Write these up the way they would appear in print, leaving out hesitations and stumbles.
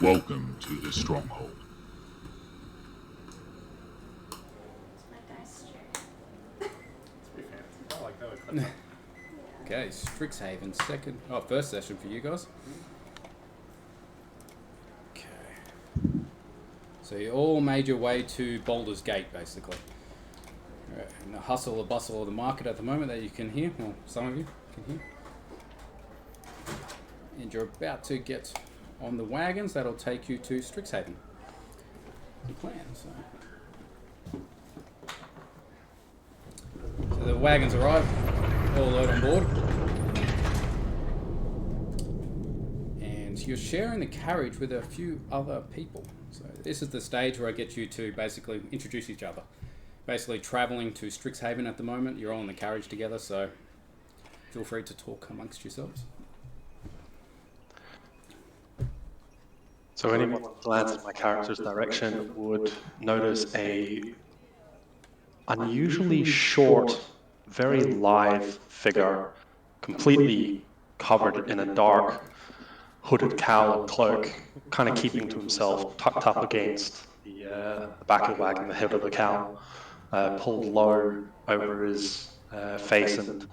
Welcome to the stronghold. My dice chair. It's pretty fancy. I like that. Like that. Okay, Strixhaven, first session for you guys. Okay. So you all made your way to Baldur's Gate, basically. In the hustle and bustle of the market at the moment that you can hear, well, some of you can hear. And you're about to get on the wagons that'll take you to Strixhaven. The plan, so the wagons arrive, all load on board. And you're sharing the carriage with a few other people. So this is the stage where I get you to basically introduce each other. Basically traveling to Strixhaven at the moment. You're all in the carriage together, so feel free to talk amongst yourselves. So anyone who glances my character's direction would notice a unusually short, very lithe figure, completely covered in a dark, hooded cowl and cloak, kind of keeping to himself, tucked up against the back of the wagon, the head of the cowl, pulled low over his face, and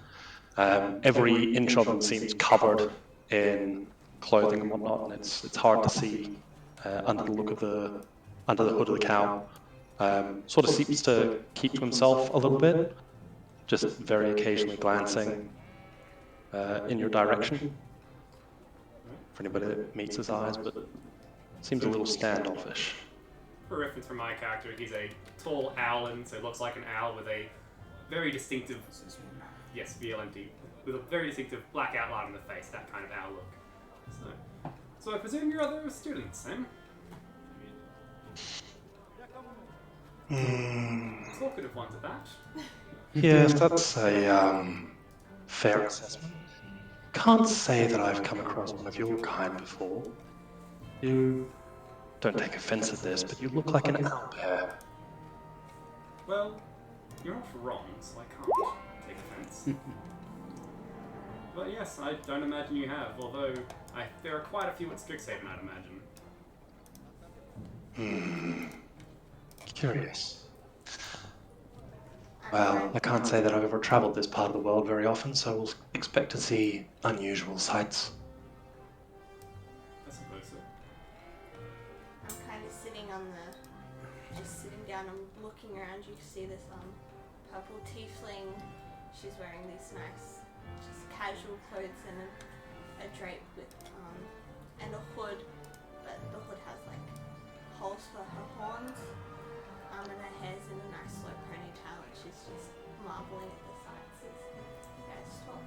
every inch of him seems covered in clothing and whatnot, and it's hard to see under the look of under the hood of the cowl. Sort of seems to keep to himself a little bit, just very occasionally glancing in your direction for anybody that meets his eyes, but seems a little standoffish. For reference for my character, he's a tall owlin, so it looks like an owl with a very distinctive, yes, VLMT, with a very distinctive black outline on the face, that kind of owl look. So I presume you're other students, eh? Talkative ones at that. Yes, that's a fair assessment. Can't say that I've come across one of your kind before. You don't take offense at this, but you look like an owlbear. Well, you're not wrong, so I can't take offense. But yes, I don't imagine you have, although there are quite a few at Strixhaven, I'd imagine. Curious. Well, I can't say that I've ever traveled this part of the world very often, so we'll expect to see unusual sights. I suppose so. I'm kind of just sitting down and looking around. You can see this purple tiefling. She's wearing these nice, just casual clothes and a drape with and a hood, but the hood has like holes for her horns. And her hair's in a nice slow ponytail, and she's just marveling at the sights as you guys talk.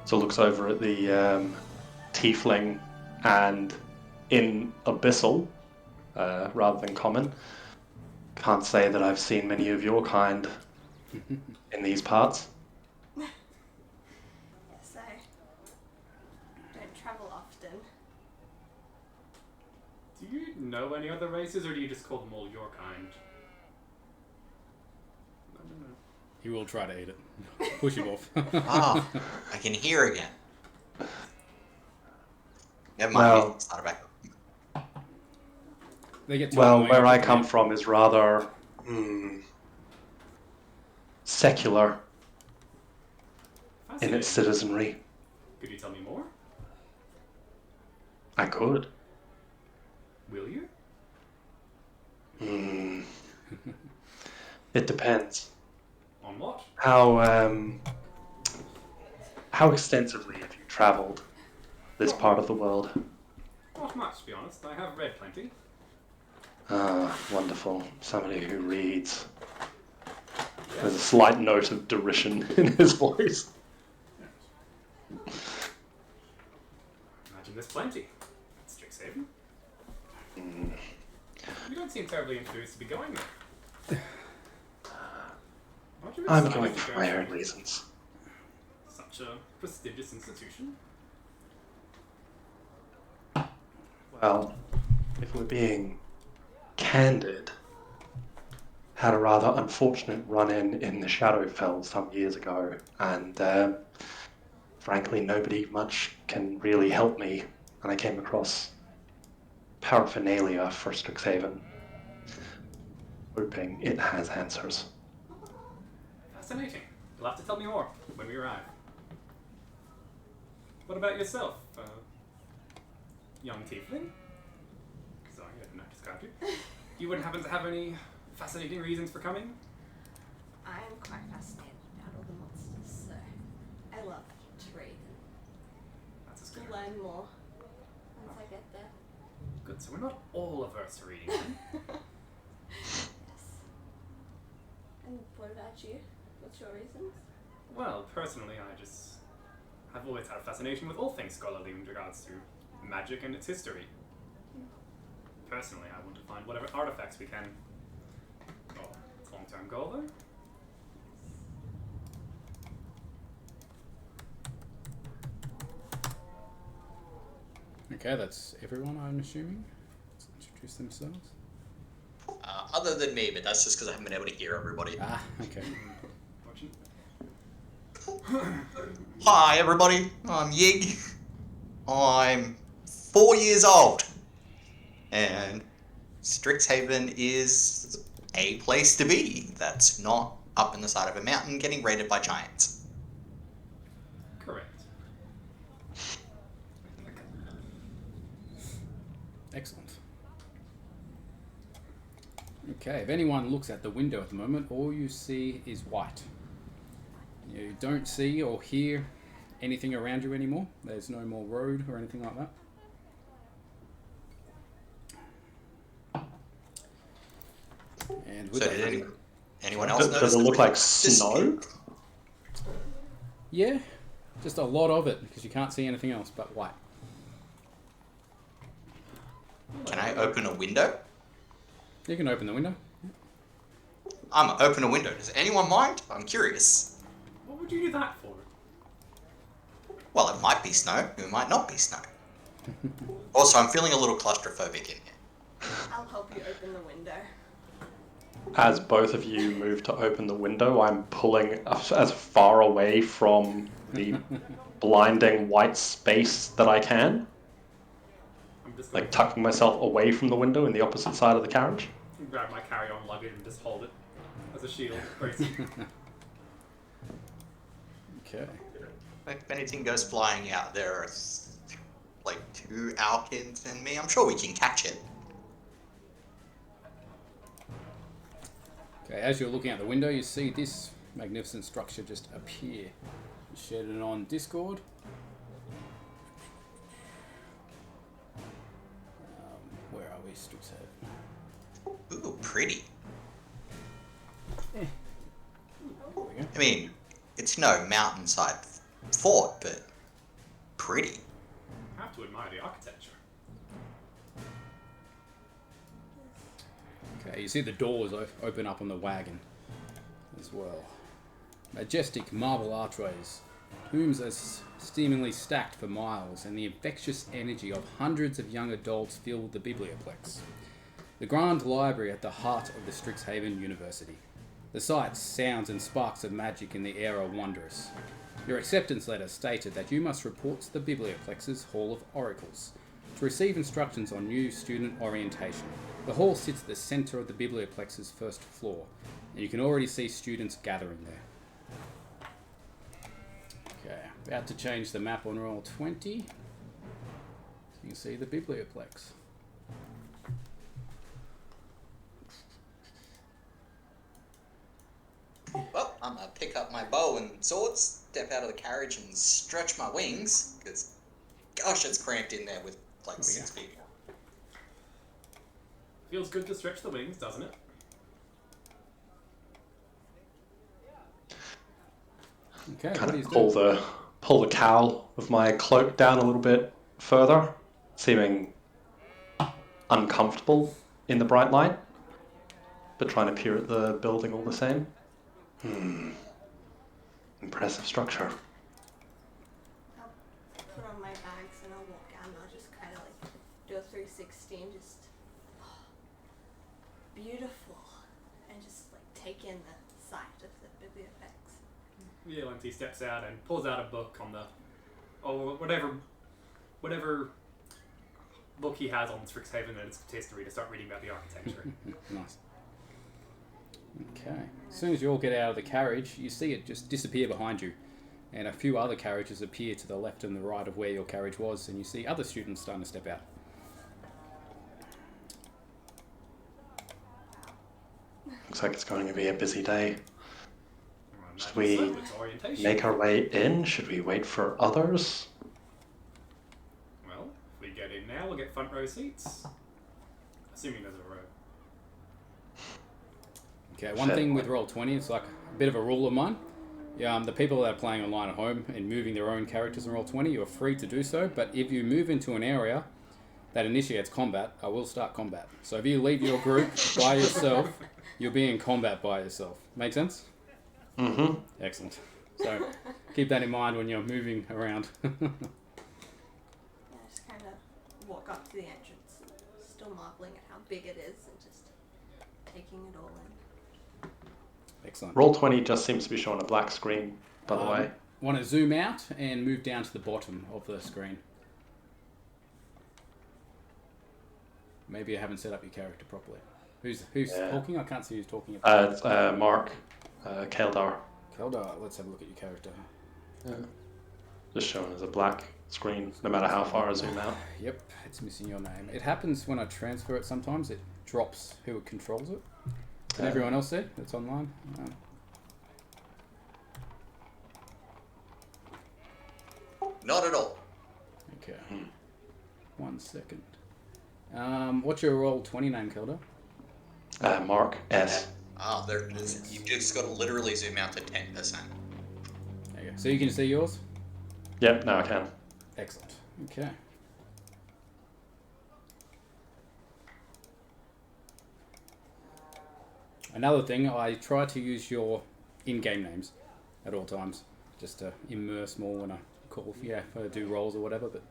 So looks over at the tiefling, and in abyssal, rather than common. Can't say that I've seen many of your kind in these parts. Yes, I don't travel often. Do you know any other races, or do you just call them all your kind? I don't know. He will try to eat it. Push him off. Oh, I can hear again. Never mind, Well, it's not a backup. They get too Well, annoying. where I come from is rather secular in its citizenry. Could you tell me more? I could. Will you? It depends. On what? How extensively have you traveled this part of the world? Not much, to be honest. I have read plenty. Ah, wonderful. Somebody who reads. There's a slight note of derision in his voice. Imagine there's plenty. It's Strixhaven. You don't seem terribly enthused to be going there. Aren't you I'm excited going to for go my to own reasons. such a prestigious institution? Well, if we're being candid, had a rather unfortunate run-in the Shadowfell some years ago, and frankly, nobody much can really help me, and I came across paraphernalia for Strixhaven, hoping it has answers. Fascinating. You'll have to tell me more when we arrive. What about yourself, young tiefling? Sorry, I did not describe you. You wouldn't happen to have any fascinating reasons for coming? I am quite fascinated about all the monsters, so I love to read That's a and good. learn more once I get there. Good, so we're not all averse to reading then. Yes. And what about you? What's your reasons? Well, personally, I've always had a fascination with all things scholarly in regards to magic and its history. Personally, I want to find whatever artifacts we can. Oh, it's a long-term goal, though. Okay, that's everyone, I'm assuming. Let's introduce themselves. Other than me, but that's just because I haven't been able to hear everybody. Ah, okay. Fortunate. Hi, everybody. I'm Yig. I'm 4 years old. And Strixhaven is a place to be that's not up in the side of a mountain getting raided by giants. Correct. Excellent. Okay, if anyone looks at the window at the moment, all you see is white. You don't see or hear anything around you anymore. There's no more road or anything like that. And with So that, did anyone else notice? Does it that look we like disappeared? snow? yeah, just a lot of it because you can't see anything else but white. Can I open a window? You can open the window. I'm gonna open a window. Does anyone mind? I'm curious. What would you do that for? Well, it might be snow. It might not be snow. Also, I'm feeling a little claustrophobic in here. I'll help you open the window. As both of you move to open the window, I'm pulling as far away from the blinding white space that I can, I'm just going like tucking myself away from the window in the opposite side of the carriage. to grab my carry-on luggage and just hold it as a shield. Crazy. Okay. If anything goes flying out, there are like 2 Alkins and me. I'm sure we can catch it. Okay, as you're looking out the window, you see this magnificent structure just appear. You shared it on Discord. Where are we, Strixhaven? Ooh, pretty. There we go. I mean, it's no mountainside fort, but pretty. I have to admire the architecture. Okay, you see the doors open up on the wagon as well. Majestic marble archways, tombs are steamingly stacked for miles, and the infectious energy of hundreds of young adults fill the biblioplex. The grand library at the heart of the Strixhaven University. The sights, sounds, and sparks of magic in the air are wondrous. Your acceptance letter stated that you must report to the biblioplex's Hall of Oracles to receive instructions on new student orientation. The hall sits at the centre of the biblioplex's first floor, and you can already see students gathering there. Okay, about to change the map on roll 20. So you can see the biblioplex. Well, I'm gonna pick up my bow and swords, step out of the carriage and stretch my wings, because gosh, it's cramped in there with like Oh, 6 people. Feels good to stretch the wings, doesn't it? Okay, what Kind do you of do? pull the cowl of my cloak down a little bit further, seeming uncomfortable in the bright light, but trying to peer at the building all the same. Impressive structure. I'll put on my bags and I'll walk out and I'll just kind of like do a 360 and just beautiful and just like take in the sight of the bibliotheques. The LNT steps out and pulls out a book on the or whatever book he has on Strixhaven and its history to start reading about the architecture. Nice. Okay. As soon as you all get out of the carriage, you see it just disappear behind you, and a few other carriages appear to the left and the right of where your carriage was, and you see other students starting to step out. Looks like it's going to be a busy day. Should we So, it's orientation. make our way in? Should we wait for others? Well, if we get in now, we'll get front row seats. Assuming there's a row. Okay, one thing with Roll20, it's like a bit of a rule of mine. The people that are playing online at home and moving their own characters in Roll20, you're free to do so, but if you move into an area that initiates combat, I will start combat. So if you leave your group by yourself, you'll be in combat by yourself. Make sense? Mm-hmm. Excellent. So keep that in mind when you're moving around. Yeah, just kind of walk up to the entrance, still marveling at how big it is and just taking it all in. Excellent. Roll20 just seems to be showing a black screen, by the way. Want to zoom out and move down to the bottom of the screen. Maybe I haven't set up your character properly. Who's talking? I can't see who's talking. It's Mark, Keldar. Keldar, let's have a look at your character. Just showing as a black screen, no matter how far I zoom out. Yep, it's missing your name. It happens when I transfer it sometimes. It drops who it controls it. And everyone else there that's online? Not at all. Okay. 1 second. What's your Roll20 name, Keldar? Mark S. There it is. You've just got to literally zoom out to 10%. There you go. So you can see yours? Yep, now I can. Excellent. Okay. Another thing, I try to use your in-game names at all times, just to immerse more when I call, if I do rolls or whatever. But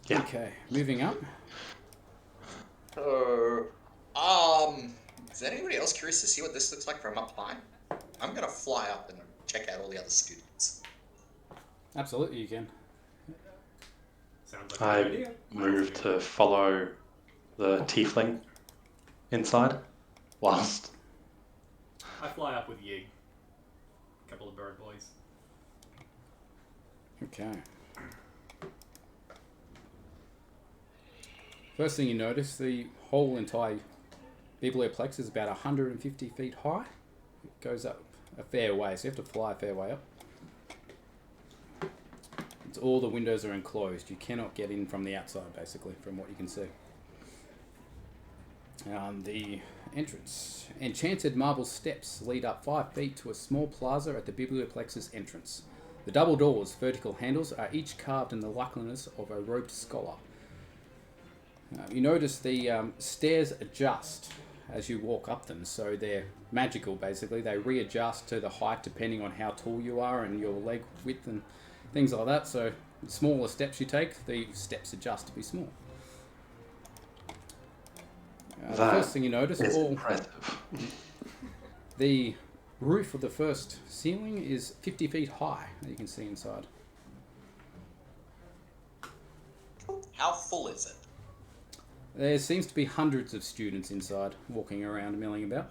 Yeah. okay, moving up. Is anybody else curious to see what this looks like from up high? I'm gonna fly up and check out all the other students. Absolutely, you can. Sounds like a good I idea. moved to follow the tiefling inside, whilst I fly up with Yig. A couple of bird boys. Okay. First thing you notice, the whole entire biblioplex is about 150 feet high. It goes up a fair way, so you have to fly a fair way up. All the windows are enclosed. You cannot get in from the outside, basically, from what you can see. The entrance. Enchanted marble steps lead up 5 feet to a small plaza at the biblioplex's entrance. The double doors, vertical handles, are each carved in the likeness of a robed scholar. You notice the stairs adjust as you walk up them, so they're magical, basically. They readjust to the height depending on how tall you are and your leg width and things like that. So the smaller steps you take, the steps adjust to be small. The first thing you notice, is impressive. the roof of the first ceiling is 50 feet high, that you can see inside. How full is it? There seems to be hundreds of students inside, walking around, milling about.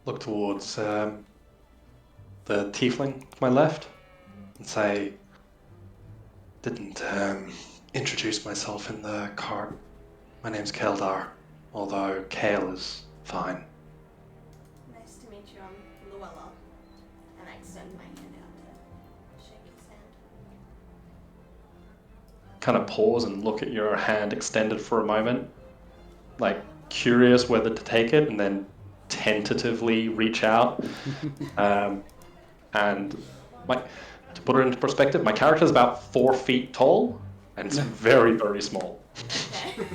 Look towards the tiefling to my left and say, didn't introduce myself in the cart. My name's Keldar, although Kale is fine. Nice to meet you. I'm Luella. And I extend my hand out to shake his hand. Kind of pause and look at your hand extended for a moment, like curious whether to take it, and then tentatively reach out. And to put it into perspective, my character is about 4 feet tall, and it's very, very small.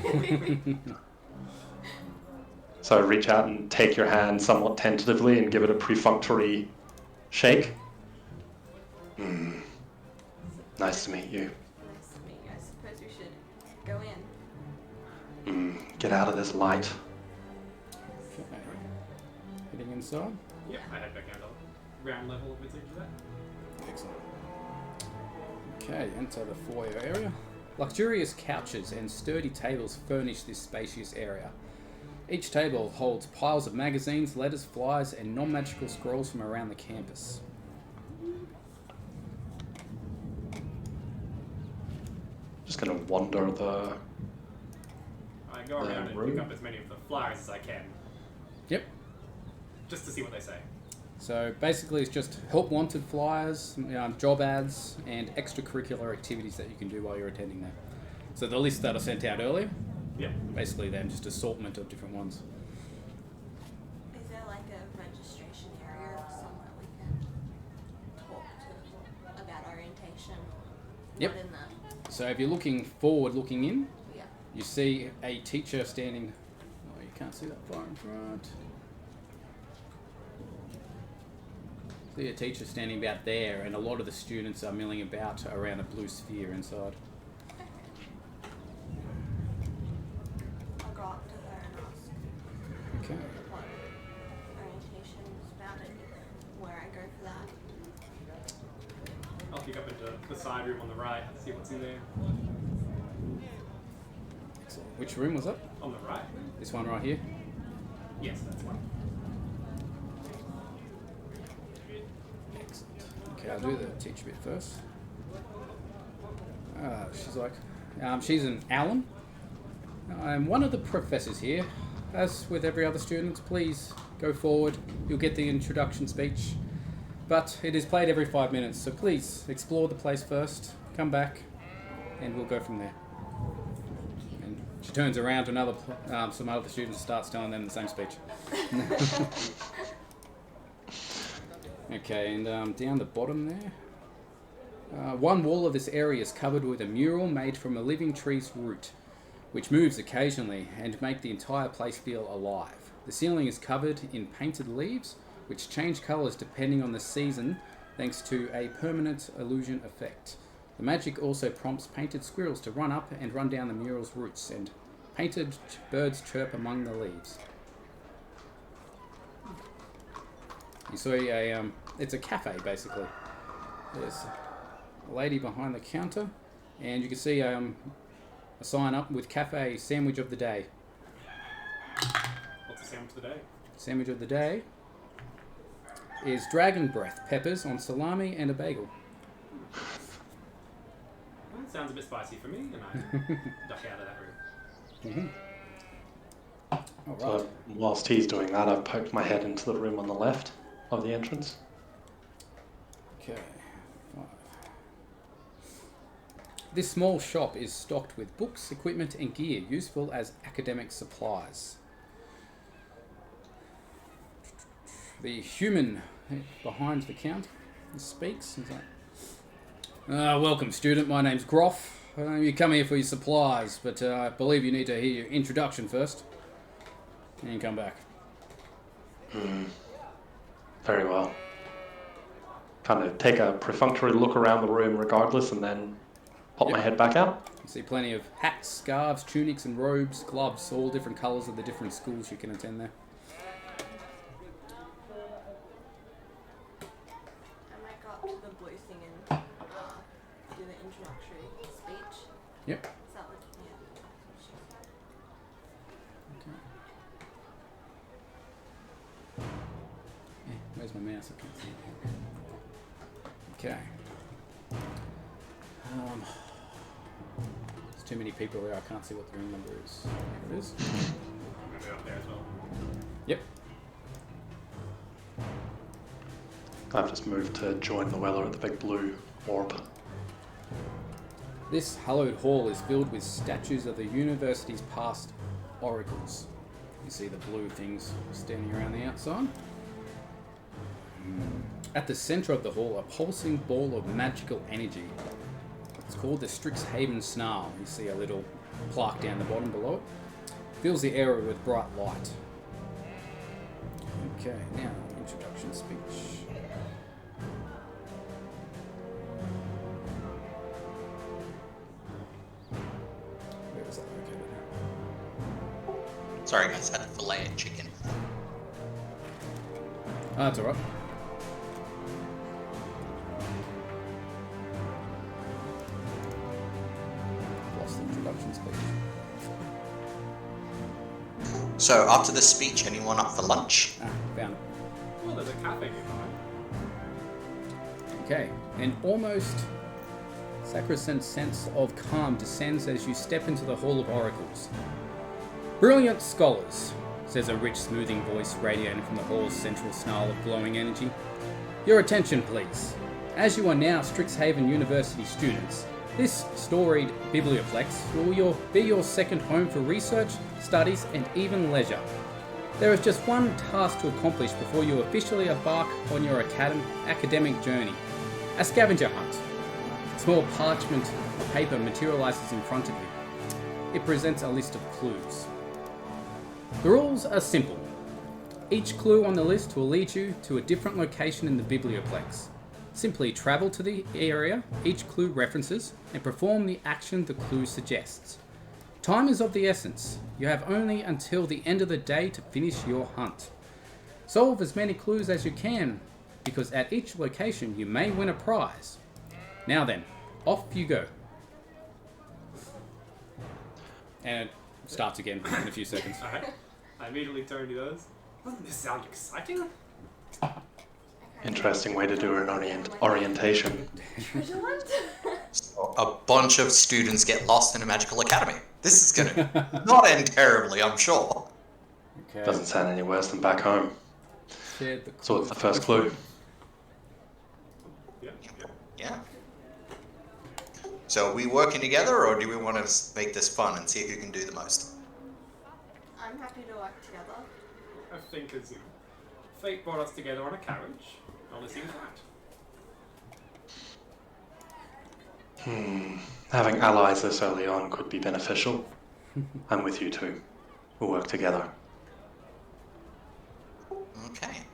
Okay. So reach out and take your hand somewhat tentatively and give it a perfunctory shake. Nice to meet you. Nice to meet you. I suppose we should go in. Get out of this light. Okay. Heading inside. Yep, I head back out. ground level visiting to that. Excellent. Okay, enter the foyer area. Luxurious couches and sturdy tables furnish this spacious area. Each table holds piles of magazines, letters, flyers, and non-magical scrolls from around the campus. Just gonna wander the. I go around and room? pick up as many of the flyers as I can, Yep. just to see what they say. So basically it's just help wanted flyers, job ads, and extracurricular activities that you can do while you're attending there. So the list that I sent out earlier, Yep. basically then just assortment of different ones. Is there like a registration area or somewhere we can talk to about orientation? Yep. Not in the, So if you're looking forward, looking in, yeah. you see a teacher standing. Oh, you can't see that far in front. See a teacher standing about there, and a lot of the students are milling about around a blue sphere inside. I'll go up to her and ask Okay. what orientation is about it, where I go for that. I'll pick up into the side room on the right, see what's in there. Excellent. Which room was that? On the right? This one right here. Yes, that's one. Excellent. Okay, I'll do the teacher bit first. She's like, she's an Alan. I'm one of the professors here. As with every other student, please go forward. You'll get the introduction speech. But it is played every 5 minutes, so please explore the place first, come back, and we'll go from there. And she turns around to some other students and starts telling them the same speech. Okay, and down the bottom there. One wall of this area is covered with a mural made from a living tree's root, which moves occasionally and make the entire place feel alive. The ceiling is covered in painted leaves, which change colours depending on the season thanks to a permanent illusion effect. The magic also prompts painted squirrels to run up and run down the mural's roots, and painted birds chirp among the leaves. You see it's a cafe basically. There's a lady behind the counter, and you can see a sign up with cafe sandwich of the day. What's the sandwich of the day? Sandwich of the day is dragon breath peppers on salami and a bagel. Well, that sounds a bit spicy for me, and I duck out of that room. All right. So whilst he's doing that, I've poked my head into the room on the left of the entrance. Okay. 5. This small shop is stocked with books, equipment, and gear useful as academic supplies. The human behind the counter speaks. He's like, welcome, student. My name's Groff. You come here for your supplies, but I believe you need to hear your introduction first. And come back. Very well. Kind of take a perfunctory look around the room regardless, and then pop my head back out. You see plenty of hats, scarves, tunics, and robes, gloves, all different colours of the different schools you can attend there. I might go up to the blue thing and do the introductory speech. Yep. Is that what? Yeah. Yeah, where's my mouse? I can't see it. Okay. There's too many people there. I can't see what the room number is. There it is. I'm going to go up there as well. Yep. I've just moved to join the Weller at the big blue orb. This hallowed hall is filled with statues of the university's past oracles. You see the blue things standing around the outside. At the centre of the hall, a pulsing ball of magical energy. It's called the Strixhaven Snarl. You see a little plaque down the bottom below it. Fills the area with bright light. Okay, now introduction speech. Where was that located? Sorry guys, had a fillet of chicken. Oh, that's alright. speech. So after the speech, anyone up for lunch? Found it. Well, there's a cafe nearby. Okay, an almost sacrosanct sense of calm descends as you step into the Hall of Oracles. Brilliant scholars, says a rich, smoothing voice radiating from the hall's central snarl of glowing energy. Your attention, please. As you are now Strixhaven University students, this storied biblioplex will be your second home for research, studies, and even leisure. There is just one task to accomplish before you officially embark on your academic journey. A scavenger hunt. A small parchment paper materializes in front of you. It presents a list of clues. The rules are simple. Each clue on the list will lead you to a different location in the biblioplex. Simply travel to the area each clue references and perform the action the clue suggests. Time is of the essence. You have only until the end of the day to finish your hunt. Solve as many clues as you can, because at each location you may win a prize. Now then, off you go. And it starts again in a few seconds. Alright. I immediately turn to those. Doesn't this sound exciting? Interesting way to do an orientation. Treasure hunt? So a bunch of students get lost in a magical academy. This is gonna not end terribly, I'm sure. Okay. Doesn't sound any worse than back home. Shared the So what's the clues. first clue? Yeah. Yeah. So are we working together, or do we want to make this fun and see who can do the most? I'm happy to work together. I think as fate brought us together on a carriage, only seems right. Having allies this early on could be beneficial. I'm with you too. We'll work together. Okay.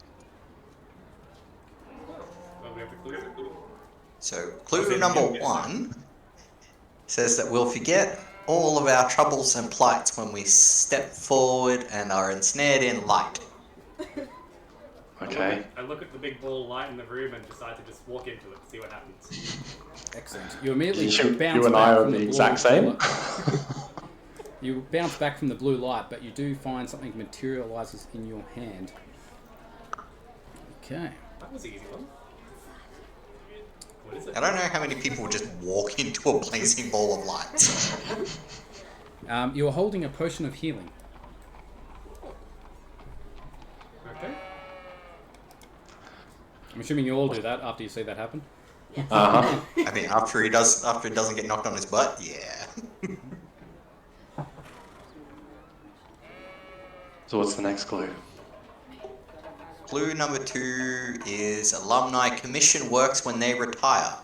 Well, we have the clue. So clue number one says that we'll forget all of our troubles and plights when we step forward and are ensnared in light. Okay. I look at the big ball of light in the room and decide to just walk into it, see what happens. Excellent. You immediately You bounce and back I are from the blue exact same. light. You bounce back from the blue light, but you do find something materializes in your hand. Okay. That was an easy one. What is it? I don't know how many people just walk into a blazing ball of light. You are holding a potion of healing. Okay. I'm assuming you all do that after you see that happen. Uh-huh. I mean, after it doesn't get knocked on his butt, yeah. So what's the next clue? Clue number two is alumni commission works when they retire,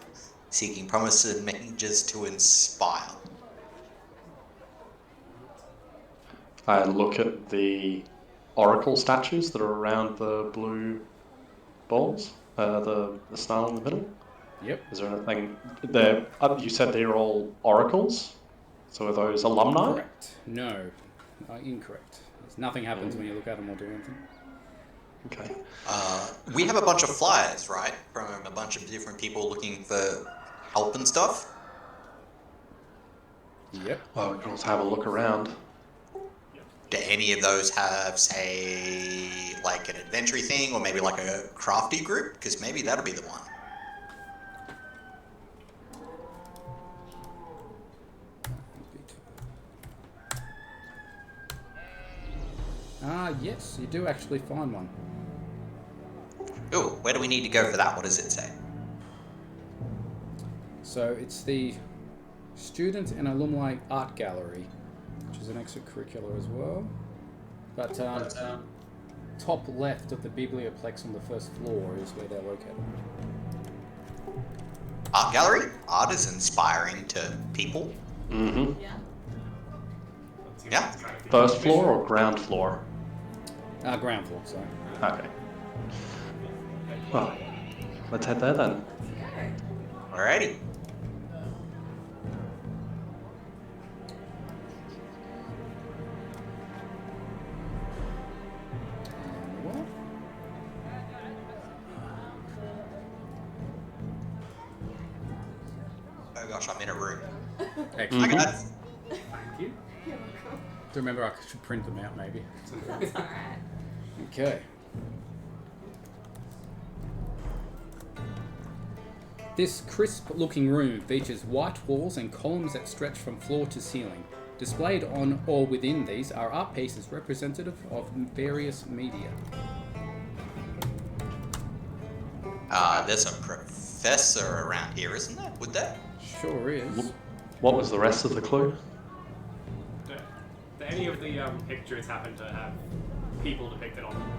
seeking promises and messages to inspire. I look at the oracle statues that are around the blue balls, the snarl in the middle. Yep. Is there anything there? You said they're all oracles, so are those alumni? Correct. No. Incorrect. Nothing happens when you look at them or do anything. Okay. We have a bunch of flyers, right, from a bunch of different people looking for help and stuff. Yep. Well, we can also have a look around. Do any of those have, say, like an adventure thing, or maybe like a crafty group? Because maybe that'll be the one. Yes, you do actually find one. Ooh, where do we need to go for that? What does it say? So it's the Student and Alumni Art Gallery, which is an extracurricular as well. But top left of the biblioplex on the first floor is where they're located. Art gallery? Art is inspiring to people. Mm-hmm. Yeah. Yeah. First floor or ground floor? Ground floor, sorry. Okay. Well, let's head there then. Alrighty. What? Oh gosh, I'm in a room. Excellent. Okay. Thank Remember, I should print them out maybe. That's alright. Okay. This crisp-looking room features white walls and columns that stretch from floor to ceiling. Displayed on or within these are art pieces representative of various media. There's a professor around here, isn't there? Would there? Sure is. What was the rest of the clue? Do any of the pictures happen to have people depicted on them?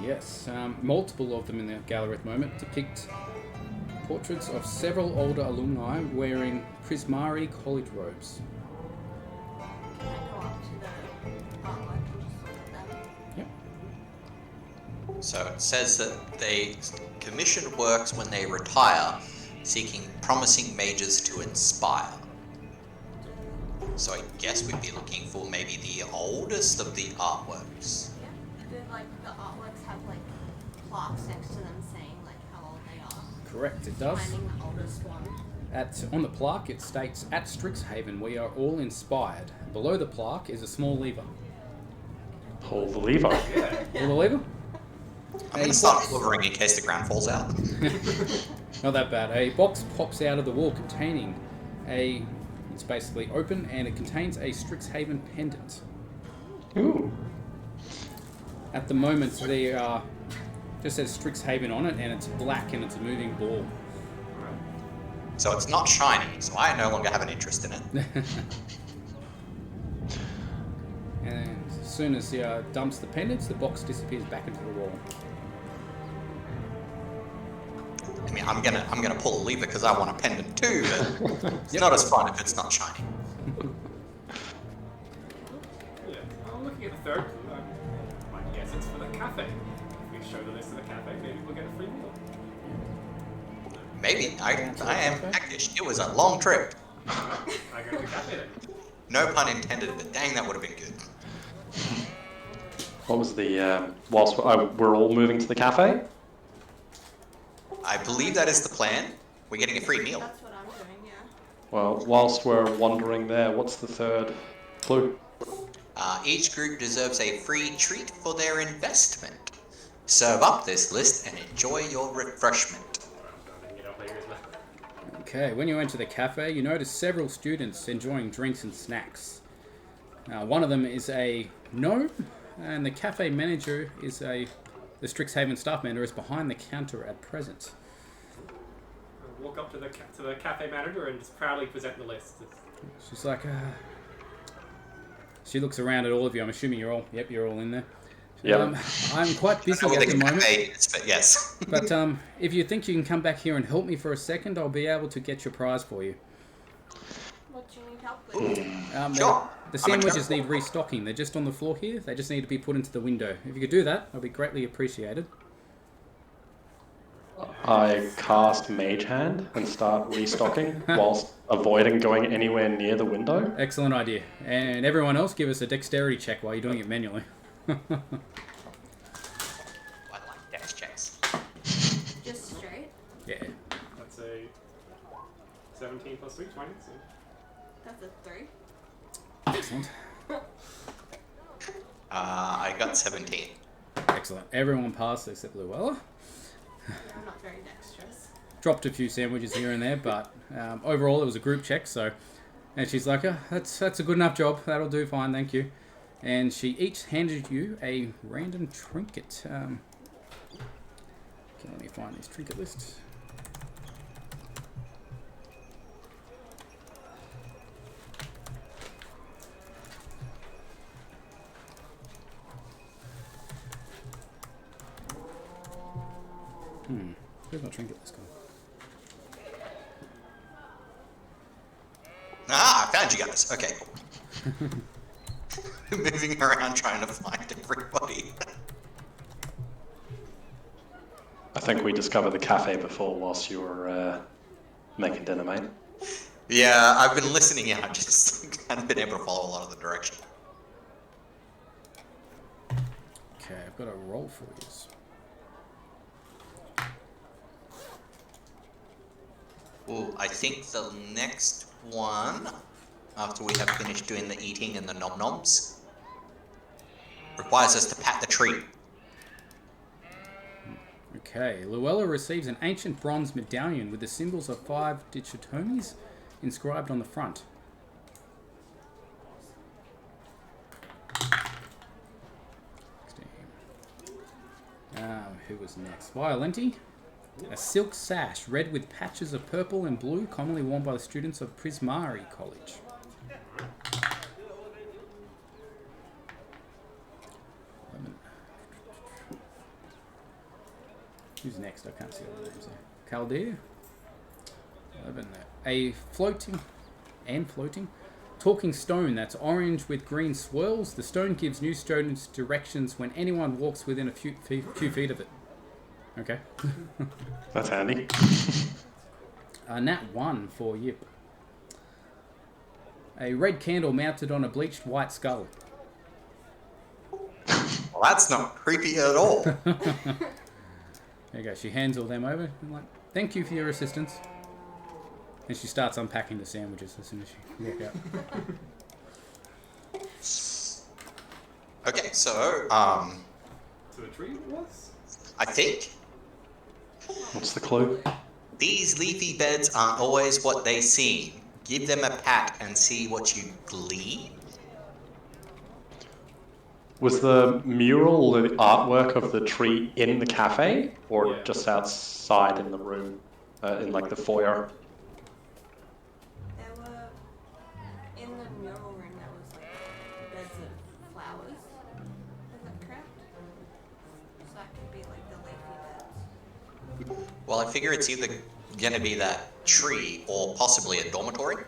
Yes, multiple of them in the gallery at the moment depict portraits of several older alumni wearing Prismari college robes. Can I go up to the artwork and just look at them? Yep. So it says that they commission works when they retire, seeking promising mages to inspire. So I guess we'd be looking for maybe the oldest of the artworks. Yeah. Did like the artworks have like plaques next to them saying like how old they are? Correct, it does. Finding the oldest one. On the plaque, it states, "At Strixhaven, we are all inspired." Below the plaque is a small lever. Pull the lever. Pull the lever? I'm going to start hovering in case the ground falls out. Not that bad. A box pops out of the wall containing it's basically open, and it contains a Strixhaven pendant. Ooh. At the moment, they just says Strixhaven on it, and it's black, and it's a moving ball. So it's not shiny, so I no longer have an interest in it. And as soon as he dumps the pendants, the box disappears back into the wall. I mean, I'm gonna pull a lever because I want a pendant too, but it's not as fun if it's not shiny. Yeah. I'm looking at the third clue. My guess it's for the cafe. If we show the list of the cafe, maybe we'll get a free meal. Maybe. I am peckish. It was a long trip. I go to the cafe then. No pun intended, but dang, that would have been good. What was the, whilst we're all moving to the cafe? I believe that is the plan. We're getting a free meal. That's what I'm doing, yeah. Well, whilst we're wandering there, what's the third clue? Each group deserves a free treat for their investment. Serve up this list and enjoy your refreshment. Okay, when you enter the cafe, you notice several students enjoying drinks and snacks. One of them is a gnome, and the cafe manager is the Strixhaven staff member is behind the counter at present. I'll walk up to the cafe manager and just proudly present the list. She's like, She looks around at all of you. I'm assuming you're all in there. Yep. I'm quite busy I don't know at what the moment. cafe is, but yes. But if you think you can come back here and help me for a second, I'll be able to get your prize for you. What do you need help with? Sure. The sandwiches need restocking. They're just on the floor here. They just need to be put into the window. If you could do that, I'd be greatly appreciated. I cast Mage Hand and start restocking whilst avoiding going anywhere near the window. Excellent idea. And everyone else, give us a dexterity check while you're doing it manually. I like dex checks. Just straight? Yeah. That's a 17 plus 3, 20. So. That's a 3. Excellent. I got 17. Excellent. Everyone passed except Luella. I'm not very dexterous. Dropped a few sandwiches here and there, but overall it was a group check. So, and she's like, that's a good enough job. That'll do fine, thank you. And she each handed you a random trinket. Okay, let me find this trinket list. Where's my trinket list gone? I found you guys. Okay, cool. Moving around trying to find everybody. I think we discovered the cafe before whilst you were making dinner, mate. Yeah, I've been listening and I've just kind of been able to follow a lot of the direction. Okay, I've got a roll for you. Ooh, I think the next one after we have finished doing the eating and the nom-noms. Requires us to pat the tree. Okay, Luella receives an ancient bronze medallion with the symbols of 5 dichotomies inscribed on the front. Who was next? Violenti. A silk sash, red with patches of purple and blue, commonly worn by the students of Prismari College. Who's next? I can't see all the names there. Chaldea. 11. A floating talking stone that's orange with green swirls. The stone gives new students directions when anyone walks within a few feet of it. Okay. That's handy. Nat 1 for Yip. A red candle mounted on a bleached white skull. Well, that's not creepy at all. There you go. She hands all them over. I'm like, thank you for your assistance. And she starts unpacking the sandwiches as soon as she walks out. Okay, so, To a tree it was? I think What's the clue? these leafy beds aren't always what they seem. Give them a pat and see what you glean. Was the mural, the artwork of the tree in the cafe, or Yeah. just outside in the room, in like the foyer? There were in the mural room there was like beds of flowers. Is that correct? So that could be like the leafy beds. Well, I figure it's either gonna be that tree or possibly a dormitory.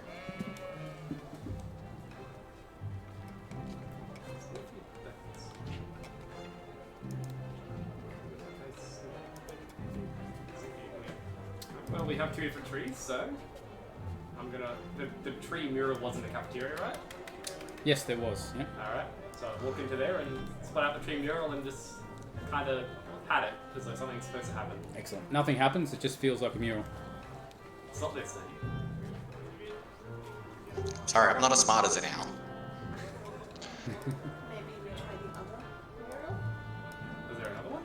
Well, we have 2 different trees, so I'm gonna. The tree mural was in the cafeteria, right? Yes, there was. Yeah. Alright, so I walk into there and split out the tree mural and just kind of pat it as though something's supposed to happen. Excellent. Nothing happens. It just feels like a mural. It's not this thing. Sorry, I'm not as smart as an owl. Maybe we try the other mural? Is there another one?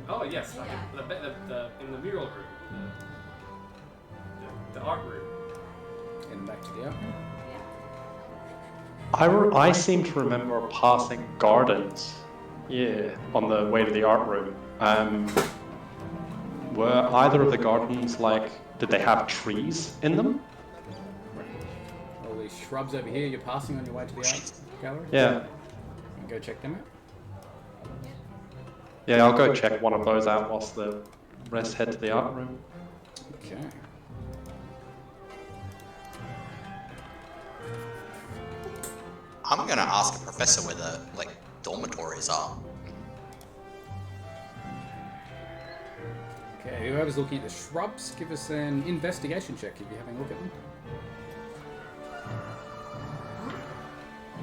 Oh yes, I Yeah. can, the in the mural room, the art room. Heading back to the out. Yeah. I seem to remember passing gardens, on the way to the art room. Were either of the gardens did they have trees in them? All these shrubs over here you're passing on your way to the art gallery? Yeah. And go check them out. Yeah, I'll go check one of those out whilst the rest head to the art room. Okay. I'm gonna ask a professor where the dormitories are. Okay, whoever's looking at the shrubs, give us an investigation check if you're having a look at them.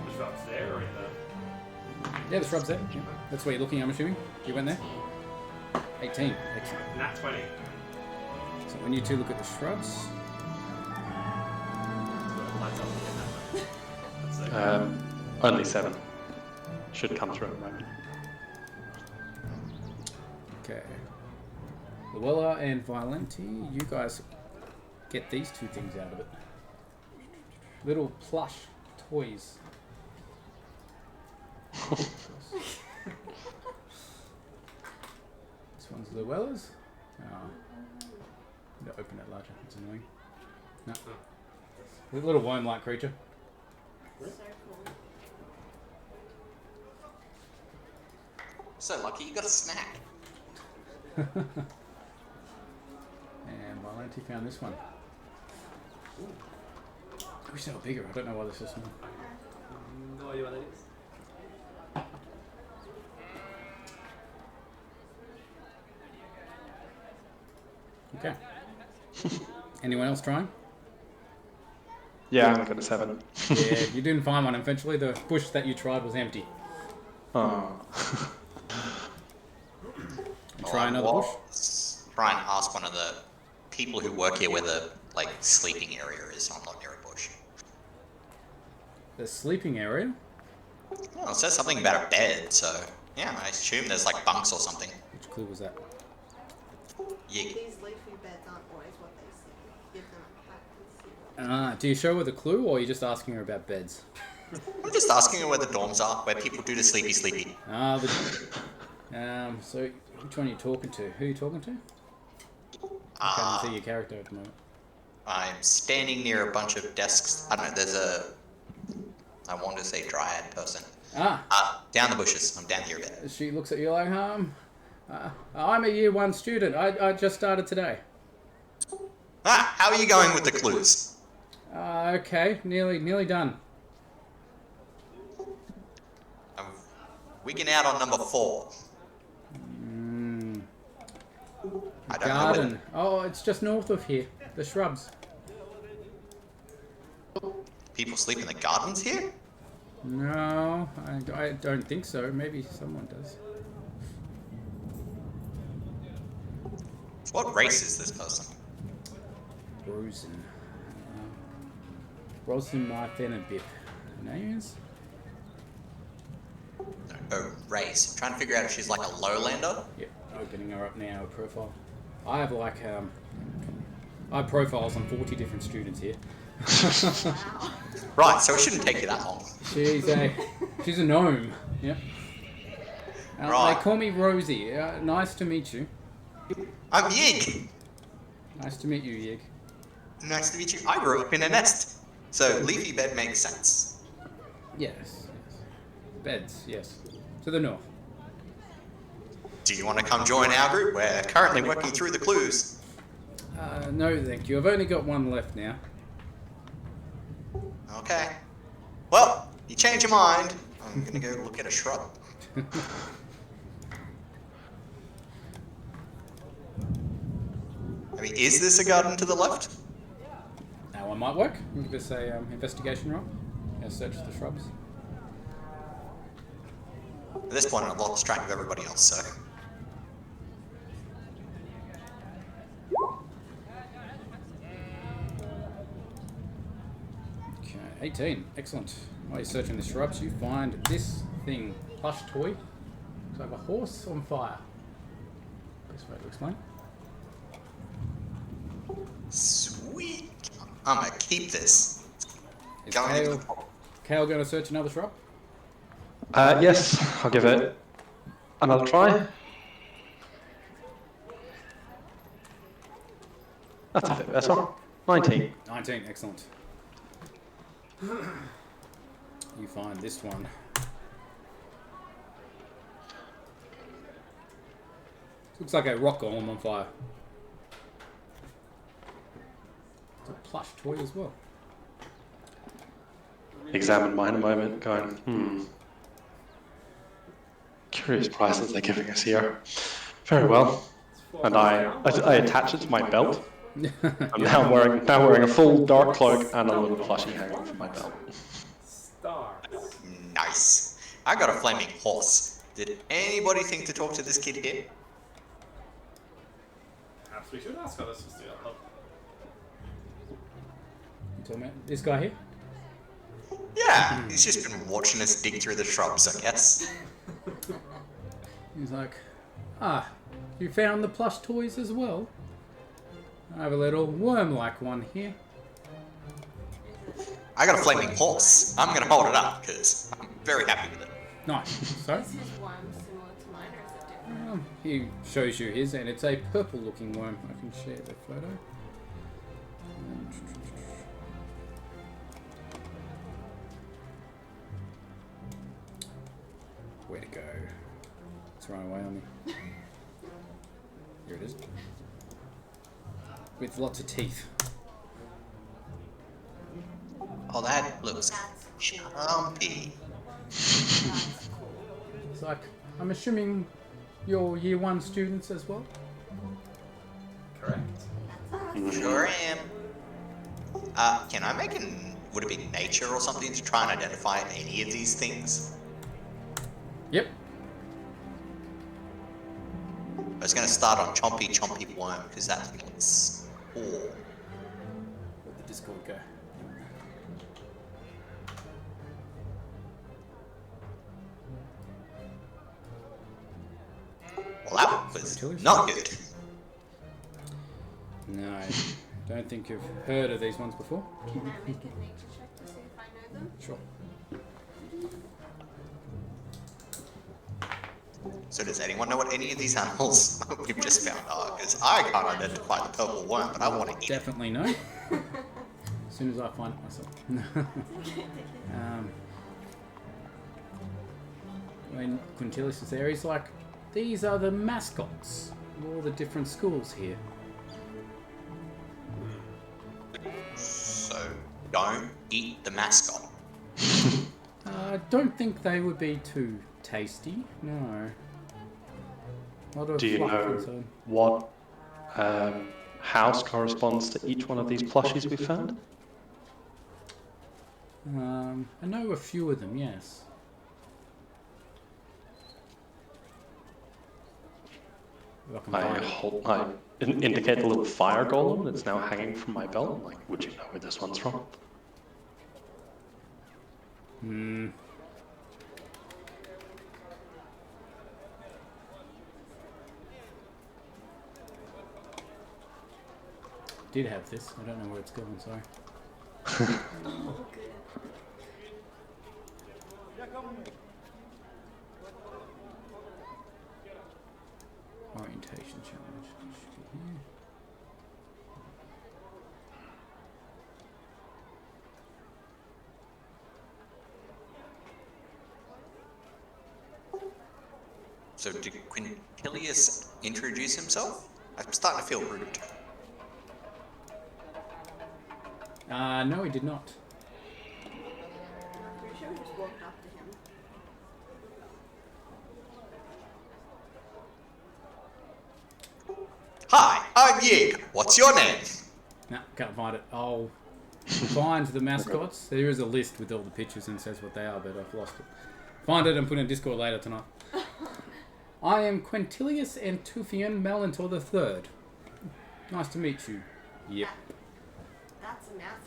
The shrubs there or in the. Yeah, the shrubs there. Yeah. That's where you're looking, I'm assuming. You went there? 18. Excellent. Nat 20. So when you two look at the shrubs, Lights up again, that one. Let's see. Only 7. Should come through in a moment. okay. Luella and Violenti, you guys get these 2 things out of it. Little plush toys. This one's Luella's. Oh. I'm gonna open it larger. It's annoying. No. A little worm-like creature. So cool. So lucky you got a snack. And Violenti found this one. I wish they were bigger. I don't know why this is small. No idea what that is. Okay. Anyone else trying? Yeah, I only got a 7. Yeah, you didn't find one. Eventually, the bush that you tried was empty. Oh. You try another bush? Try and ask one of the people who work here where the sleeping area is. I'm not near a bush. The sleeping area? Well, it says something about a bed, so yeah, I assume there's like bunks or something. Which clue was that? Yeah. These leafy beds aren't always what they seem. Give them a back and see. Do you show her the clue, or are you just asking her about beds? I'm just asking her where the dorms are, where people do the sleepy. So which one are you talking to? Who are you talking to? I can't see your character at the moment. I'm standing near a bunch of desks. I don't know, there's I want to say dryad person. Down the bushes. I'm down here a bit. She looks at you like, I'm a year 1 student. I just started today. How are you going with the clues? Okay, nearly done. I'm wigging out on number 4. I don't Garden. know Oh, it's just north of here. The shrubs. people sleep in the gardens here? No, I don't think so. Maybe someone does. What race is this person? Rosen. Rosen Marthenabip. Names? No, race. I'm trying to figure out if she's like a lowlander. Yep, opening her up now, her profile. I have like, I have profiles on 40 different students here. Wow. Right, so it shouldn't take you that long. She's a gnome. Yep. Right. They call me Rosie. Nice to meet you. I'm Yig. Nice to meet you, Yig. Nice to meet you. I grew up in a nest. So leafy bed makes sense. Yes. Beds, yes. To the north. Do you want to come join our group? We're currently working through the clues. No, thank you. I've only got one left now. Okay. Well, you change your mind. I'm gonna go look at a shrub. I mean, is this a garden to the left? That one might work. Give us a investigation roll. Search the shrubs. At this point, I've lost track of everybody else, so. Okay, 18. Excellent. While you're searching the shrubs, you find this thing. Plush toy. It's like a horse on fire. Best way to explain. Sweet. I'm gonna keep this. Is Go on. Kale going to search another shrub? Yes, I'll give it another try. That's a bit better. 19. 19. Excellent. You find this one. Looks like a rock golem on fire. It's a plush toy as well. Examine mine a moment, going, curious prices they're giving us here. Very well. And I attach it to my belt. I'm now wearing a full dark cloak and a little plushie hanging from my belt. Starsz. Nice. I got a flaming horse. Did anybody think to talk to this kid here? Perhaps we should ask how this was developed. You talking about this guy here? Yeah, he's just been watching us dig through the shrubs, I guess. He's like, you found the plush toys as well? I have a little worm-like one here. I got a flaming horse. I'm gonna hold it up because I'm very happy with it. Nice. So, Is his worm similar to mine or is it different? he shows you his, and it's a purple-looking worm. I can share the photo. Where to go? It's run away on me. Here it is. With lots of teeth. Oh, that looks chumpy. That's cool. It's like, I'm assuming you're year 1 students as well? Correct. Sure am. Can I make would it be nature or something to try and identify any of these things? Yep. I was gonna start on chompy worm because that looks cool. Where'd the Discord go? Well, that was Tilly's? not good. No, don't think you've heard of these ones before. Can I make a nature check to see if I know them? Sure. So does anyone know what any of these animals we've just found are? Because I can't identify the purple worm, but I want to eat it. Definitely no. As soon as I find it myself. When Quintilius is there, he's like, these are the mascots of all the different schools here. So don't eat the mascot. I don't think they would be too tasty, no. A lot of Do you fluff know inside. what house corresponds to each one of these plushies we found? I know a few of them, yes. If I can find it. I indicate the little fire golem that's now hanging from my belt. I'm like, would you know where this one's from? Did have this. I don't know where it's going, sorry. Oh, good. Orientation challenge. Should be here. So did Quintilius introduce himself? I'm starting to feel rude. No, he did not. I'm pretty sure we just walked up to him. Hi, I'm Yig. What's your name? No, can't find it. I'll find the mascots. There is a list with all the pictures and says what they are, but I've lost it. Find it and put it in Discord later tonight. I am Quintilius Antufian Malentor III. Nice to meet you. Yep. That's a mouthful.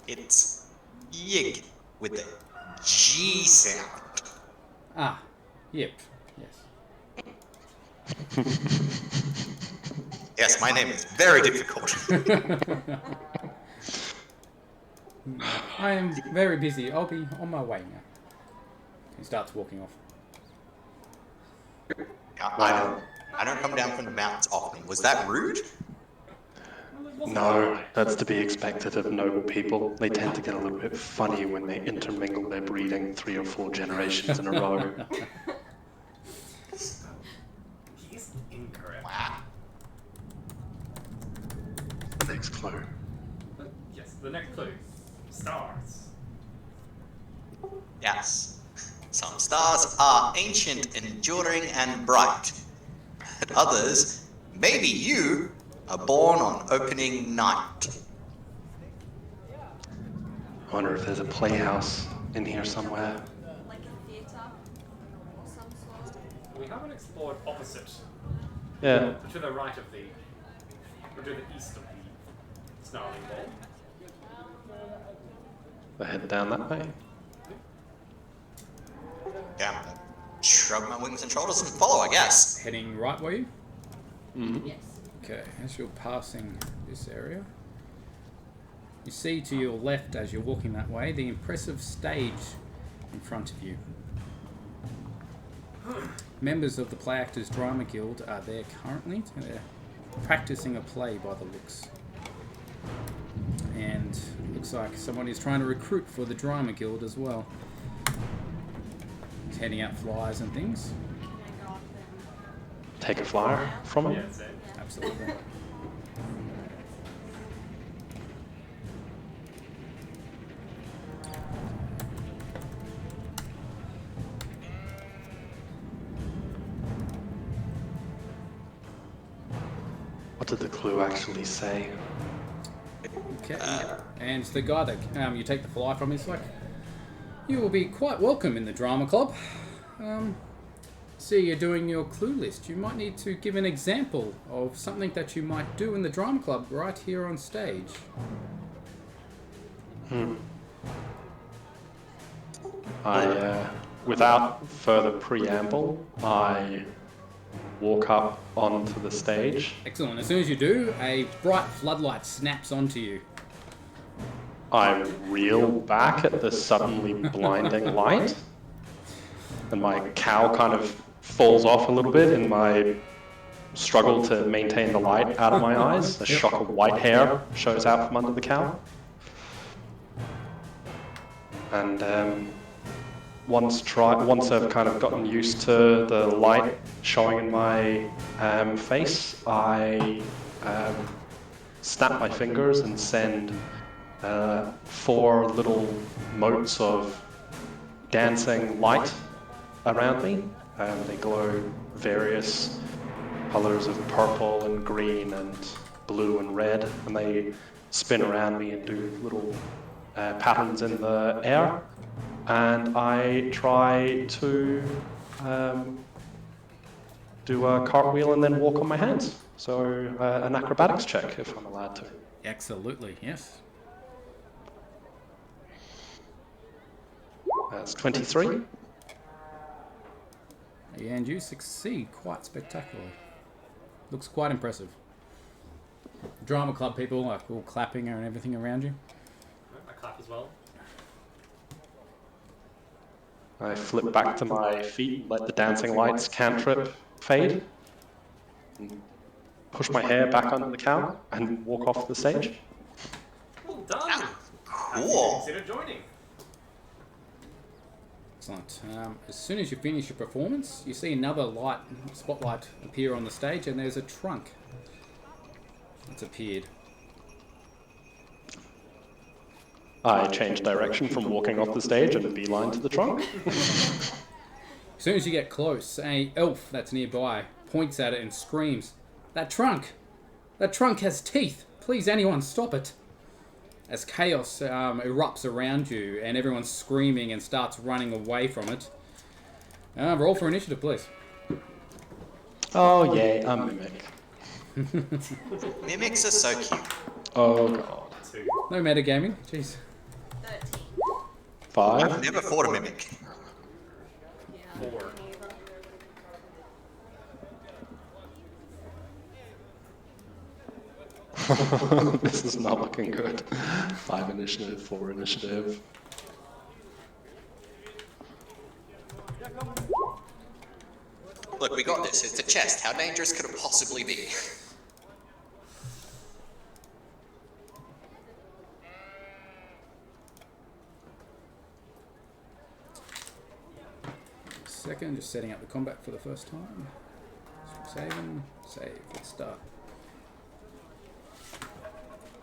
It's Yig with the G sound. Ah, yep. Yes. Yes, my name is very difficult. I am very busy. I'll be on my way now. He starts walking off. I don't come down from the mountains often. Was that rude? No, that's to be expected of noble people. They tend to get a little bit funny when they intermingle their breeding 3 or 4 generations in a row. He's incorrect. Wow. Next clue. Yes, the next clue. Stars. Yes. Some stars are ancient, enduring, and bright. But others, maybe you, are born on opening night. I wonder if there's a playhouse in here somewhere. Like a theatre or some sort. We haven't explored opposite. Yeah. To the right of the... or to the east of the snarling ball. We'll head down that way. Yeah. Shrug my wings and shoulders and follow, I guess. Heading right, were you? Mm-hmm. Yes. Okay, as you're passing this area, you see to your left as you're walking that way the impressive stage in front of you. Members of the Play Actors Drama Guild are there currently. They're practicing a play by the looks. And it looks like someone is trying to recruit for the Drama Guild as well. He's handing out flyers and things. Can I go up there? Take a flyer from Yeah, him. it's it. Absolutely. What did the clue actually say? Okay. And the guy that you take the flyer from is like, you will be quite welcome in the drama club. See, you're doing your clue list. You might need to give an example of something that you might do in the drama club right here on stage. Without further preamble, I walk up onto the stage. Excellent. As soon as you do, a bright floodlight snaps onto you. I reel back at the suddenly blinding light, and my cowl kind of falls off a little bit in my struggle to maintain the light out of my eyes. A shock of white hair shows out from under the cowl. And once I've kind of gotten used to the light showing in my face, I snap my fingers and send 4 little motes of dancing light around me. They glow various colors of purple and green and blue and red, and they spin around me and do little patterns in the air. And I try to do a cartwheel and then walk on my hands. So an acrobatics check, if I'm allowed to. Absolutely, yes. That's 23. And you succeed quite spectacularly. Looks quite impressive. Drama club people are all clapping and everything around you. I clap as well. I flip back to my feet, let the dancing lights cantrip fade, and push my hair back under the cowl, and walk off the stage. Well done. Have you Cool. considered joining? Excellent. As soon as you finish your performance, you see another spotlight appear on the stage, and there's a trunk that's appeared. I change direction from walking off the stage and beeline to the trunk. As soon as you get close, a elf that's nearby points at it and screams, That trunk has teeth! Please, anyone, stop it!" As chaos erupts around you and everyone's screaming and starts running away from it. Roll for initiative, please. Oh yay, I'm Mimic. Mimics are so cute. Oh god. 2. No metagaming, jeez. 13. 5. I've never fought a mimic. Yeah. 4. Me neither. This is not looking good. 5 initiative, 4 initiative. Look, we got this. It's a chest. How dangerous could it possibly be? Second, just setting up the combat for the first time. Strixhaven, save, let's start.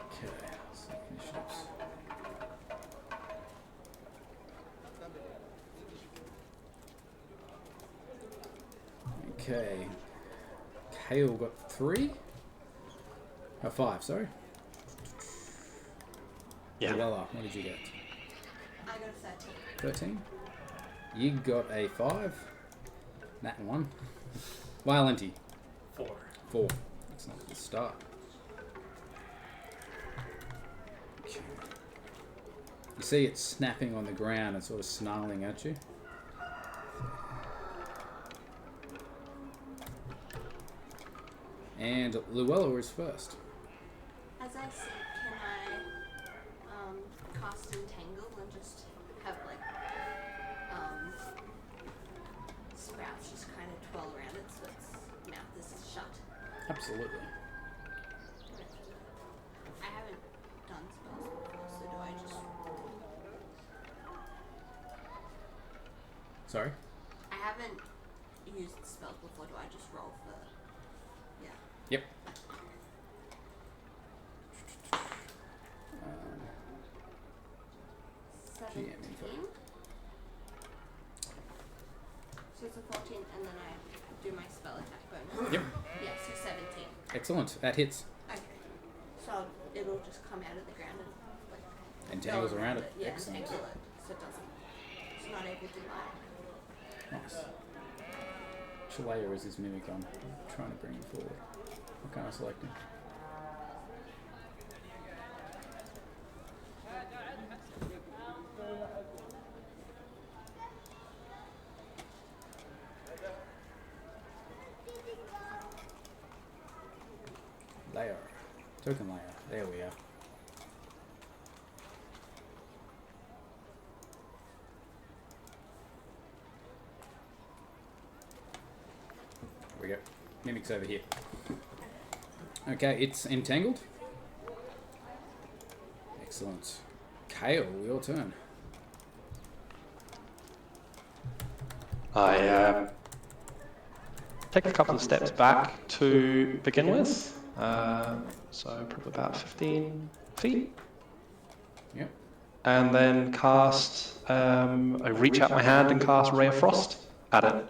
Okay, so initiatives. Okay, Kale got 3. 5, sorry. Yeah. Luella, what did you get? I got a 13. 13. You got a 5. That one. Violenti. 4. 4. Excellent. Let's start. Okay. You see it snapping on the ground and sort of snarling at you. And Luella is first. As I sit, can I cast Entangle and just have like sprouts just kind of twirl around it so its mouth is shut? Absolutely. I haven't done spells before, so do I just... Sorry? I haven't used spells before, do I just roll for... Yeah. Yep. GM 17? info. So it's a 14 and then I do my spell attack bonus? Yep. Yeah, so 17. Excellent. That hits. Okay. So it'll just come out of the ground and like... Entangles go around it. Yeah, Excellent. entangle it so it doesn't... It's not able to bite. Nice. Which layer is this mimic on? I'm trying to bring him forward. What can I select him? Layer. Token layer. There we are. There we go. Mimic's over here. Okay, it's entangled. Excellent. Kale, your turn. I take a couple of steps back to begin with. So probably about 15 feet. Yep. And then cast, I reach out my hand and cast Ray of Frost at it.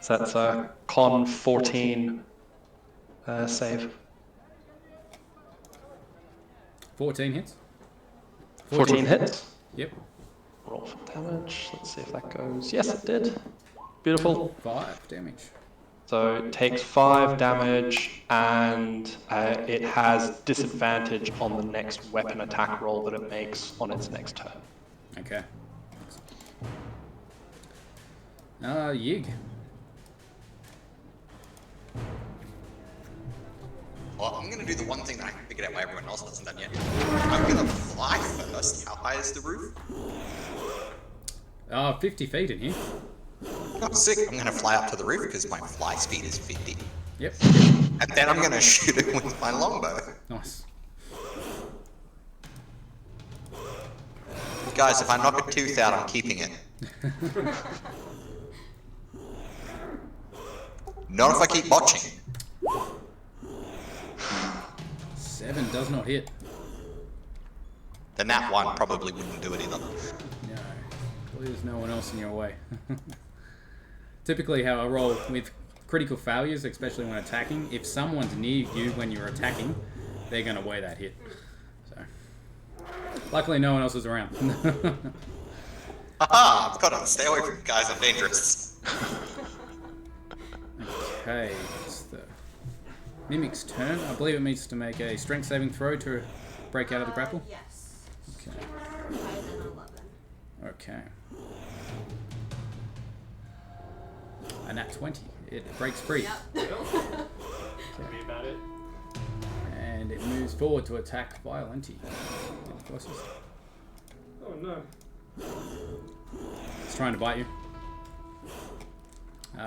So that's a con 14 save. 14 hits. 14 hits. Yep. Roll for damage. Let's see if that goes. Yes, it did. Beautiful. 5 damage. So it takes 5 damage, and it has disadvantage on the next weapon attack roll that it makes on its next turn. Okay. Yig. Well, I'm gonna do the one thing that I figured out why everyone else hasn't done yet. I'm gonna fly first. How high is the roof? 50 feet in here. Oh, sick. I'm gonna fly up to the roof because my fly speed is 50. Yep. And then I'm gonna shoot it with my longbow. Nice. Guys, if I knock a tooth out, I'm keeping it. Not if I keep watching. 7 does not hit. Then that one probably wouldn't do it either. No. There's no one else in your way. Typically how I roll with critical failures, especially when attacking, if someone's near you when you're attacking, they're going to weigh that hit. So, luckily no one else is around. Haha! I've got to stay away from you guys, I'm dangerous. Okay, it's the Mimic's turn. I believe it needs to make a strength saving throw to break out of the grapple. Yes. Okay. Higher than 11. Okay. And at 20, it breaks free. Yep. Be about it. And it moves forward to attack Violenti. Closest. Oh no. It's trying to bite you.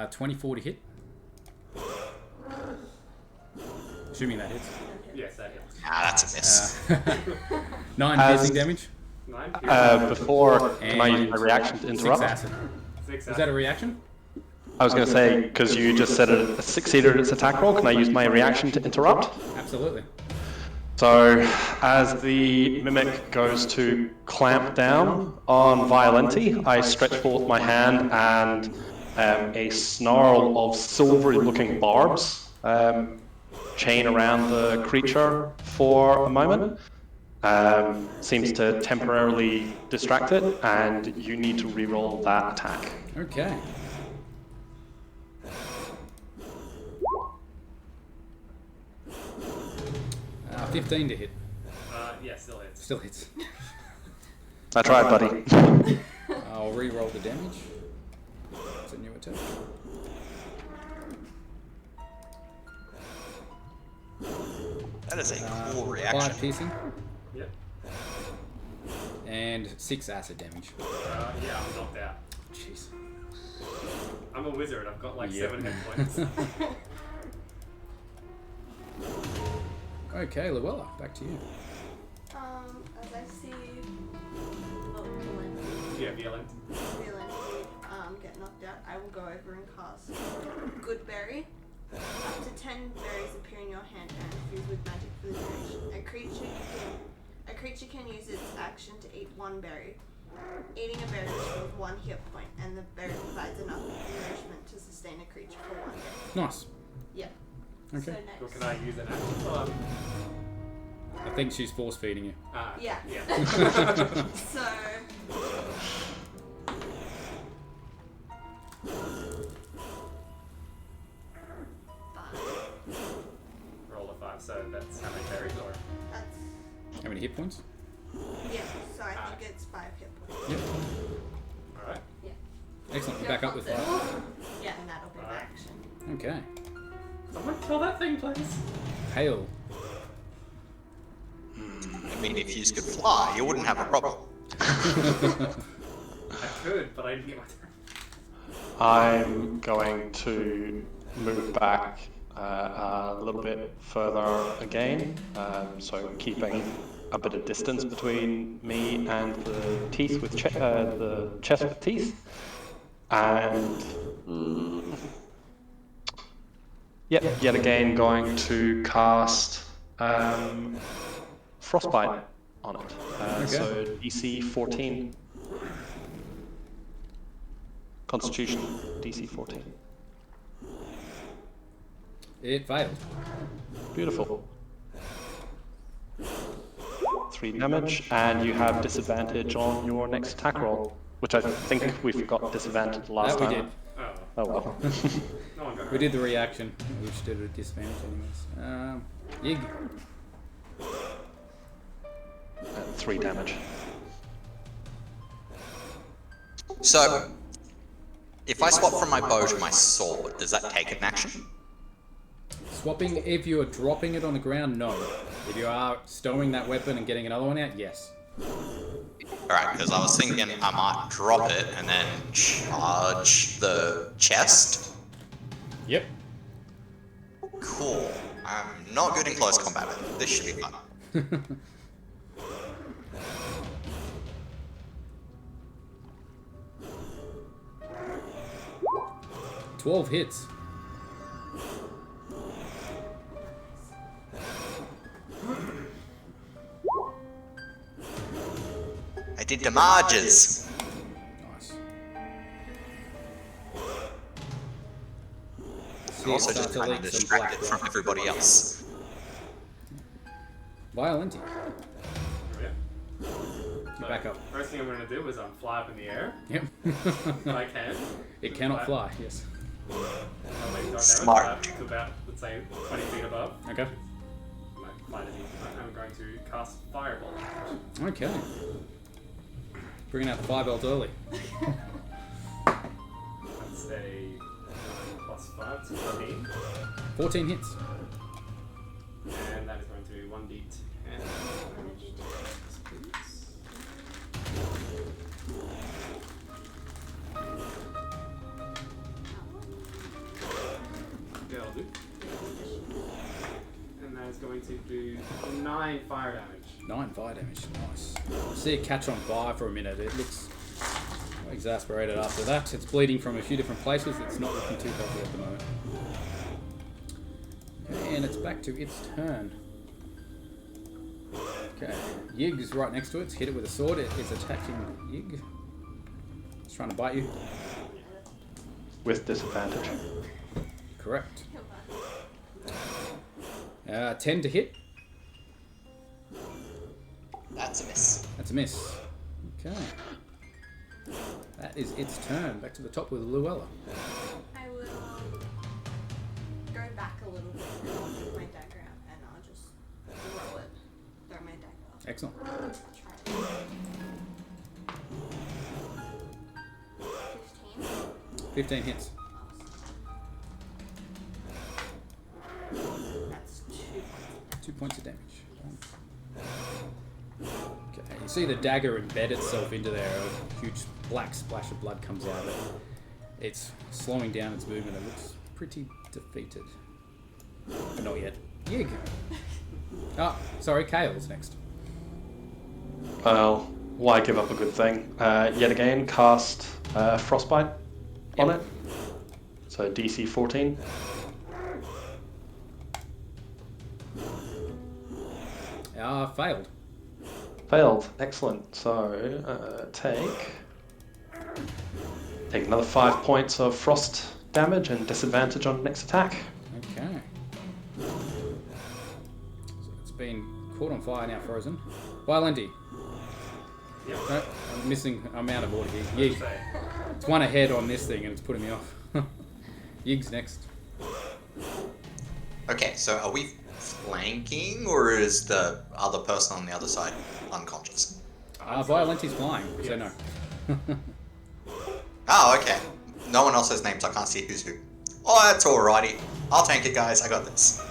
24 to hit. Assuming that hits. Yes, that hits. Ah, that's a miss. 9 As- piercing damage. 9 Before, can I use my And reaction to 6 interrupt? acid. 6 Is that a reaction? I was going to say, because you just said it succeeded its attack roll, can I use my reaction to interrupt? Absolutely. So, as the mimic goes to clamp down on Violenti, I stretch forth my hand and a snarl of silvery-looking barbs chain around the creature for a moment. Seems to temporarily distract it, and you need to reroll that attack. Okay. Uh, 15 to hit. Yeah, still hits. Still hits. I tried, buddy. I'll re-roll the damage. It's a new attack. That is a cool reaction. 5 piercing Yep. and 6 acid damage. Yeah, I'm knocked out. Jeez. I'm a wizard. I've got like Yep. 7 hit points. Okay, Luella, back to you. As I see Violent Yeah, violent. get knocked out, I will go over and cast Good Berry. Up to 10 berries appear in your hand and infused with magic for the duration. A creature can use its action to eat 1 berry. Eating a berry restores 1 hit point, and the berry provides enough nourishment to sustain a creature for 1 day. Nice. Yep. Okay. So Or next. can I use an action? Oh, I think she's force feeding you. Yeah. Yeah. So. Roll a 5, so that's how many berries are. That's. How many hit points? Yeah, so I think it's 5 hit points. Yep. Alright. Excellent. You're back up with 5. Yeah, and that'll be my action. Okay. Someone kill that thing, please. Hail. mean, if you could fly, you wouldn't have a problem. I could, but I didn't get my turn. I'm going to move back a little bit further again, so keeping a bit of distance between me and the teeth with the chest with teeth, and yet again going to cast Frostbite on it. So DC 14. Constitution, DC 14. It failed. Beautiful. 3 damage, and you have disadvantage on your next attack roll, which I think we forgot disadvantage last That we time. did. Oh, Oh well. no one got hurt. We did the reaction, which did a disadvantage anyways. Yig. 3 damage. So, if I swap from my bow to my sword, does that take an action? Swapping, if you are dropping it on the ground, no. If you are stowing that weapon and getting another one out, yes. Alright, because I was thinking I might drop it and then charge the chest. Yep. Cool. I'm not good in close combat, but this should be fun. 12 hits. I did damages. Nice. I'm also just kind of distracted from everybody else. Violenti. Oh, yeah. So, back up. First thing I'm going to do is fly up in the air. Yep. If I can. It cannot fly, yes. I'll make dart Smart. damage to about, let's say, 20 feet above. Okay. I'm going to cast Fireball. Okay. Bringing out the fireballs early. That's a 9 plus 5, so 14. 14 hits. And that is going to be 1d10 damage. Please. That'll do. And that is going to do 9 fire damage. 9 fire damage. Nice. See it catch on fire for a minute. It looks exasperated after that. It's bleeding from a few different places. It's not looking too healthy at the moment. Okay, and it's back to its turn. Okay, Yig is right next to it. It's hit it with a sword. It is attacking Yig. It's trying to bite you. With disadvantage. Correct. 10 to hit. That's a miss. That's a miss. Okay. That is its turn. Back to the top with Luella. I will go back a little bit and I'll take my dagger out and I'll just throw it. Throw my dagger. Excellent. Try it. 15. 15 hits. That's 2 points. 2 points of damage. Okay, you see the dagger embed itself into there. A huge black splash of blood comes out of it. It's slowing down its movement. It looks pretty defeated. But not yet. Yig. Oh, sorry, Kale's next. Well, why give up a good thing? Yet again, cast Frostbite on it. So DC 14. Failed. Failed. Excellent. So take another 5 points of frost damage and disadvantage on next attack. Okay. So it's been caught on fire, now frozen. Violenti. Yeah. No, I'm missing. I'm out of order here. Yig. It's one ahead on this thing and it's putting me off. Yig's next. Okay, so are we flanking or is the other person on the other side unconscious? Violenti's flying, so no. Oh, okay. No one else has names, I can't see who's who. Oh, that's alrighty. I'll tank it, guys. I got this.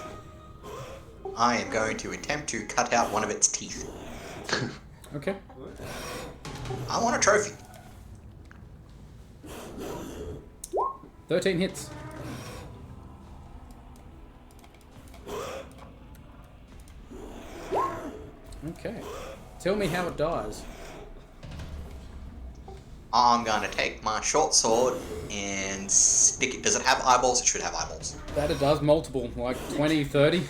I am going to attempt to cut out one of its teeth. Okay. I want a trophy. 13 hits. Okay. Tell me how it dies. I'm gonna take my short sword and stick it. Does it have eyeballs? It should have eyeballs. That it does multiple, like 20, 30.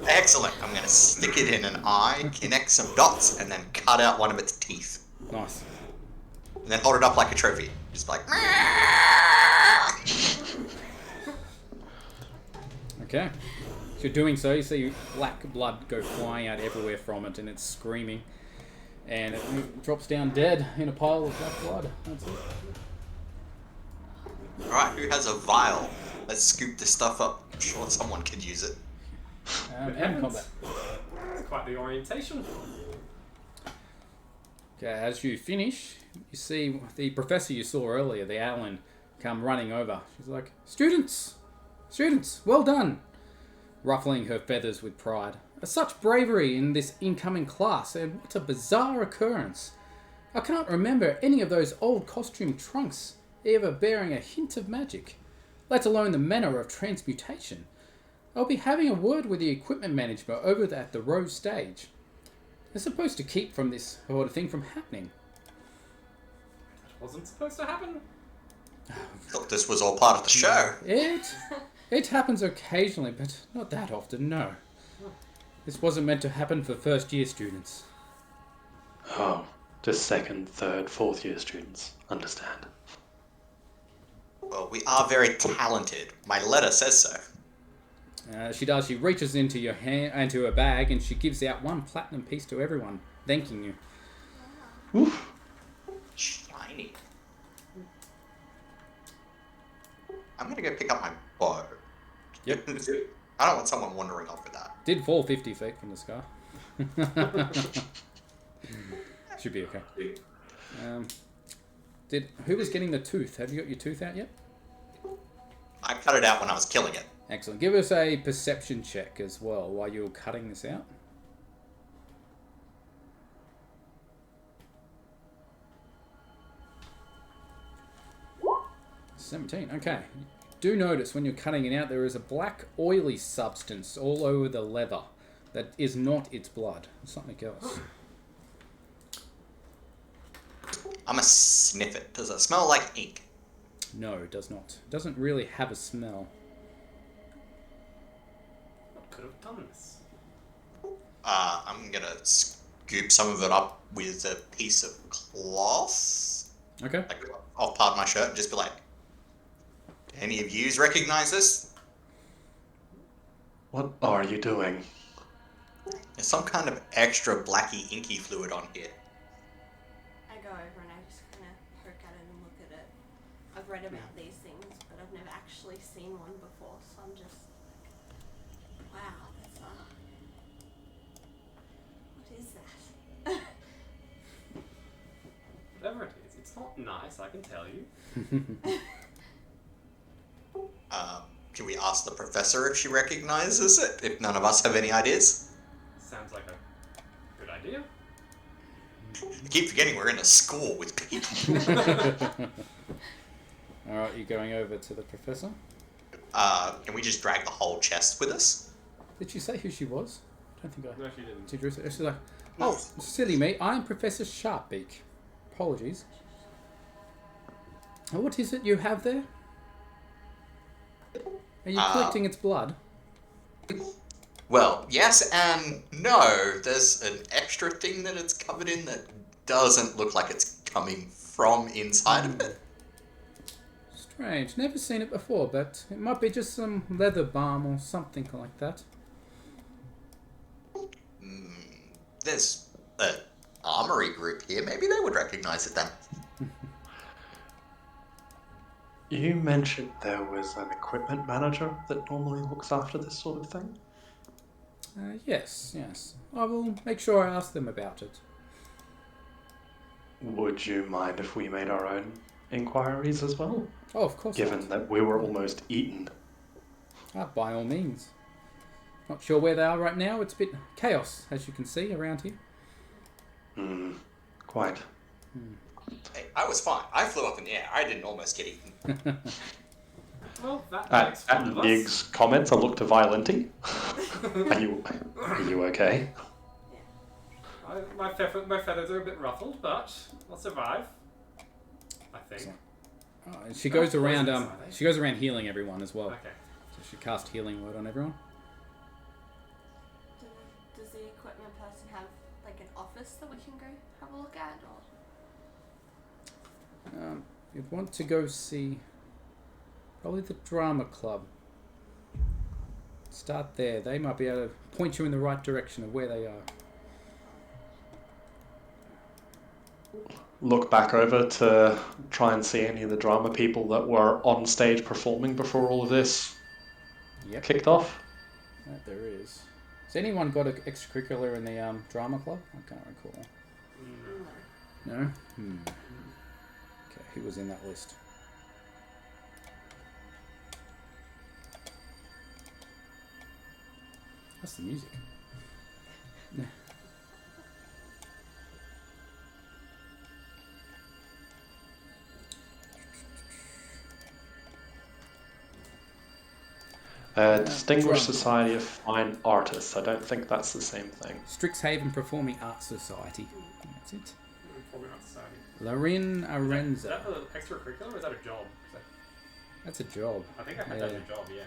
Excellent. I'm gonna stick it in an eye, connect some dots, and then cut out one of its teeth. Nice. And then hold it up like a trophy. Just like. Okay. So you're doing so, you see black blood go flying out everywhere from it, and it's screaming. And it drops down dead in a pile of black blood. That's it. Alright, who has a vial? Let's scoop this stuff up. I'm sure someone could use it. And combat. That's quite the orientation. Okay, as you finish, you see the professor you saw earlier, the Owlin, come running over. She's like, Students! Students, well done! Ruffling her feathers with pride. Such bravery in this incoming class, and what a bizarre occurrence. I can't remember any of those old costume trunks ever bearing a hint of magic, let alone the manner of transmutation. I'll be having a word with the equipment manager over at the Rose stage. They're supposed to keep from this sort of thing from happening. It wasn't supposed to happen. Thought this was all part of the show. It happens occasionally, but not that often, no. This wasn't meant to happen for first year students. Oh, just second, third, fourth year students. Understand. Well, we are very talented. My letter says so. She does. She reaches into your hand, into her bag, and she gives out 1 platinum piece to everyone, thanking you. Oof. Shiny. I'm gonna go pick up my bow. Yep. I don't want someone wandering off with that. Did fall 50 feet from the scar. Should be okay. Who was getting the tooth? Have you got your tooth out yet? I cut it out when I was killing it. Excellent. Give us a perception check as well while you're cutting this out. $17. Okay. Do notice when you're cutting it out, there is a black oily substance all over the leather that is not its blood. It's something else. I'm gonna sniff it. Does it smell like ink? No, it does not. It doesn't really have a smell. What could have done this? I'm gonna scoop some of it up with a piece of cloth. Okay. Like, off part of my shirt and just be like, any of yous recognize this? What are you doing? There's some kind of extra blacky inky fluid on here. I go over and I just kind of poke at it and look at it. I've read about these things, but I've never actually seen one before, so I'm just like, wow, that's what is that? Whatever it is, it's not nice, I can tell you. Can we ask the professor if she recognizes it, if none of us have any ideas? Sounds like a good idea. I keep forgetting we're in a school with people. Alright, you're going over to the professor. Can we just drag the whole chest with us? Did she say who she was? I don't think I... No, she didn't. She drew it. She's like, oh, silly me, I'm Professor Sharpbeak. Apologies. What is it you have there? Are you collecting its blood? Well, yes and no. There's an extra thing that it's covered in that doesn't look like it's coming from inside of it. Strange. Never seen it before, but it might be just some leather balm or something like that. There's an armory group here. Maybe they would recognize it then. You mentioned there was an equipment manager that normally looks after this sort of thing? Yes. I will make sure I ask them about it. Would you mind if we made our own inquiries as well? Oh, of course. Given that we were almost eaten. By all means. Not sure where they are right now. It's a bit chaos, as you can see, around here. Quite. Hey, I was fine. I flew up in the air. I didn't almost get eaten. Well, that makes At fun of us. Nig's comments, I look to Violenti. Are you okay? My feathers are a bit ruffled, but I'll survive. I think. She goes around. poisonous, are they? She goes around healing everyone as well. Okay. So she cast healing word on everyone. Does the equipment person have like an office that we can go have a look at, or? You'd want to go see probably the drama club. Start there. They might be able to point you in the right direction of where they are. Look back over to try and see any of the drama people that were on stage performing before all of this Yep. kicked off. That there is. Has anyone got an extracurricular in the drama club? I can't recall. No? Okay, who was in that list? That's the music. Distinguished Drama. Society of Fine Artists. I don't think that's the same thing. Strixhaven Performing Arts Society. That's it. Probably not society. Larin Is Arenza. that an extracurricular or is that a job? 'Cause That's a job. I think I had that as a job, yeah.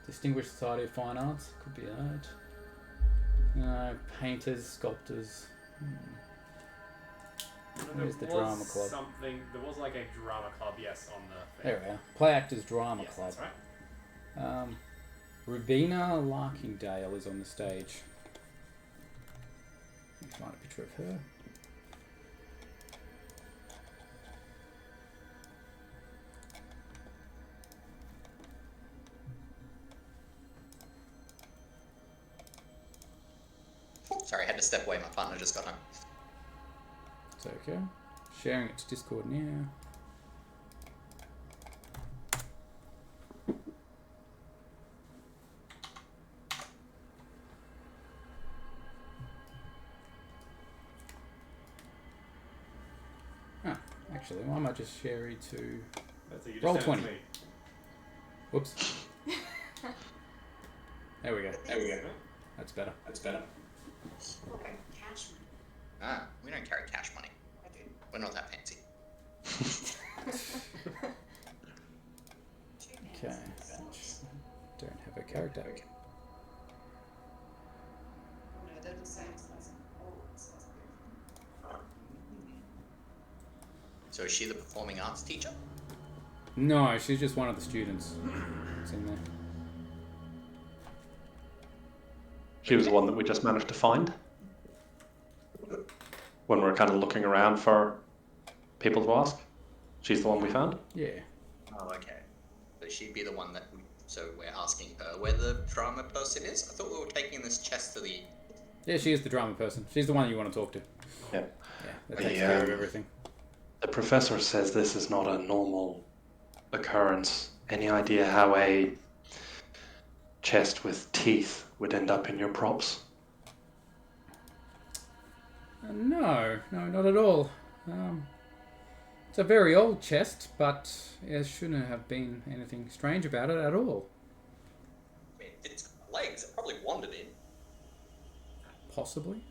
Distinguished Society of Fine Arts. Could be that. Painters, sculptors. Where's the There was drama club? There was like a drama club, yes, on the thing. There we are. Play Actors Drama Yes, Club. that's right. Rubina Larkingdale is on the stage. Let's find a picture of her. Sorry, I had to step away. My partner just got home. It's okay. Sharing it to Discord now. Actually, I might just share it to. That's it, you just Roll sent it 20. to me. Whoops. There we go. Okay. That's better. We don't carry cash money. We're not that fancy. Okay. Don't have a character. So is she the performing arts teacher? No, she's just one of the students. It's in there. She was the one that we just managed to find. When we were kind of looking around for people to ask. She's the one we found. Yeah. Oh, okay. So she'd be the one that. So we're asking her where the drama person is? I thought we were taking this chest to the. Yeah, she is the drama person. She's the one you want to talk to. Yeah. Yeah, that takes care of everything. The professor says this is not a normal occurrence. Any idea how a chest with teeth would end up in your props? No, not at all. It's a very old chest, but there shouldn't have been anything strange about it at all. I mean, it's got legs. It probably wandered in. Possibly.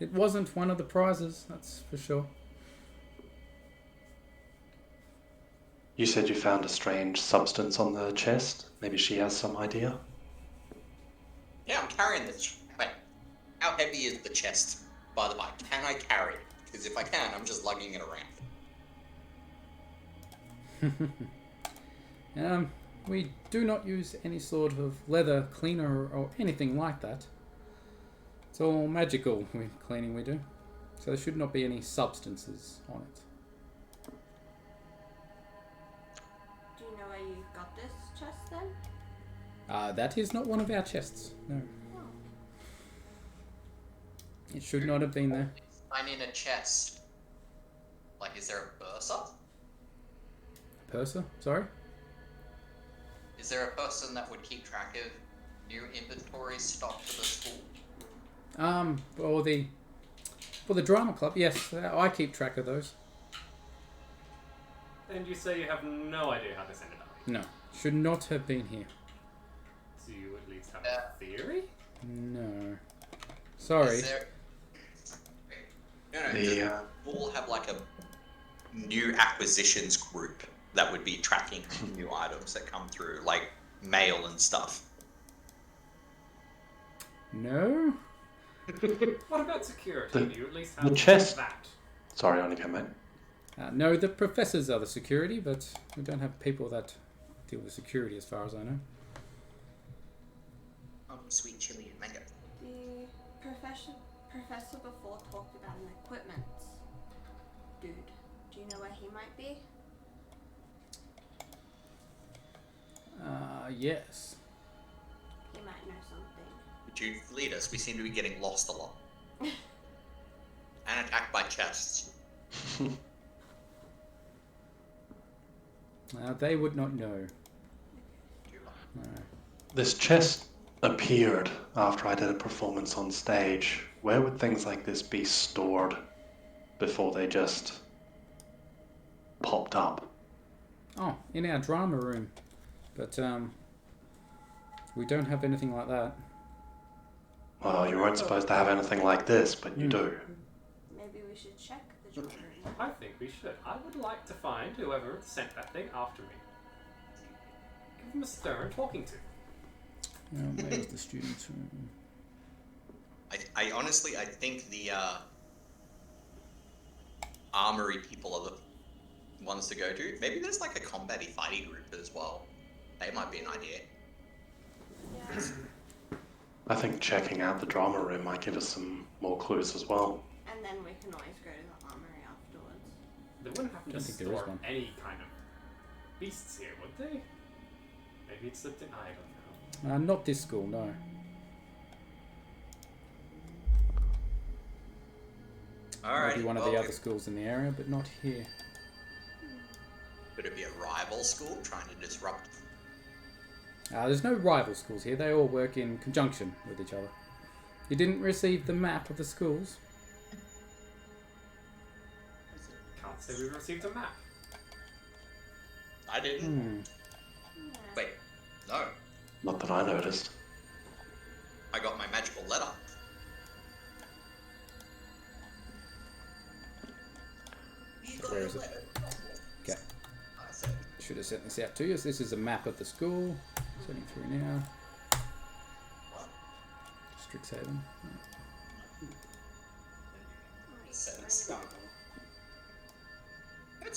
It wasn't one of the prizes, that's for sure. You said you found a strange substance on the chest. Maybe she has some idea. Yeah, I'm carrying this. Wait, how heavy is the chest? By the way, can I carry it? Because if I can, I'm just lugging it around. We do not use any sort of leather cleaner or anything like that. It's all magical cleaning we do. So there should not be any substances on it. Do you know where you got this chest then? That is not one of our chests, no. It should not have been there. I'm in a chest. Like, is there a bursa? Purser? Sorry? Is there a person that would keep track of new inventory stock for the school? For the drama club, yes, I keep track of those. And you say you have no idea how this ended up. No, should not have been here. Do you at least have a theory? No. Sorry. Is there... No, does the school have like a new acquisitions group that would be tracking new items that come through, like mail and stuff? No. What about security? The- Do you at least the have chest- that? Sorry, only came in. No, the professors are the security, but we don't have people that deal with security as far as I know. Sweet chili and mango. The professor before talked about an equipment dude. Do you know where he might be? Yes. He might know something. Would you lead us? We seem to be getting lost a lot. And attacked by chests. They would not know. No. This chest appeared after I did a performance on stage. Where would things like this be stored before they just popped up? Oh, in our drama room. But, we don't have anything like that. Well, you weren't supposed to have anything like this, but you do. Maybe we should check the drawing room. I think we should. I would like to find whoever sent that thing after me. Give them a stern talking to. Where's the students' room? I honestly, I think the armory people are the ones to go to. Maybe there's like a combat-y fighty group as well. They might be an idea. Yeah. I think checking out the drama room might give us some more clues as well. And then we can always go to the armory afterwards. They wouldn't happen to Don't think there is store one. any kind of beasts here, would they? Maybe it's the... I don't know. Not this school, no. Alright. Maybe one of the other schools in the area, but not here. Could it be a rival school trying to disrupt? There's no rival schools here. They all work in conjunction with each other. You didn't receive the map of the schools? Can't say we received a map. I didn't. Yeah. Wait, no. Not that I noticed. I got my magical letter. Where is it? Okay. I said, Should have sent this out to you. So this is a map of the school. Sending through now. Strixhaven.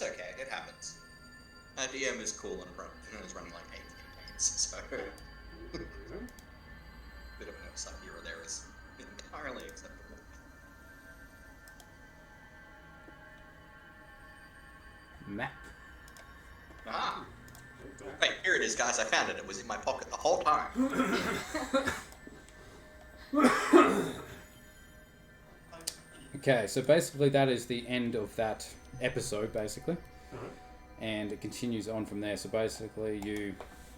it's okay, it happens. DM is cool and is running like 8 campaigns, so bit of an upside here or there is entirely acceptable. Map. Ah! Wait, here it is, guys. I found it. It was in my pocket the whole time. Okay, so basically that is the end of that episode, basically. And it continues on from there. So basically you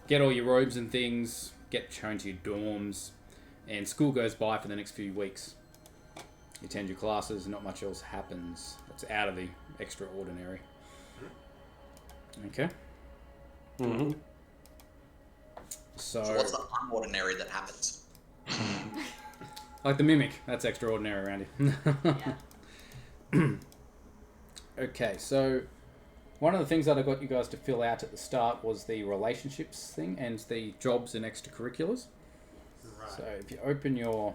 get all your robes and things, get shown to your dorms, and school goes by for the next few weeks. You attend your classes, not much else happens. It's out of the extraordinary. Okay? Mm-hmm. So what's the unordinary that happens? Like the mimic, that's extraordinary around here. Yeah. Okay, so one of the things that I got you guys to fill out at the start was the relationships thing and the jobs and extracurriculars. Right. So if you open your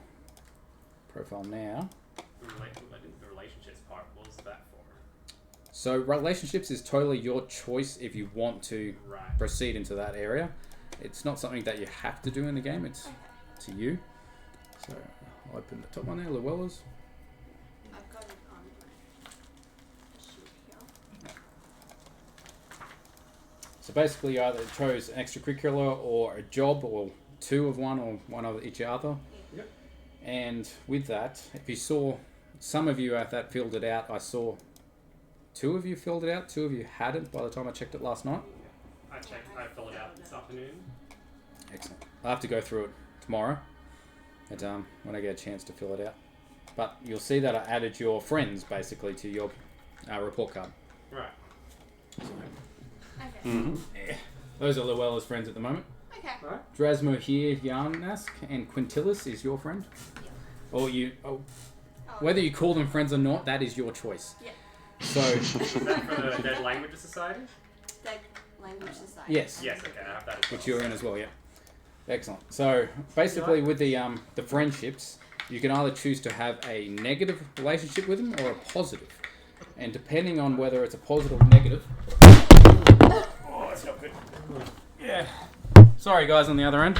profile now. The relationships part, what was that for? So relationships is totally your choice if you want to Right. proceed into that area. It's not something that you have to do in the game, it's to you. So I'll open the top one there, Llewellyn's. I've got it on my sheet here. So basically you either chose an extracurricular or a job, or two of one or one of each other. Yep. And with that, if you saw, some of you that filled it out, I saw 2 of you filled it out, 2 of you hadn't by the time I checked it last night. I filled it out this afternoon. Excellent. I'll have to go through it tomorrow, but when I get a chance to fill it out. But you'll see that I added your friends basically to your report card. Right. Okay. Mm-hmm. Yeah. Those are Llewellyn's friends at the moment. Okay. Right. Drasmo here, Yarnask, and Quintilis is your friend. Yeah. Or you, Oh, whether you call them friends or not, that is your choice. Yeah. So, Is that for the Dead Languages Society? Dead Language Society. yes, Yes, okay, I have that as well. which you're in as well, yeah. Excellent. So, basically, with the friendships, you can either choose to have a negative relationship with them or a positive. And depending on whether it's a positive or negative. Oh, that's not good. Yeah. Sorry, guys, on the other end.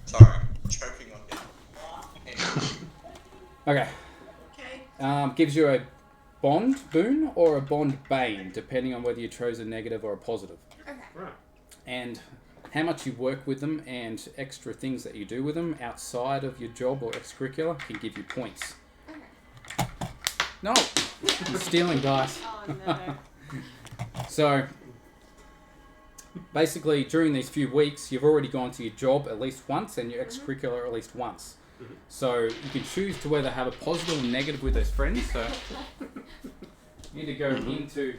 Sorry, I'm choking on it. Okay. Okay. Gives you a bond boon or a bond bane, depending on whether you chose a negative or a positive. Okay. Right. And how much you work with them and extra things that you do with them outside of your job or extracurricular can give you points. Okay. No! I'm stealing dice. Oh no. So, basically, during these few weeks, you've already gone to your job at least once and your extracurricular at least once. So, you can choose to whether have a positive or negative with those friends. So, you need to go into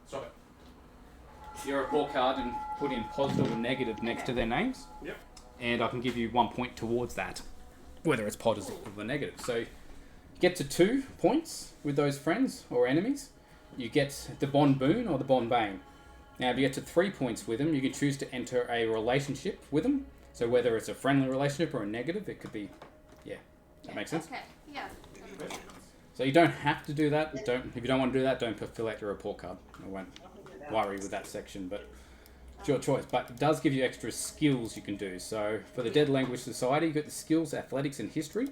stop it. Your report card and put in positive or negative next to their names. Yep. And I can give you 1 point towards that, whether it's positive or negative. So, you get to 2 points with those friends or enemies. You get the bond boon or the bond bane. Now, if you get to 3 points with them, you can choose to enter a relationship with them. So whether it's a friendly relationship or a negative, it could be, yeah, that makes sense. Okay. Yeah. that makes sense. So you don't have to do that. If you don't want to do that, don't fill out your report card. I won't worry with that section, but it's your choice. But it does give you extra skills you can do. So for the Dead Language Society, you got the skills, athletics, and history.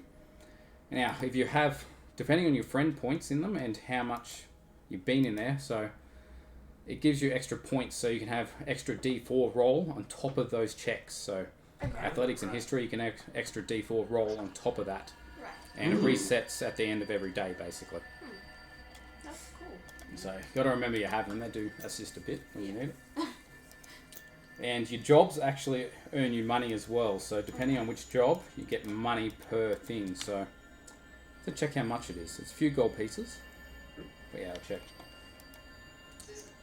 Now, if you have, depending on your friend points in them and how much you've been in there, so it gives you extra points, so you can have extra D4 roll on top of those checks. So Okay. athletics and history, you can have extra D4 roll on top of that, Right. and it resets at the end of every day, basically. That's cool. So you got to remember you have them; they do assist a bit when you need it. And your jobs actually earn you money as well. So depending on which job, you get money per thing. So check how much it is. It's a few gold pieces. But yeah, I'll check.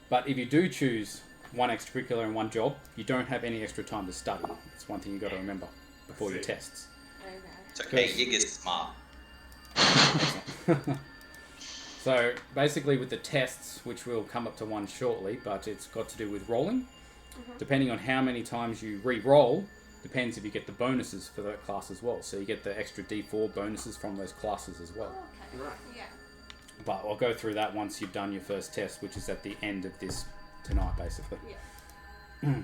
But if you do choose one extracurricular and one job, you don't have any extra time to study. It's one thing you got to remember before your tests. Okay. It's okay, Yig is smart. So basically with the tests, which will come up to one shortly, but it's got to do with rolling. Depending on how many times you re-roll, depends if you get the bonuses for that class as well. So you get the extra D4 bonuses from those classes as well. Okay. Right. Yeah. But I'll go through that once you've done your first test, which is at the end of this tonight, basically. Yeah.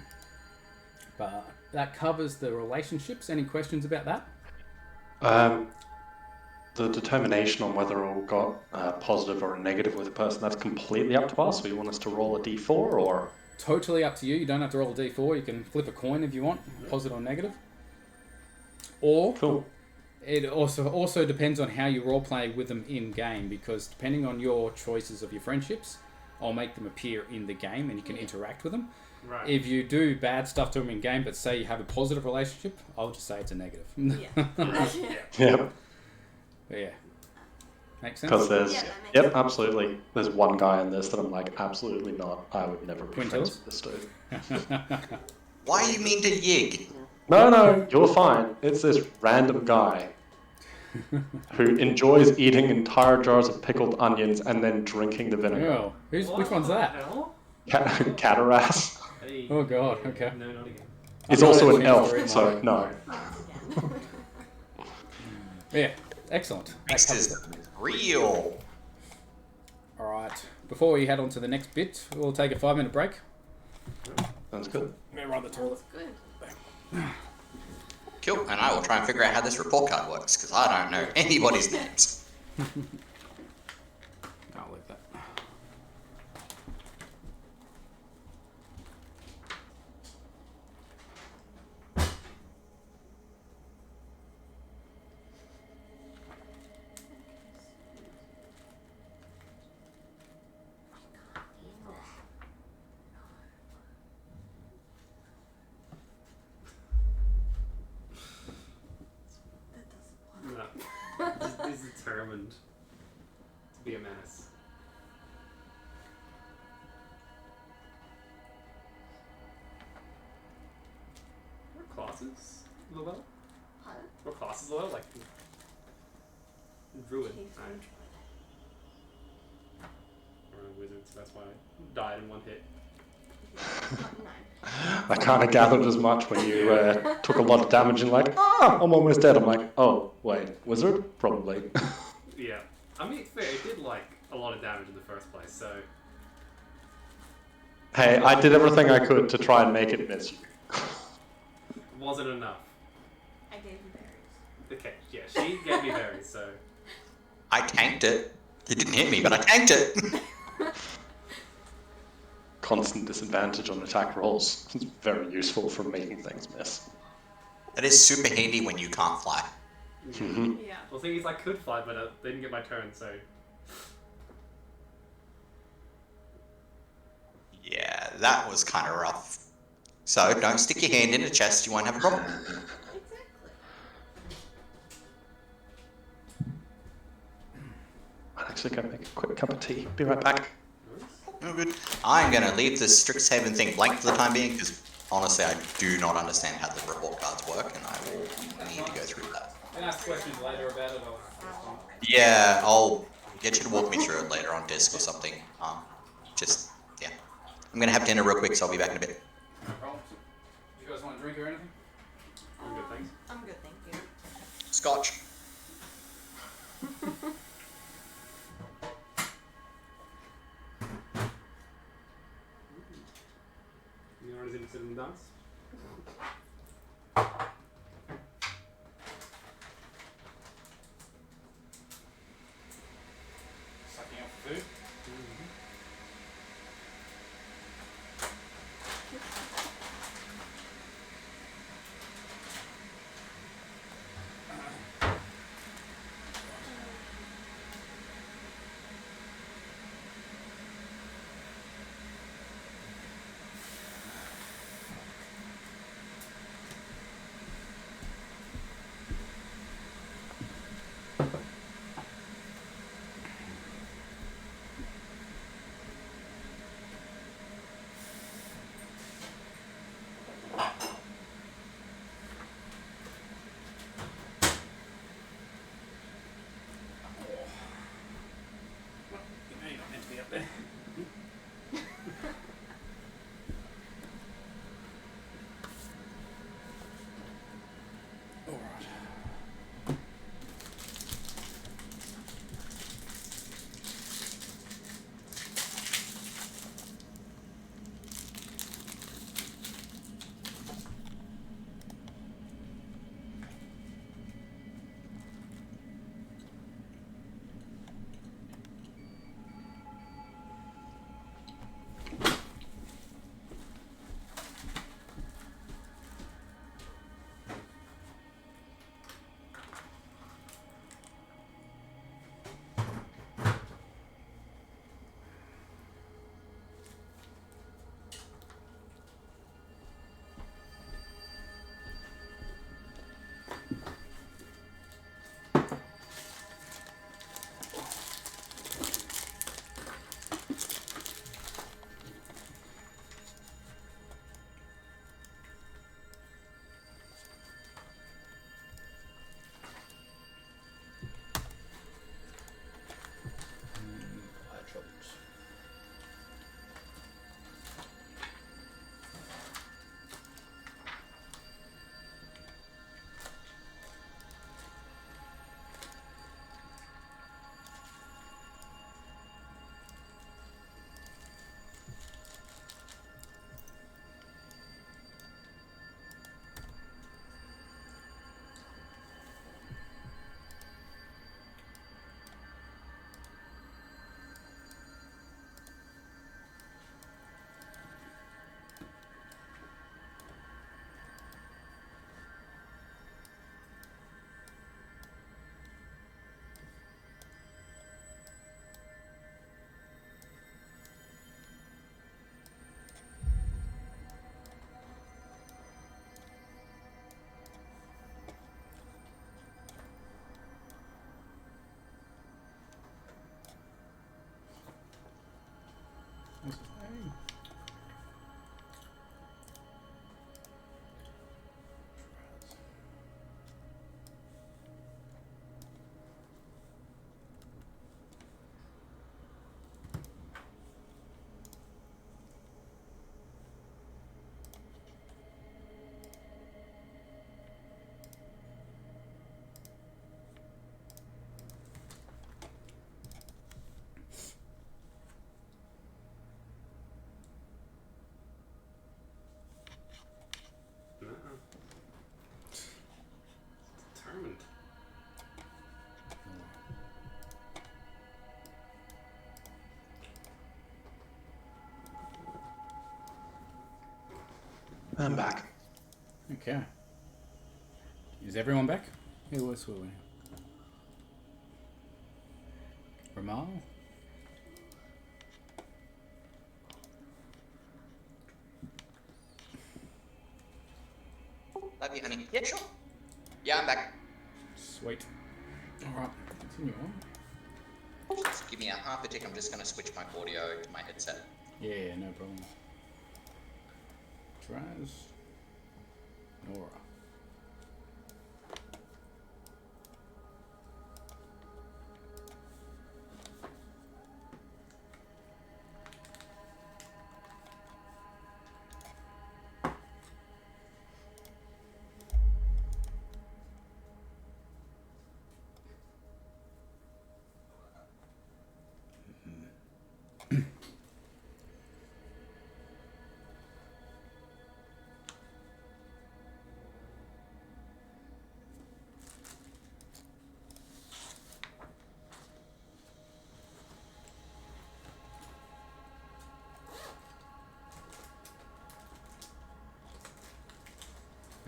But that covers the relationships. Any questions about that? The determination on whether it got positive or a negative with a person, that's completely up to us. So you want us to roll a d4 or? Totally up to you. You don't have to roll a d4. You can flip a coin if you want, positive or negative. Or Cool. it also depends on how you role play with them in game, because depending on your choices of your friendships, I'll make them appear in the game and you can interact with them. Right. If you do bad stuff to them in game, but say you have a positive relationship, I'll just say it's a negative. Yeah. Yeah. But yeah, makes sense. Because there's, Yeah, that makes yep, sense. absolutely. There's one guy in this that I'm like, absolutely not. I would never be friends with this dude. Why are you mean to Yig? No, you're fine. It's this random guy who enjoys eating entire jars of pickled onions and then drinking the vinegar. Oh, which one's that? Hell? Cataras. Hey. Oh god, okay. No, not again. He's I'm also not an actually elf, so no. Yeah, excellent. That This covers is it. real. Alright, before we head on to the next bit, we'll take a 5-minute break. Sounds good. Go run the toilet. Good. Cool, and I will try and figure out how this report card works, because I don't know anybody's names. I'll leave that. menace. What classes? Lowell? Pardon? What classes Lowell? Like druid. He's I'm a a wizard, so that's why I died in one hit. No. I kind of gathered as much when you took a lot of damage and like, I'm almost dead. I'm like, oh, wait, wizard? Probably. Yeah. I mean, it's fair. It did like a lot of damage in the first place, so Hey, I did everything I could to try and make it miss you. wasn't enough. I gave you berries. Okay, yeah, she gave me berries, so I tanked it. It didn't hit me, but I tanked it. Constant disadvantage on attack rolls. It's very useful for making things miss. That is super handy when you can't fly. Mhm. Yeah. well, the thing is, I could fly, but I didn't get my turn, so Yeah, that was kind of rough. So don't stick your hand in a chest, you won't have a problem. Exactly. I'm actually going to make a quick cup of tea. Be right back. Oh, good. I'm going to leave the Strixhaven thing blank for the time being, because honestly I do not understand how the report cards work, and I will need to go through that. And ask questions later about it. Yeah, I'll get you to walk me through it later on disc or something. Yeah. I'm going to have dinner real quick, so I'll be back in a bit. No problem. Do you guys want a drink or anything? I'm good, thanks. I'm good, thank you. Scotch. You aren't as interested in the dance? Sucking up for food. You know you're not meant to be up there. All right. What's his name? No. Determined. I'm back. Okay. Is everyone back? Who was we? Rimael? Love you, honey. Yeah, sure. Yeah, I'm back. Sweet. Alright, continue on. Just give me a half a tick. I'm just going to switch my audio to my headset. Yeah, no problem. Traz. Nora.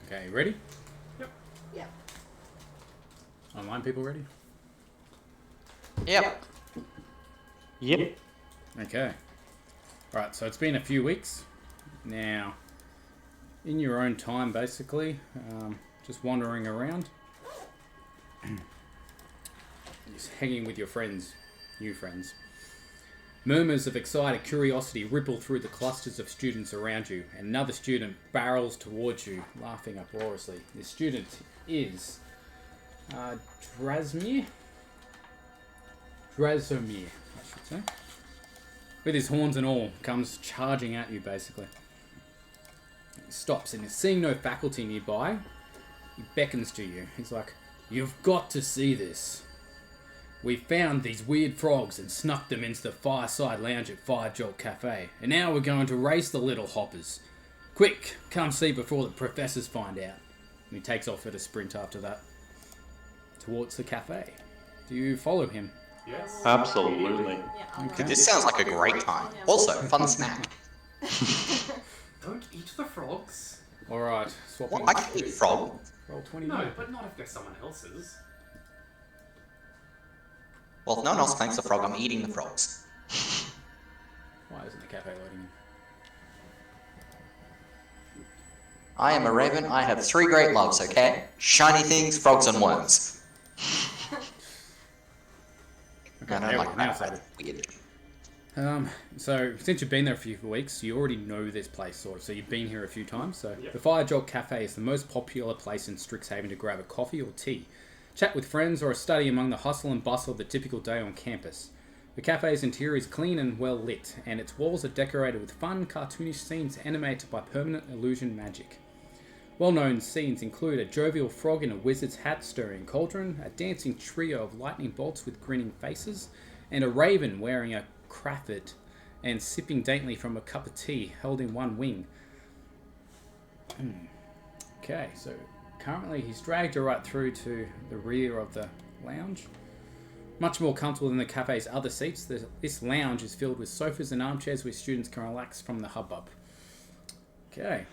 Okay, ready? Yeah. Online people ready? Yep. Yep. Okay. Right, so it's been a few weeks. Now, in your own time, basically, just wandering around, just hanging with your friends, new friends. Murmurs of excited curiosity ripple through the clusters of students around you. Another student barrels towards you, laughing uproariously. This student is Drasomir, I should say. With his horns and all, comes charging at you, basically. He stops and seeing no faculty nearby, he beckons to you. He's like, "You've got to see this. We found these weird frogs and snuck them into the fireside lounge at Fire Jolt Cafe. And now we're going to race the little hoppers. Quick, come see before the professors find out." And he takes off at a sprint after that. Towards the cafe. Do you follow him? Yes. Absolutely. Yeah, I'll Okay. This sounds like a great time. Also, fun snack. Don't eat the frogs. Alright, swapping. Well, I can eat frog. Roll 20. No, but not if they're someone else's. Well, if no one else thanks the frog, I'm eating the frogs. Why isn't the cafe loading in? I am a raven. I have 3 great loves, okay? Shiny things, frogs, and worms. Okay, I don't there like we go, now that. it's Weird. So since you've been there a few weeks, you already know this place, sort of. So you've been here a few times. So Yep. the Fire Jolt Cafe is the most popular place in Strixhaven to grab a coffee or tea, chat with friends, or a study among the hustle and bustle of the typical day on campus. The cafe's interior is clean and well lit, and its walls are decorated with fun, cartoonish scenes animated by permanent illusion magic. Well-known scenes include a jovial frog in a wizard's hat stirring a cauldron, a dancing trio of lightning bolts with grinning faces, and a raven wearing a cravat and sipping daintily from a cup of tea held in one wing. Okay, so currently he's dragged her right through to the rear of the lounge. Much more comfortable than the cafe's other seats, this lounge is filled with sofas and armchairs where students can relax from the hubbub. Okay.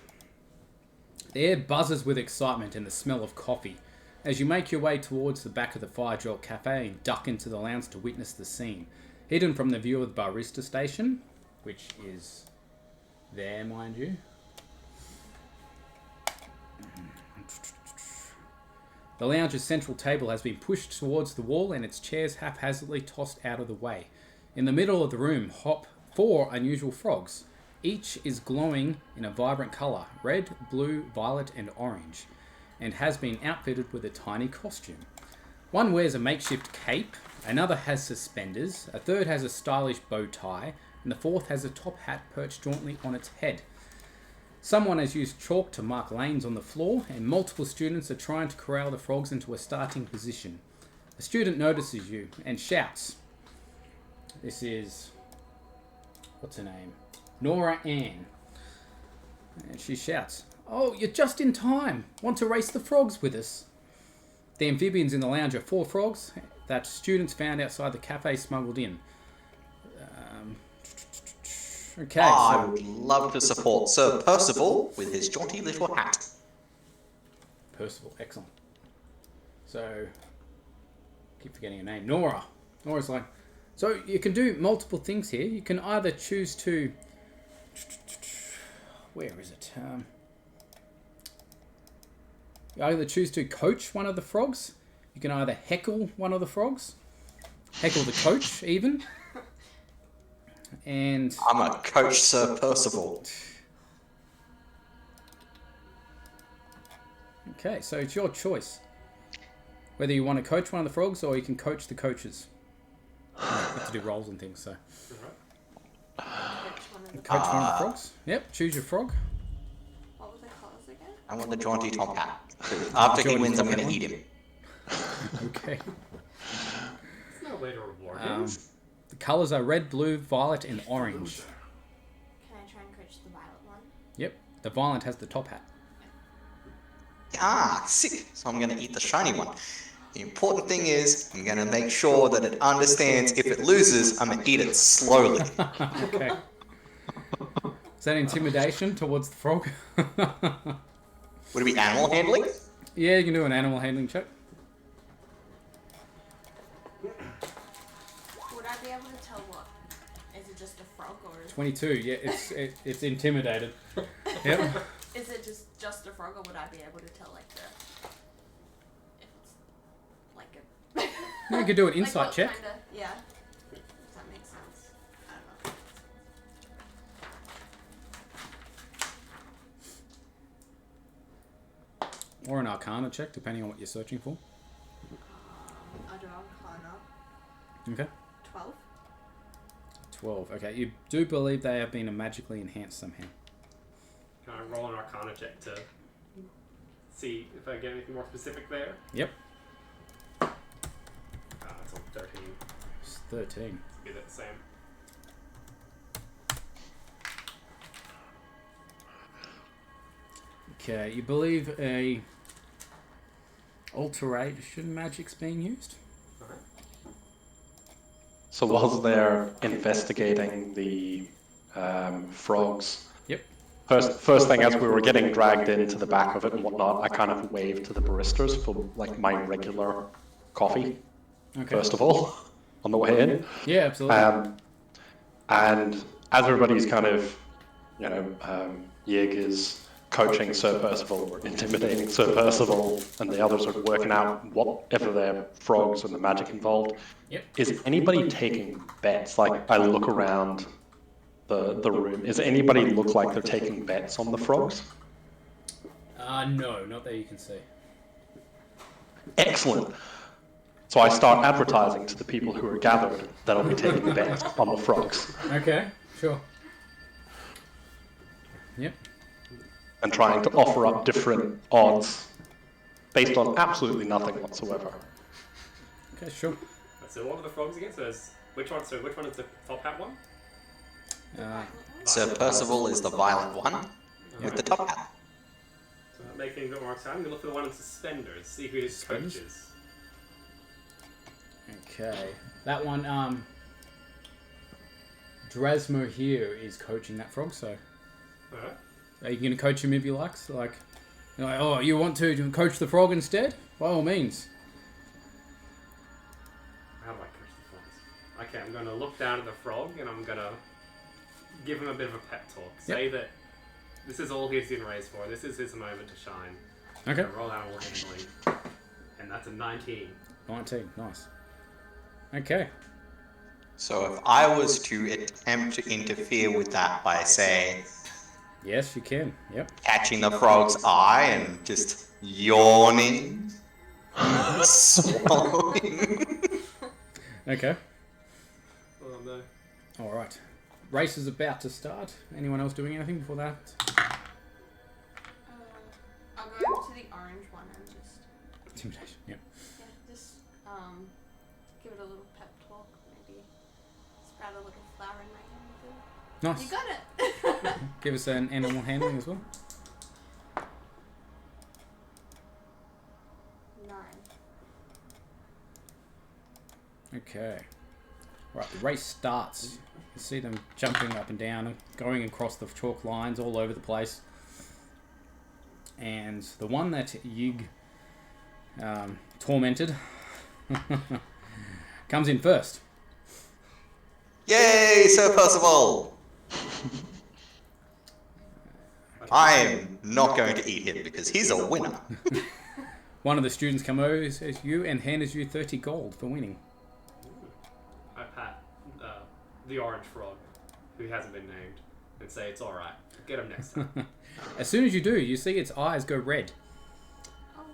The air buzzes with excitement and the smell of coffee as you make your way towards the back of the Fire Jolt Cafe and duck into the lounge to witness the scene. Hidden from the view of the barista station, which is there, mind you. The lounge's central table has been pushed towards the wall and its chairs haphazardly tossed out of the way. In the middle of the room, 4 unusual frogs. Each is glowing in a vibrant colour, red, blue, violet and orange, and has been outfitted with a tiny costume. One wears a makeshift cape, another has suspenders, a third has a stylish bow tie, and the fourth has a top hat perched jauntily on its head. Someone has used chalk to mark lanes on the floor, and multiple students are trying to corral the frogs into a starting position. A student notices you and shouts. This is... what's her name? Nora Ann. And she shouts, "Oh, you're just in time. Want to race the frogs with us?" The amphibians in the lounge are 4 frogs that students found outside the cafe smuggled in. Okay, I so would love to support Sir Percival with his jaunty little hat. Percival, excellent. So, keep forgetting her name. Nora. Nora's like, so you can do multiple things here. You can either choose to... where is it? You either choose to coach one of the frogs. You can either heckle one of the frogs. Heckle the coach, even. And... I'm a coach, Sir Percival. okay, so it's your choice. Whether you want to coach one of the frogs or you can coach the coaches. You have to do roles and things, so... Coach one of the coach one of the frogs. Yep, choose your frog. What were the colours again? I want the jaunty top hat. After he wins, I'm going to eat him. Okay. There's no way to reward him. The colours are red, blue, violet, and orange. Can I try and coach the violet one? Yep, the violet has the top hat. Ah, sick. So I'm going to eat the shiny one. The important thing is, I'm going to make sure that it understands if it loses, I'm going to eat it slowly. Okay. Is that intimidation towards the frog? Would it be animal handling? Yeah, you can do an animal handling check. Would I be able to tell what? Is it just a frog or is 22, yeah, it's intimidated. Yep. is it just a frog or would I be able to tell like the if it's like a You could do an like insight what check. kinda- yeah. Does that make sense? I don't know. Or an arcana check, depending on what you're searching for. I do Arcana. Okay. 12. 12. Okay, you do believe they have been magically enhanced somehow. Can I roll an Arcana check to see if I get anything more specific there? Yep. It's on 13. It's 13. Be that the same. Okay, you believe a alteration magic's being used? Alright. So whilst they're investigating the frogs, Yep. first thing as we were getting dragged into the back of it and whatnot, I kind of waved to the baristas for like my regular coffee. Okay. First of all, on the way in. Yeah, absolutely. And as everybody's kind of, Yig is coaching Sir Percival or intimidating Sir Percival, and the others are working out whatever their frogs and the magic involved. Yep. Is anybody taking bets? Like, I look around the room. Is anybody look like they're taking bets on the frogs? No, not that you can see. Excellent. So I start advertising to the people who are gathered that I'll be taking bets on the frogs Okay, sure. Yep. and trying to offer up different odds based on absolutely nothing whatsoever. Okay, sure. So what are the frogs again? So which one is the top hat one? Sir Percival is the violet one with the top hat. So that makes things a bit more exciting. I'm going to look for the one in suspenders, see who his Suspenders? coach is. Okay. That one, Drasmo here is coaching that frog, so Alright. are you going to coach him if you like? So you're like, oh, you want to coach the frog instead? By all means. How do I coach the frogs? Okay, I'm going to look down at the frog and I'm going to give him a bit of a pep talk. Say that this is all he's been raised for. This is his moment to shine. Okay. I'm gonna roll animal handling. And that's a 19. 19, nice. Okay. So if I was to attempt to interfere with that by, say, Yes, you can. Yep. catching the frog's eye and just yawning, swallowing. Okay. Oh no. All right. Race is about to start. Anyone else doing anything before that? I'll go over to the orange one and just Intimidation. Yep. just give it a little pep talk, maybe sprout a little flower in my hand. Nice. You got it. Give us an animal handling as well. 9. Okay. Right, the race starts. You see them jumping up and down and going across the chalk lines all over the place. And the one that Yig tormented comes in first. Yay, Sir Percival! I am not going to eat him because he's a winner. One of the students come over and says, you, and hands you 30 gold for winning. I pat the orange frog, who hasn't been named, and say it's alright. Get him next time. As soon as you do, you see its eyes go red.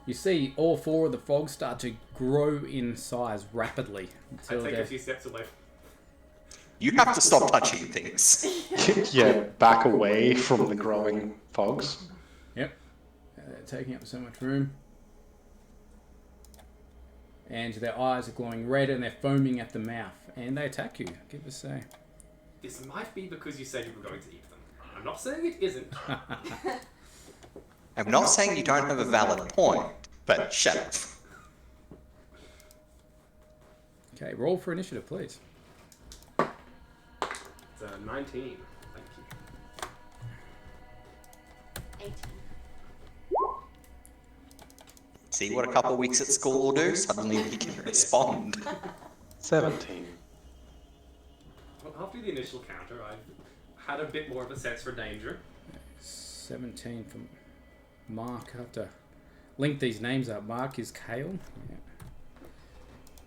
You see all 4 of the frogs start to grow in size rapidly. I Until take a they're... few steps away. You have to stop touching things. Yeah, back away from the growing fogs. Yep. They're taking up so much room. And their eyes are glowing red and they're foaming at the mouth. And they attack you. Give us a... This might be because you said you were going to eat them. I'm not saying it isn't. I'm not saying you don't have a valid point, but shut up. Okay, roll for initiative, please. It's a 19. Thank you. 18. See what a couple of weeks at school will do? Suddenly we can respond. 17. Well, after the initial counter, I had a bit more of a sense for danger. 17 from Mark. I have to link these names up. Mark is Kale. Yeah.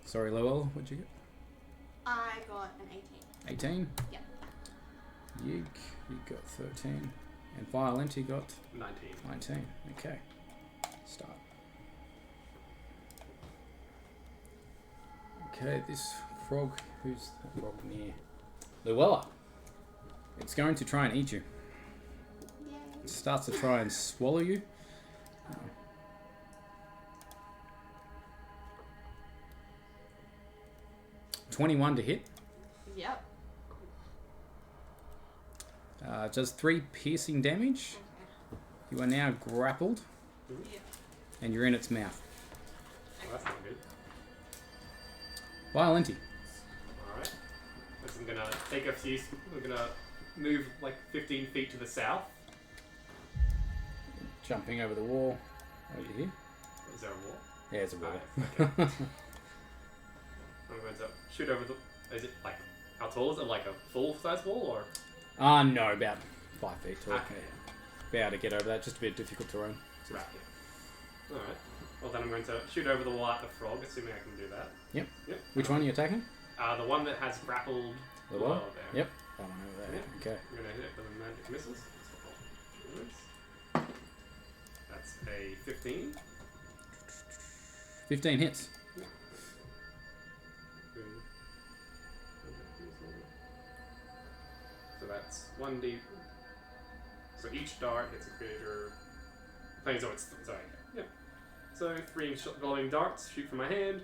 Sorry, Lowell. What'd you get? I got an 18. 18? Yep. Yig, you got 13. And Violent, you got 19. 19. Okay. Start. Okay, this frog, who's the frog near? Luella. It's going to try and eat you. Yay. It starts to try and swallow you. 21 to hit. Yep. Does 3 piercing damage. You are now grappled, Yep. and you're in its mouth. Well, that's not good. Violenti. Alright. I'm gonna take a few. We're gonna move like 15 feet to the south. Jumping over the wall. Over here. Is there a wall? Yeah, it's a wall. Okay. I'm going to shoot over the. Is it like. How tall is it? Like a full size wall or? No, about 5 feet tall. Okay. Yeah. Be able to get over that. Just a bit difficult terrain. Right, yeah. Alright. Well, then I'm going to shoot over the wall at the frog, assuming I can do that. Yep. Yep. Which one are you attacking? The one that has grappled The below wall? there. Yep. That one over there. Yep. Okay. I'm going to hit it with a magic missiles. That's a 15. 15 hits. So that's 1d. So each dart hits a creature. So it's sorry. Yeah. So 3 glowing darts shoot from my hand.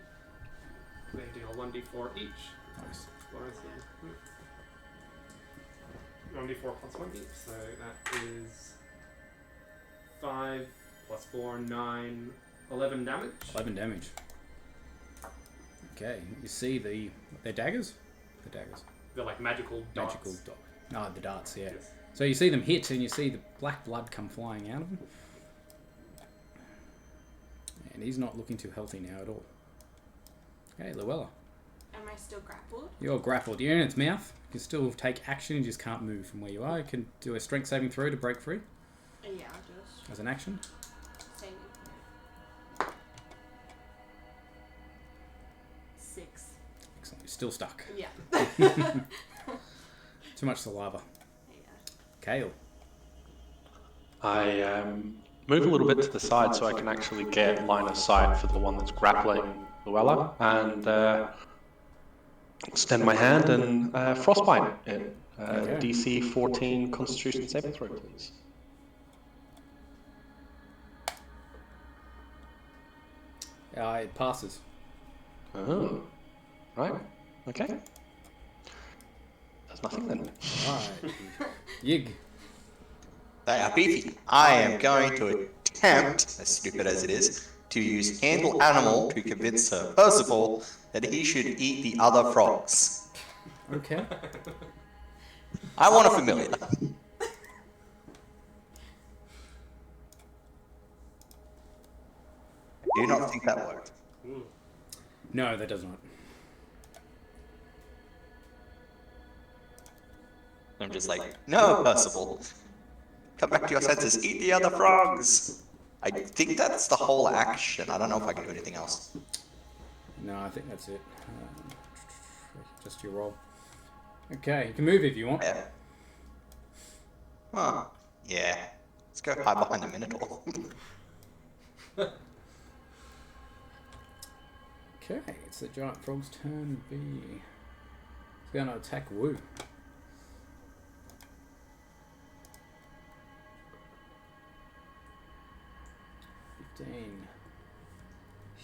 They deal 1d4 each. Nice. 1d4 plus 1 each. So that is 5 plus 4, 9, 11 damage. 11 damage. Okay. You see they're daggers? The daggers. They're like magical darts. Magical dot. No, the darts, yeah. Yes. So you see them hit and you see the black blood come flying out of them. And he's not looking too healthy now at all. Okay, Luella. Am I still grappled? You're grappled. You're in its mouth. You can still take action, you just can't move from where you are. You can do a strength saving throw to break free Yeah, I'll just as an action. save it. 6. Excellent. You still stuck. Yeah. Too much saliva. Yeah. Kale. I move a little bit to the side so I can actually get line of sight for the one that's grappling Luella, and extend my hand and frostbite it. Okay. DC 14 Constitution saving throw, please. It passes. Oh, right. Okay. There's nothing then. Right. Yig. They are beefy. I am going to attempt, as stupid as it is, to use Handle Animal to convince Sir Percival that he should eat the other frogs. Okay. I want a familiar. I do not think that worked. No, that does not. I'm just like, no, Percival. Come back to your senses. Eat the other frogs. I think that's the whole action. I don't know if I can do anything else. No, I think that's it. Just your roll. Okay, you can move if you want. Yeah. Huh. Yeah. Let's go hide behind the Minotaur. Okay, it's the giant frog's turn B. It's going to attack Wu.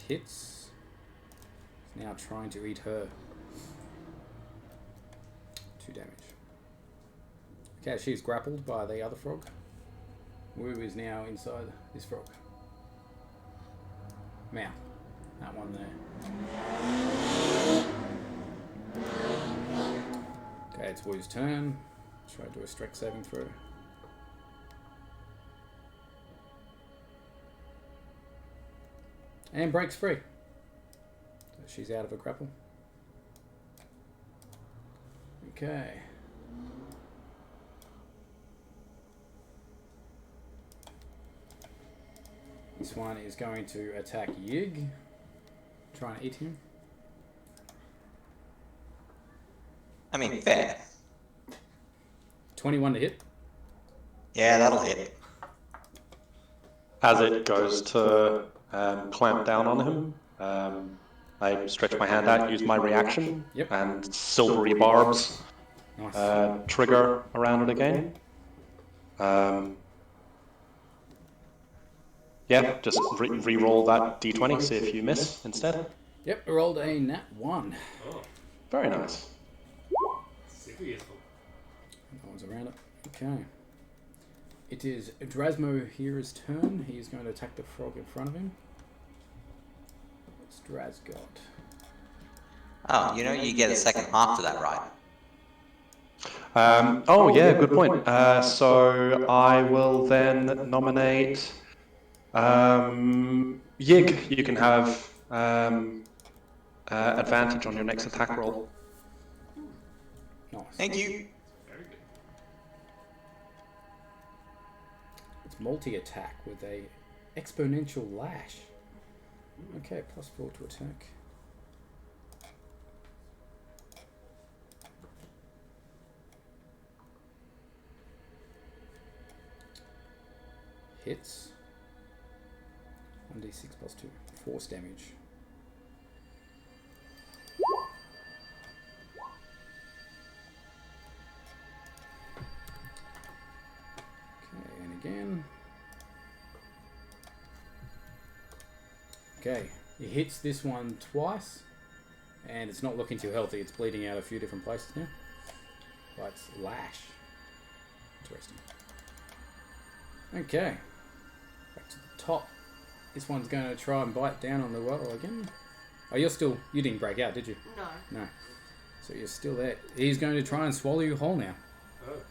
Hits. It's now trying to eat her. 2 damage. Okay, she's grappled by the other frog. Wu is now inside this frog. Mouth. That one there. Okay, it's Wu's turn. Try to do a Strix saving throw. And breaks free. So she's out of a grapple. Okay. This one is going to attack Yig. Trying to eat him. I mean, fair. 21 to hit. Yeah, that'll hit. As it goes to clamp down on him, I stretch my hand out, use my reaction, Yep. and silvery barbs Nice. trigger around it again. Yeah, just re-roll that d20, see if you miss instead. Yep, I rolled a nat 1. Oh, Very nice. super useful. No one's around it. Okay. It is Drasmo Here's turn. He is going to attack the frog in front of him. What's Draz got? Oh, you know you get a second half to that, right? Oh yeah, good point. So I will then nominate Yig. You can have advantage on your next attack roll. Nice. Thank you. Very good. It's multi-attack with a exponential lash. Okay, +4 to attack. Hits. 1d6 + 2. Force damage. Okay, and again. Okay, it hits this one twice, and it's not looking too healthy. It's bleeding out a few different places now. Bites lash. Interesting. Okay, back to the top. This one's going to try and bite down on the well again. Oh, you didn't break out, did you? No. No. So you're still there. He's going to try and swallow you whole now. Oh.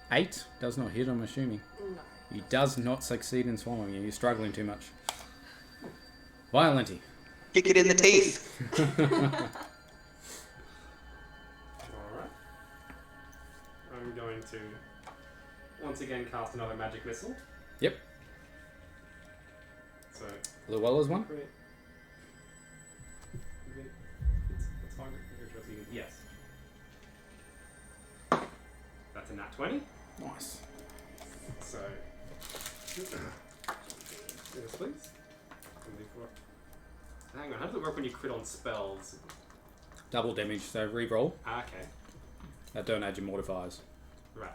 8 does not hit, I'm assuming. No. He does not succeed in swallowing you. You're struggling too much. Violenty. Kick it in the teeth. Alright. I'm going to once again cast another magic missile. Yep. So, Luella's one. great. It's target interesting. Yes. That's a nat 20. Nice. So, yes, please. Hang on, how does it work when you crit on spells? Double damage, so re-roll. Ah, okay, Don't add your modifiers. right.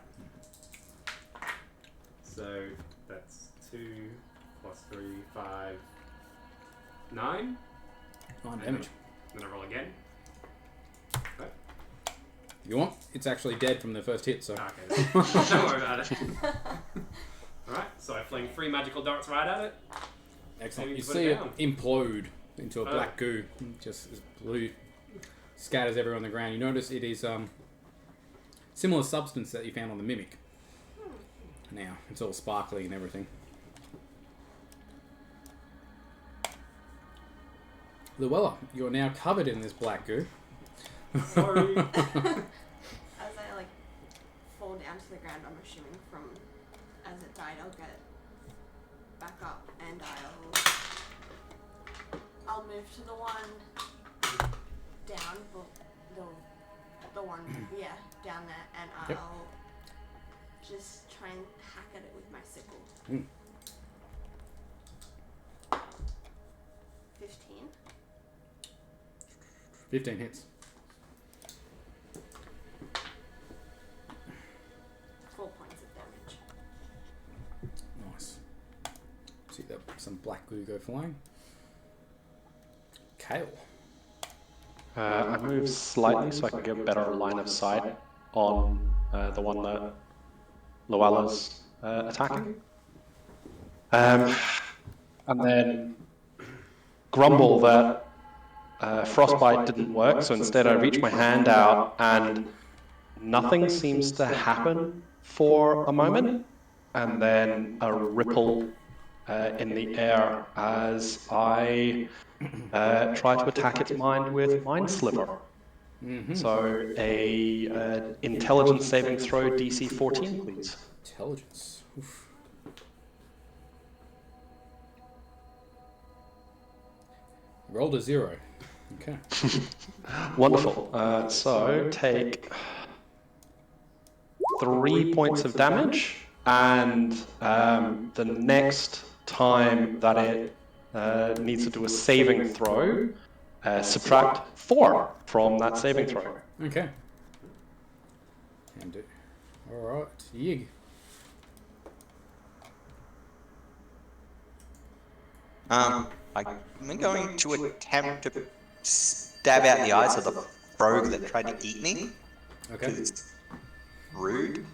So that's 2 plus 3, 5, 9. 9 damage. Then I roll again. Okay. You want? It's actually dead from the first hit, so. Okay. Don't worry about it. Alright, so I fling 3 magical darts right at it. Excellent. Maybe You put it see it down. implode into a black goo. Just as blue scatters everywhere on the ground. You notice it is similar substance that you found on the mimic. Now, it's all sparkly and everything. Luella, you're now covered in this black goo. Sorry. As I like fall down to the ground, I'm assuming from as it died, I'll get back up and I'll move to the one down, the one down there, and Yep. I'll just try and hack at it with my sickle. 15. 15 hits. 4 points of damage. Nice. See that some black goo go flying. Kale. I move slightly so I can get a better line of sight on the one that Luella's attacking. And then grumble that frostbite didn't work, so instead I reach my hand out and nothing seems to happen for a moment, and then a ripple in the air as I try to attack its mind with Mind Sliver. So a intelligence saving throw DC 14, please. Intelligence. Oof. Rolled a 0. Okay. Wonderful. So take 3 points of damage, and the next time that it needs to do a saving throw, subtract 4 from that saving throw. Okay. Can do. Alright. Yig. I'm going to attempt to stab out the eyes of the rogue that tried to eat me. Okay. 'Cause it's rude.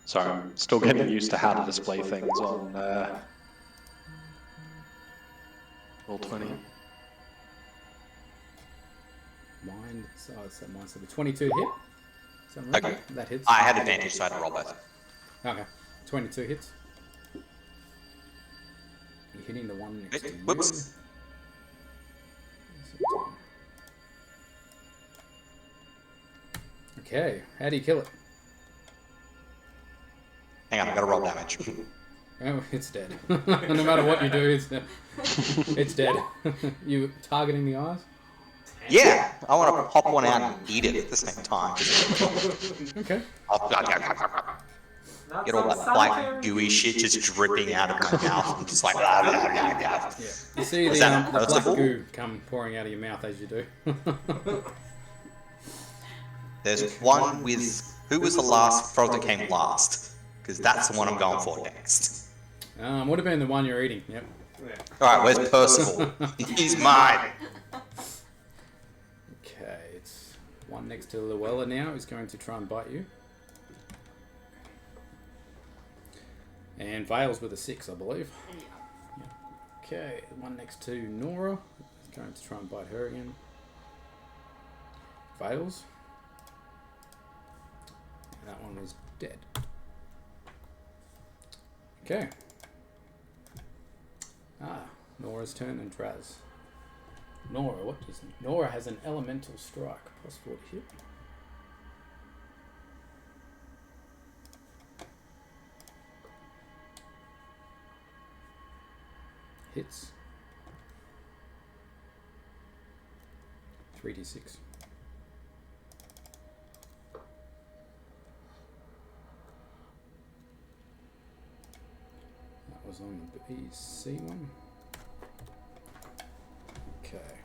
Sorry, I'm still getting used to how to display things on Roll20. Mind. So it's that mind. So the 22 hit. Sound right? Okay. That hits. I had advantage, so I had to roll both. Okay. 22 hits. You're hitting the one next to you. Whoops. Okay. How do you kill it? Hang on, I gotta roll damage. Oh, it's dead. No matter what you do, it's dead. You targeting the eyes? Yeah, I want to pop one out and eat it at the same time. Okay. Get all that black gooey shit just dripping out of my mouth and just like. Yeah. You see Was the, that the black hurtful? goo come pouring out of your mouth as you do. There's one with who was the last frog that came last? Because that's the one I'm going for next. Would have been the one you're eating. Yep. Yeah. All right, where's Percival? He's mine. Okay, it's one next to Luella now. Is going to try and bite you. And Vale's with a 6, I believe. Yeah. Okay, one next to Nora is going to try and bite her again. Vale's. And that one was dead. Okay. Nora's turn and Draz. Nora, what does Nora has an elemental strike, +4 to hit. Hits. 3d6. That was on the BC one. Okay.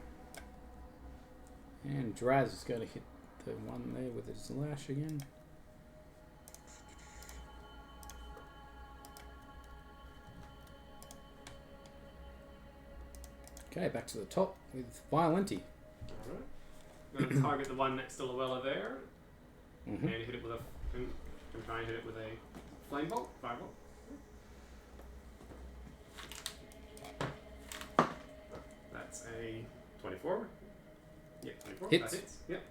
And Draz is going to hit the one there with his lash again. Okay, back to the top with Violenti. Alright. Going to target the one next to Luella there. Mm-hmm. And hit it with a. And try and hit it with a flame bolt. Firebolt. That's a 24. Yeah, 24. Hits. That hits. Yep.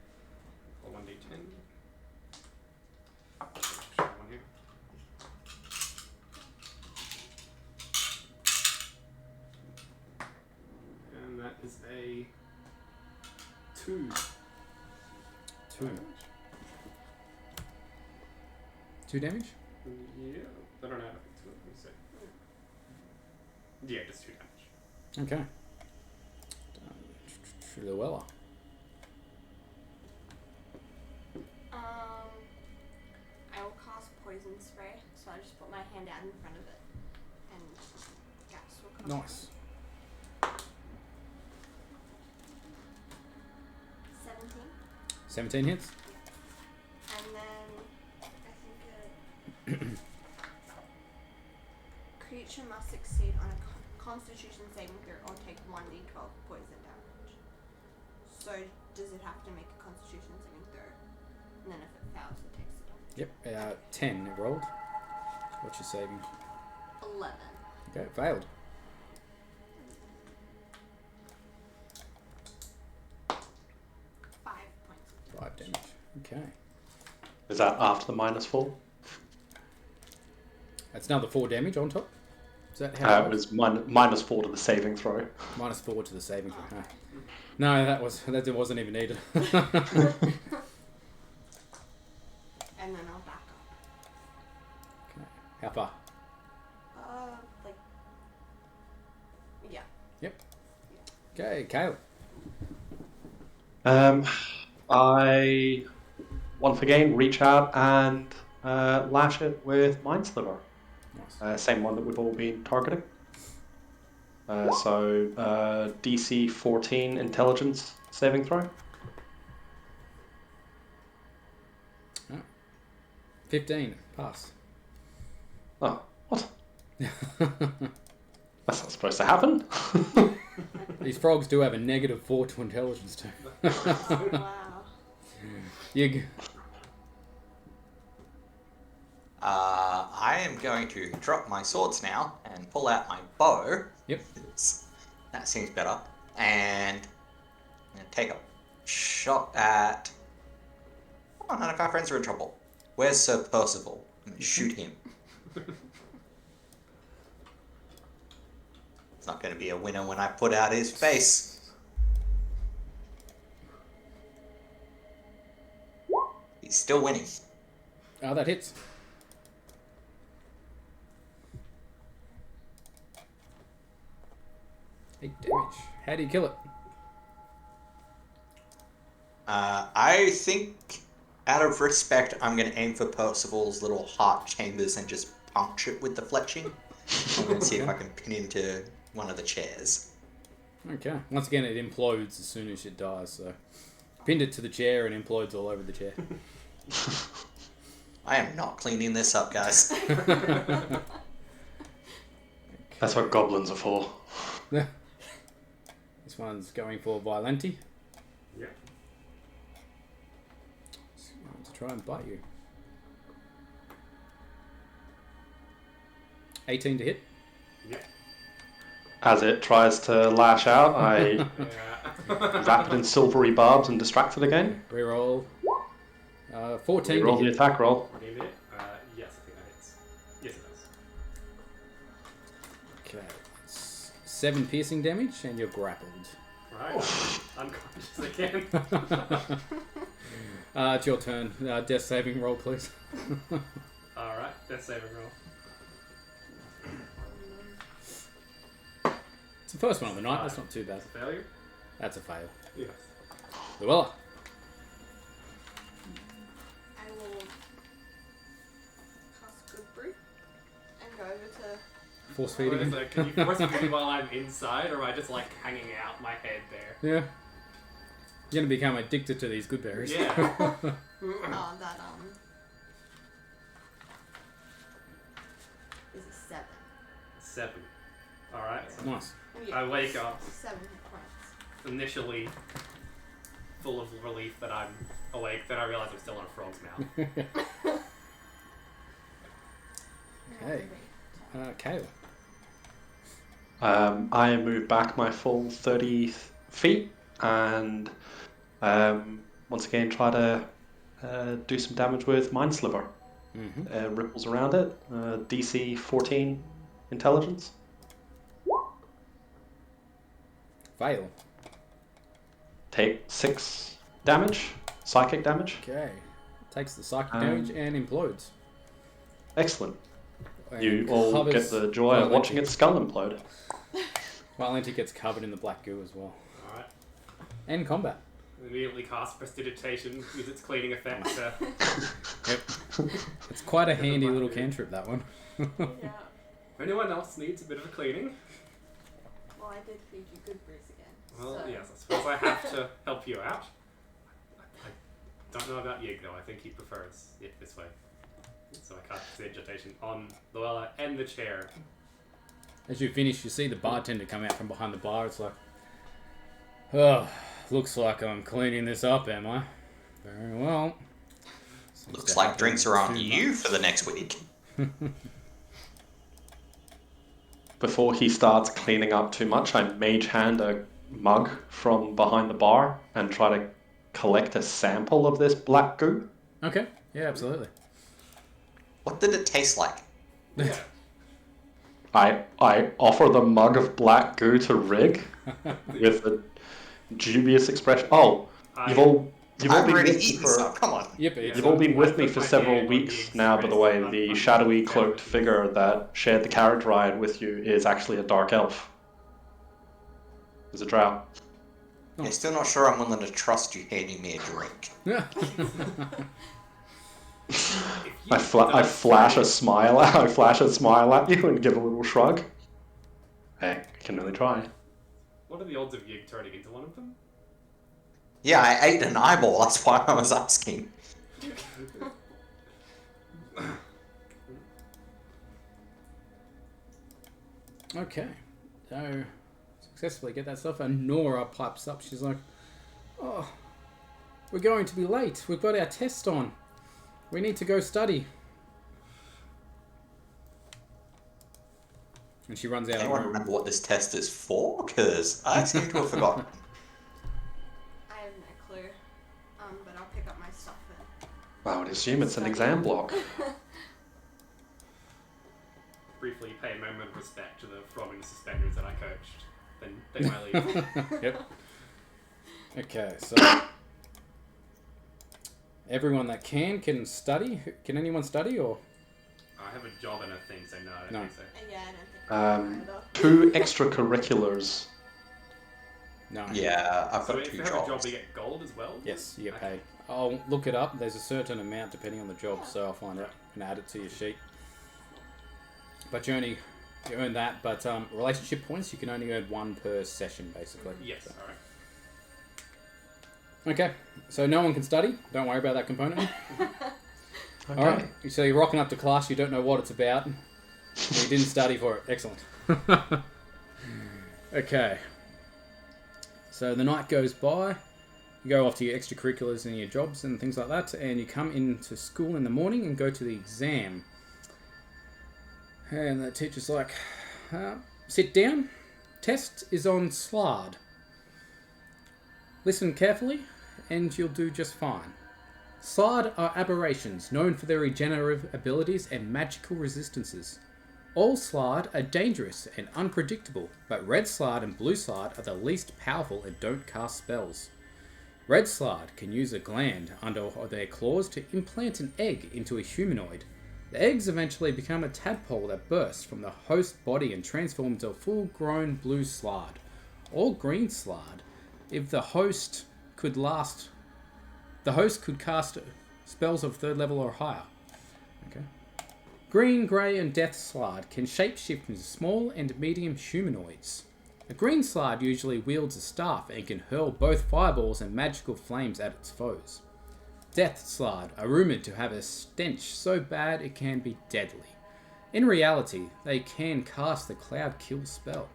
Or 1d10. One here. And that is a 2. 2. 2 damage? Yeah, I don't know how to fix it. Let me see. Yeah, just 2 damage. Okay. Luella. I will cast poison spray, so I just put my hand out in front of it, and gas will come. Nice. 17. 17 hits. And then I think a creature must succeed on a Constitution saving throw or take 1d12 poison damage. So does it have to make a Constitution saving throw? And then if it fails, it takes it off. Yep, 10 it rolled. What's your saving? 11. Okay, failed. 5 points. 5 damage. Okay. Is that after the -4? That's another 4 damage on top. Is that how It was -4 to the saving throw. -4 to the saving throw. Ah. No, that wasn't even needed. And then I'll back up. Okay. How far? Like, yeah. Yep. Okay, Kale. I once again reach out and lash it with Mind Sliver. Nice. Same one that we've all been targeting. So DC 14 Intelligence saving throw. 15. Pass. Oh, what? That's not supposed to happen. These frogs do have a -4 to intelligence too. Wow. You. I am going to drop my swords now and pull out my bow. Yep. That seems better. And I'm going to take a shot at... Oh, none of our friends are in trouble. Where's Sir Percival? I'm going to shoot him. It's not going to be a winner when I put out his face. He's still winning. Oh, that hits. Big damage. How do you kill it? I think, out of respect, I'm going to aim for Percival's little heart chambers and just punch it with the fletching. I'm going to see if I can pin him to one of the chairs. Okay. Once again, it implodes as soon as it dies. So, pinned it to the chair and implodes all over the chair. I am not cleaning this up, guys. That's what goblins are for. This one's going for Violenti. Yeah. It's going to try and bite you. 18 to hit. Yeah. As it tries to lash out, I Yeah. wrap it in silvery barbs and distract it again. Reroll. 14 Roll to the hit. attack roll. What do you hit? Yes, I think that hits. Yes, it does. Okay. It's 7 piercing damage and you're grappled. Alright, unconscious again. It's your turn. Death saving roll, please. Alright, death saving roll. It's the first one of the night. That's not too bad. Failure? That's a fail. Yes. Luella. I will cast Good Brew and go over to. Force feeding him. So can you force feed me while I'm inside, or am I just like hanging out my head there? Yeah. You're gonna become addicted to these good berries. Yeah. Oh, that is a 7. 7. Alright, so Nice. I wake up 7 hit points. initially full of relief that I'm awake, then I realize I'm still in a frog's mouth. Okay. Kayla. I move back my full 30 feet and once again try to do some damage with Mind Sliver. Mm-hmm. Ripples around it. DC 14 intelligence. Fail. Take 6 damage. Psychic damage. Okay. Takes the psychic damage and implodes. Excellent. And You all get covers the joy of watching its skull implode. Violenti gets covered in the black goo as well. Alright. And combat. Immediately cast Prestidigitation with its cleaning effect. Yep. It's quite a handy little cantrip, that one. Yeah. If anyone else needs a bit of a cleaning, Well, I did feed you Good Brews again. well, so. yes, I suppose I have to help you out. I don't know about Yig though. I think he prefers it this way. So I cast Prestidigitation on Luella and the chair. As you finish, you see the bartender come out from behind the bar. It's like, oh, looks like I'm cleaning this up, am I? Very well. Seems Looks to like happen drinks are on too you much. for the next week. Before he starts cleaning up too much, I mage hand a mug from behind the bar and try to collect a sample of this black goo. Okay, yeah, absolutely. What did it taste like? Yeah. I offer the mug of black goo to Rig with a dubious expression. Oh, you've all I've been already with me eaten for some. Come on. Yep, it's you've all been with me I for put my several hand on weeks Yig's now. By the face. way, the shadowy cloaked figure that shared the carriage ride with you is actually a dark elf. He's a drow. I'm still not sure I'm willing to trust you handing me a drink. I flash a smile. I flash a smile at you and give a little shrug. Hey, I can really try. What are the odds of Yig turning into one of them? Yeah, I ate an eyeball. That's why I was asking. Okay, so successfully get that stuff, and Nora pipes up. She's like, "Oh, we're going to be late. We've got our test on. We need to go study." And she runs out of the Anyone room. remember what this test is for? Because I seem to have forgotten. I have no clue. But I'll pick up my stuff and. I would assume it's an exam block. Briefly pay a moment of respect to the frog in the suspenders that I coached. Then take my leave. Yep. Okay, so everyone that can study. Can anyone study or? I have a job and a thing, so no, I don't No. think so. Yeah, I don't think. I'm 2 extracurriculars. No. Yeah, I've So got if 2 you have a job, jobs. you get gold as well? Yes, you get Okay. paid. I'll look it up. There's a certain amount depending on the job, so I'll find out and add it to your sheet. But you earn that. But relationship points, you can only earn 1 per session, basically. Yes, So- alright. Okay, so no one can study. Don't worry about that component. Okay. All right. So you're rocking up to class. You don't know what it's about. You didn't study for it. Excellent. Okay. So the night goes by. You go off to your extracurriculars and your jobs and things like that, and you come into school in the morning and go to the exam. And the teacher's like, sit down. Test is on Slard. Listen carefully, and you'll do just fine. Slard are aberrations known for their regenerative abilities and magical resistances. All slide are dangerous and unpredictable, but red slide and blue slide are the least powerful and don't cast spells. Red slide can use a gland under their claws to implant an egg into a humanoid. The eggs eventually become a tadpole that bursts from the host body and transforms into a full-grown blue slide, or green slide. If the host could cast spells of 3rd level or higher. Okay. Green, grey, and death slide can shapeshift into small and medium humanoids. A green slide usually wields a staff and can hurl both fireballs and magical flames at its foes. Death slide are rumoured to have a stench so bad it can be deadly. In reality, they can cast the Cloud Kill spell.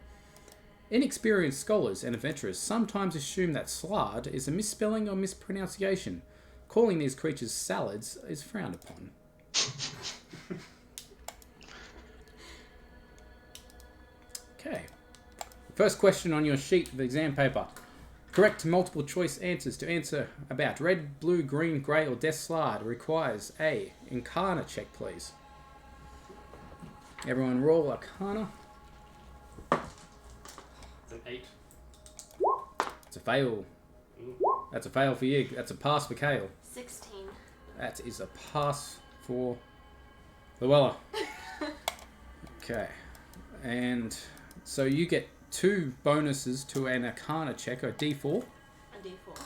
Inexperienced scholars and adventurers sometimes assume that slide is a misspelling or mispronunciation. Calling these creatures salads is frowned upon. Okay. First question on your sheet of exam paper. Correct multiple choice answers to answer about red, blue, green, grey, or death slide requires a Arcana check, please. Everyone roll Arcana. It's an 8. It's a fail. That's a fail for you. That's a pass for Kale. 16. That is a pass for Luella. Okay. And so you get 2 bonuses to an Arcana check, a D4. A D4.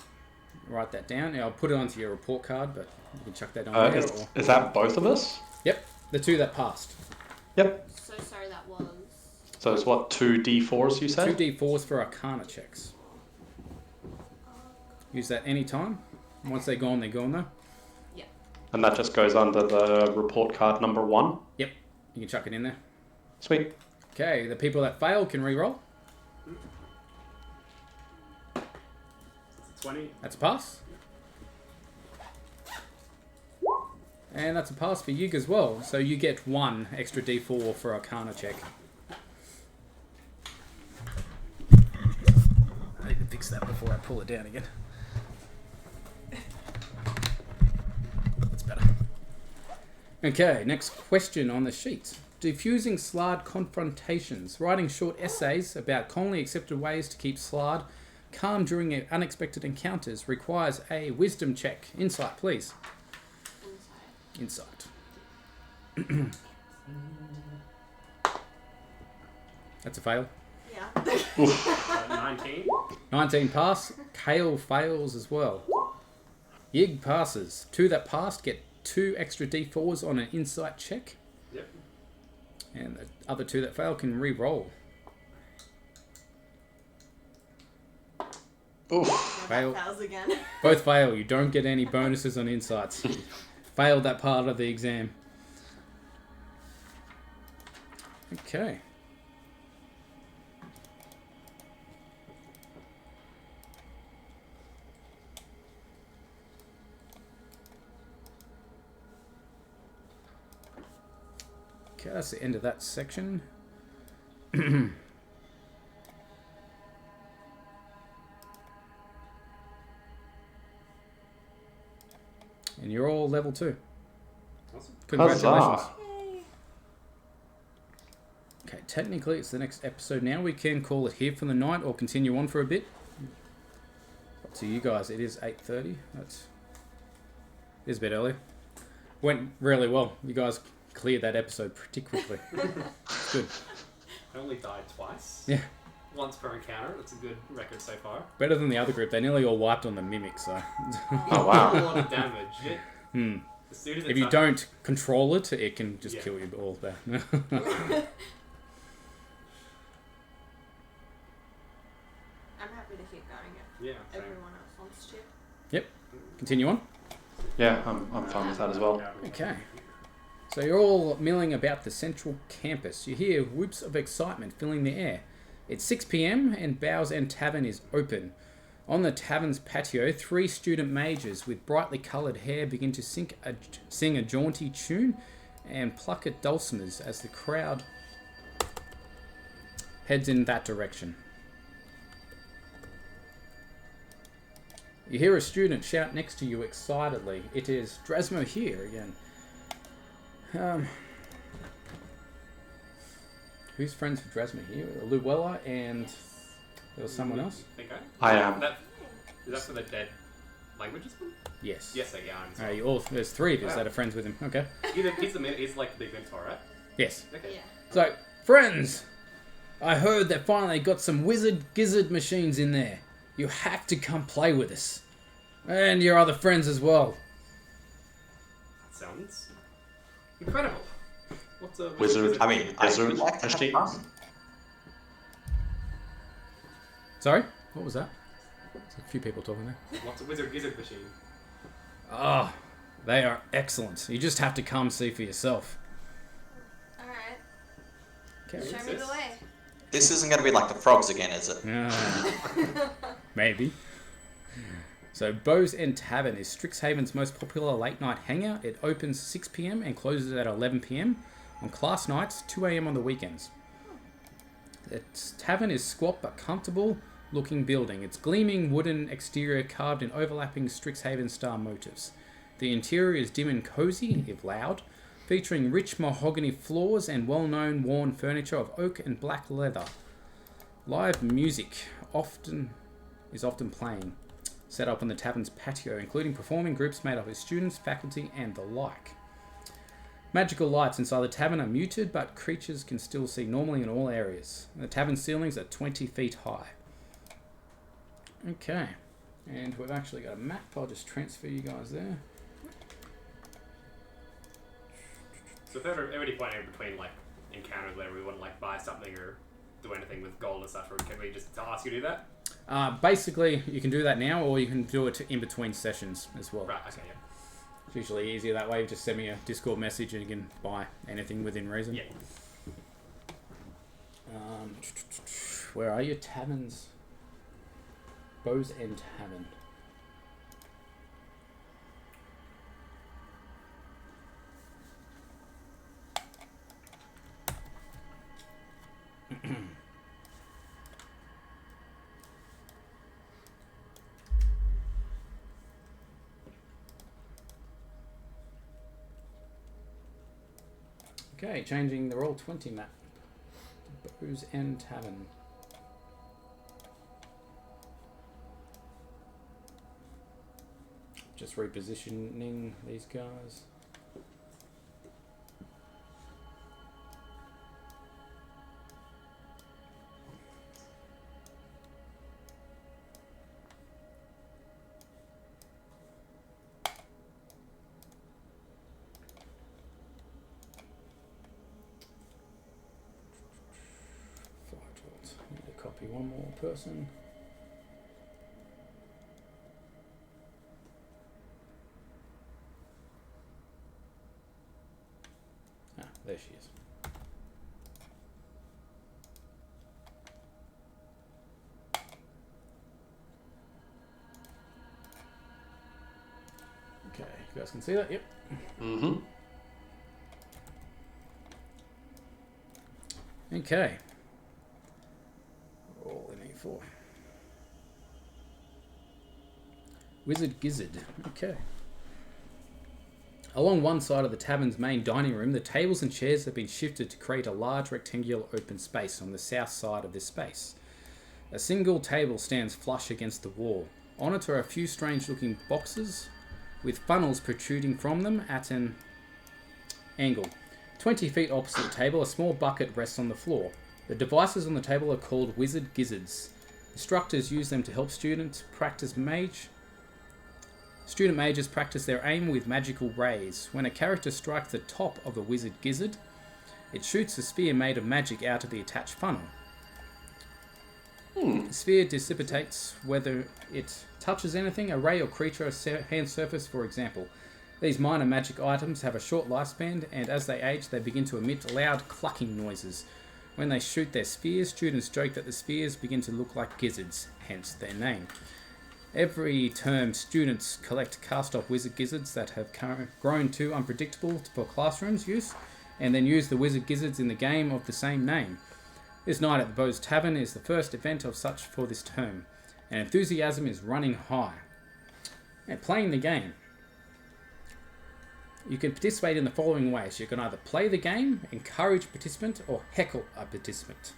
Write that down. Now, I'll put it onto your report card, but you can chuck that on there. Is that both of us? Yep, the 2 that passed. Yep. So sorry that was. So it's what, 2 D4s you said? 2 D4s for Arcana checks. Use that any time. Once they're gone though. Yeah. And that just goes under the report card number 1? Yep, you can chuck it in there. Sweet. Okay, the people that fail can re-roll. It's a 20. That's a pass. And that's a pass for Yig as well. So you get 1 extra D4 for Arcana check. I need to fix that before I pull it down again. That's better. Okay, next question on the sheet. Diffusing slide confrontations. Writing short essays about commonly accepted ways to keep slide calm during unexpected encounters requires a wisdom check. Insight, please. Insight. That's a fail. Yeah. 19. 19 pass. Kale fails as well. Yig passes. 2 that passed get 2 extra D4s on an insight check. Yep. And the other 2 that fail can re-roll. Oof. Fail. Fails again. Both fail. You don't get any bonuses on insights. Failed that part of the exam. Okay. Okay, that's the end of that section. And you're all level 2. Awesome. Congratulations. Huzzah. Yay. Okay, technically it's the next episode now. We can call it here for the night or continue on for a bit. Up to you guys. It is 8:30. It is a bit early. Went really well. You guys cleared that episode pretty quickly. Good. I only died twice. Yeah. Once per encounter. That's a good record so far. Better than the other group. They nearly all wiped on the mimic, so... Oh, wow. A lot of damage. As soon as If you don't control it, it can just Yeah. kill you all there. I'm happy to keep going if Yeah. Same. everyone else wants to. Yep. Continue on. Yeah, I'm fine with that as well. Okay. So you're all milling about the central campus. You hear whoops of excitement filling the air. It's 6 p.m. and Bow's End Tavern is open. On the tavern's patio, 3 student mages with brightly coloured hair begin to sing a jaunty tune and pluck at dulcimers as the crowd heads in that direction. You hear a student shout next to you excitedly. It is Drasmo here again. who's friends with Drasma here? Luella and there was someone else? I am. Is that for the dead languages one? Yes. Yes, they are. There's three of us that are friends with him. Okay. He's like the mentor, right? Yes. Okay. Yeah. So, friends, I heard that finally got some wizard gizzard machines in there. You have to come play with us. And your other friends as well. That sounds incredible. What's a Wizard. I mean, I Wizard would like to have machine. fun. Sorry? What was that? There's a few people talking there. What's a wizard gizzard machine? Oh, they are excellent. You just have to come see for yourself. Alright. Okay. Show me the way. This isn't going to be like the frogs again, is it? Maybe. So, Bow's End Tavern is Strixhaven's most popular late night hangout. It opens 6 p.m. and closes at 11 p.m. on class nights, 2 a.m. on the weekends. Its tavern is squat but comfortable looking building. Its gleaming wooden exterior carved in overlapping Strixhaven star motifs. The interior is dim and cozy, if loud, featuring rich mahogany floors and well-known worn furniture of oak and black leather. Live music is often playing, set up on the tavern's patio, including performing groups made up of students, faculty, and the like. Magical lights inside the tavern are muted, but creatures can still see normally in all areas. The tavern ceilings are 20 feet high. Okay, and we've actually got a map. I'll just transfer you guys there. So if ever any point in between like encounters where we want to like buy something or do anything with gold and stuff, or can we just ask you to do that? Basically, you can do that now, or you can do it in between sessions as well. Right. Okay. Yeah. It's usually easier that way. Just send me a Discord message and you can buy anything within reason. Yeah. Where are your taverns? Bow's End Tavern. Okay, changing the Roll20 map. Bow's End Tavern. Just repositioning these guys. Need to copy one more person. Ah, there she is. Okay, you guys can see that? Yep. Mm-hmm. Okay. Roll an A4. Wizard Gizzard. Okay. Along one side of the tavern's main dining room, the tables and chairs have been shifted to create a large rectangular open space on the south side of this space. A single table stands flush against the wall. On it are a few strange-looking boxes with funnels protruding from them at an angle. 20 feet opposite the table, a small bucket rests on the floor. The devices on the table are called Wizard Gizzards. Instructors use them to help student mages practice their aim with magical rays. When a character strikes the top of a Wizard Gizzard, it shoots a spear made of magic out of the attached funnel. The sphere dissipates whether it touches anything, a ray or creature, a hand surface, for example. These minor magic items have a short lifespan, and as they age, they begin to emit loud clucking noises. When they shoot their spears, students joke that the spears begin to look like gizzards, hence their name. Every term, students collect cast-off wizard gizzards that have grown too unpredictable for classrooms use, and then use the wizard gizzards in the game of the same name. This night at the Bow's Tavern is the first event of such for this term, and enthusiasm is running high. And playing the game. You can participate in the following ways. You can either play the game, encourage a participant, or heckle a participant.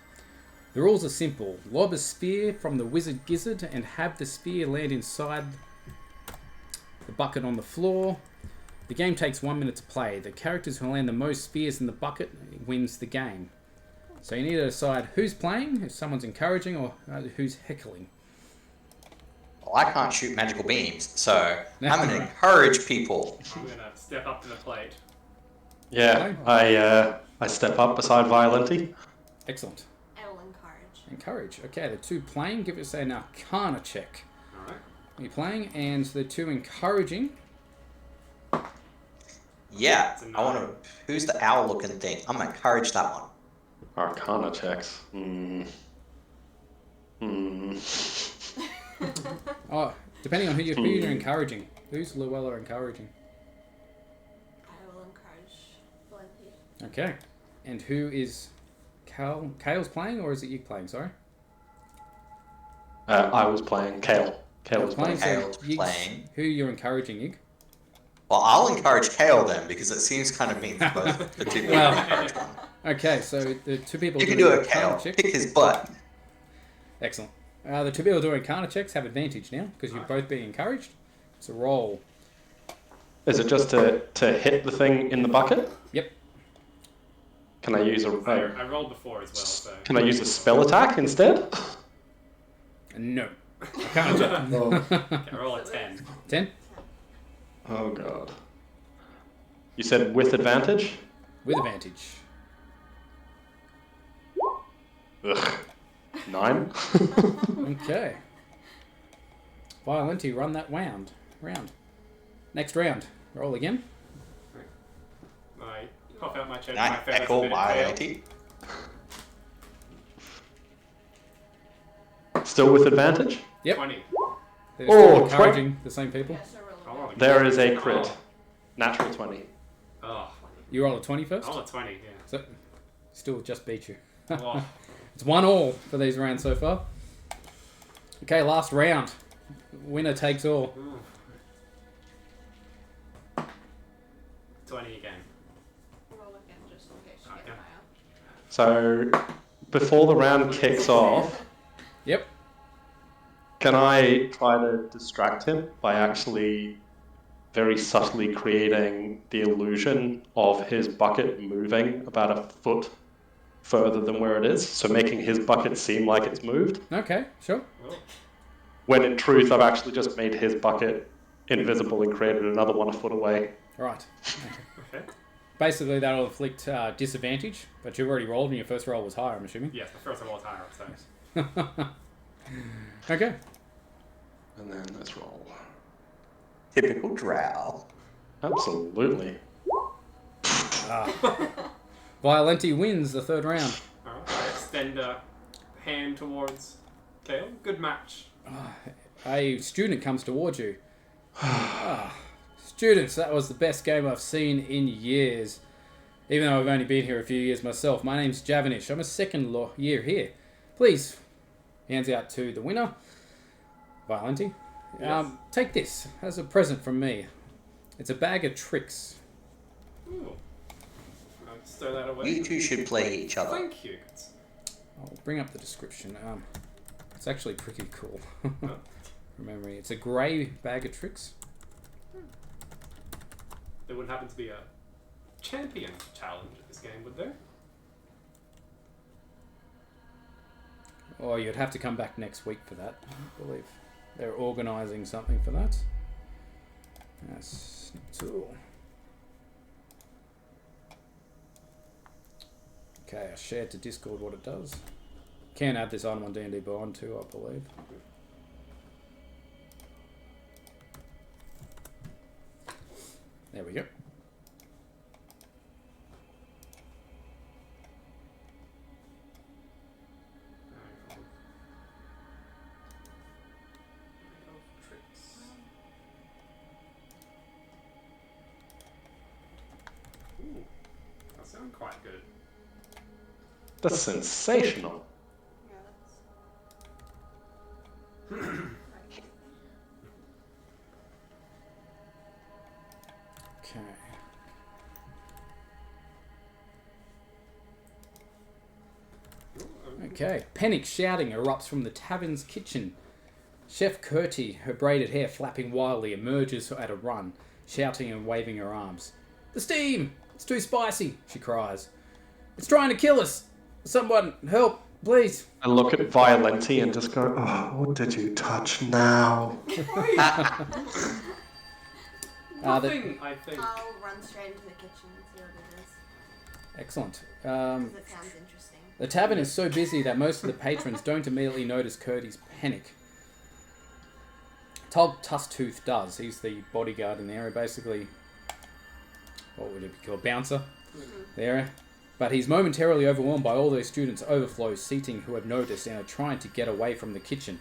The rules are simple. Lob a spear from the wizard gizzard and have the spear land inside the bucket on the floor. The game takes 1 minute to play. The characters who land the most spears in the bucket wins the game. So you need to decide who's playing, if someone's encouraging, or who's heckling. Well, I can't shoot magical beams, so I'm going to encourage people. I'm gonna step up to the plate. Yeah, I step up beside Violenti. Excellent. I will encourage. Encourage. Okay, the two playing, give us an Arcana check. Alright. You're playing, and the two encouraging. Yeah, It's a I want nine. to. Who's the owl-looking thing? I'm going to encourage that one. Arcana checks. Oh, depending on who you're encouraging. Who's Llewellyn encouraging? I will encourage Valenti. Okay. And who is Kale's playing, or is it you playing? Sorry. I was playing Kale. Kale was playing. Kale's Yig's- playing. Who you're encouraging, Yig? Well, I'll encourage Kale then, because it seems kind of mean for both the two people Well- to encourage one. Okay, so the two people You can doing do it, Arcana Kale. checks- Kick his butt. Excellent. The two people doing Arcana checks have advantage now because you're both being encouraged. It's a roll. Is it just to hit the thing in the bucket? Yep. Can I use I rolled before as well, so. Can I use a spell attack instead? No. Arcana check. Okay, I roll a 10. 10 Oh god. You said with advantage? with advantage. Ugh. 9? Okay. Violenti, run that round. Next round. Roll again. I puff out my chest, Can my I feathers echo a bit my pale. IT? Still with advantage? Yep. 20. They're still Oh, encouraging the same people. Yes, I roll I again. roll a There is a crit. Natural 20. Oh, You roll a 20 first. I roll a 20, yeah. So, still just beat you. Oh, It's 1-1 for these rounds so far. Okay, last round. Winner takes all. 20 again. Roll again just in case you Okay. get higher. So, before the round kicks off, Yep. can I try to distract him by actually very subtly creating the illusion of his bucket moving about a foot further than where it is, so making his bucket seem like it's moved, Okay, sure. Oh, when in truth I've actually just made his bucket invisible and created another one a foot away. Right. okay. Basically, that'll inflict disadvantage, but you've already rolled and your first roll was higher, I'm assuming. Yes, the first one was higher up, so. Okay. And then let's roll. Typical drow. Absolutely. Violenti wins the third round. Alright, I extend a hand towards Kale. Good match. A student comes towards you. Students, that was the best game I've seen in years. Even though I've only been here a few years myself. My name's Javanish. I'm a second year here. Please, hands out to the winner, Violenti. Yes. Take this as a present from me. It's a bag of tricks. Ooh. I'll stow that away. You two should play each other. Thank you. I'll bring up the description. It's actually pretty cool. Remember, it's a grey bag of tricks. There wouldn't happen to be a champion challenge at this game, would there? Or you'd have to come back next week for that. I believe they're organising something for that. That's tool. Okay, I shared to Discord what it does. Can add this item on D&D Beyond too, I believe. There we go. Ooh, that sounds quite good. That's sensational. Yeah, that's. Okay. Okay. Panic shouting erupts from the tavern's kitchen. Chef Curti, her braided hair flapping wildly, emerges at a run, shouting and waving her arms. The steam! It's too spicy, she cries. It's trying to kill us! Someone, help, please! I look at Violenti and just go, oh, what did you touch now? Nothing, I think. I'll run straight into the kitchen and see what it is. Excellent. Because it sounds interesting. The tavern is so busy that most of the patrons don't immediately notice Curti's panic. Tog Tusktooth does. He's the bodyguard in the area, basically. What would it be called? Bouncer? The area. But he's momentarily overwhelmed by all those students' overflow seating who have noticed and are trying to get away from the kitchen.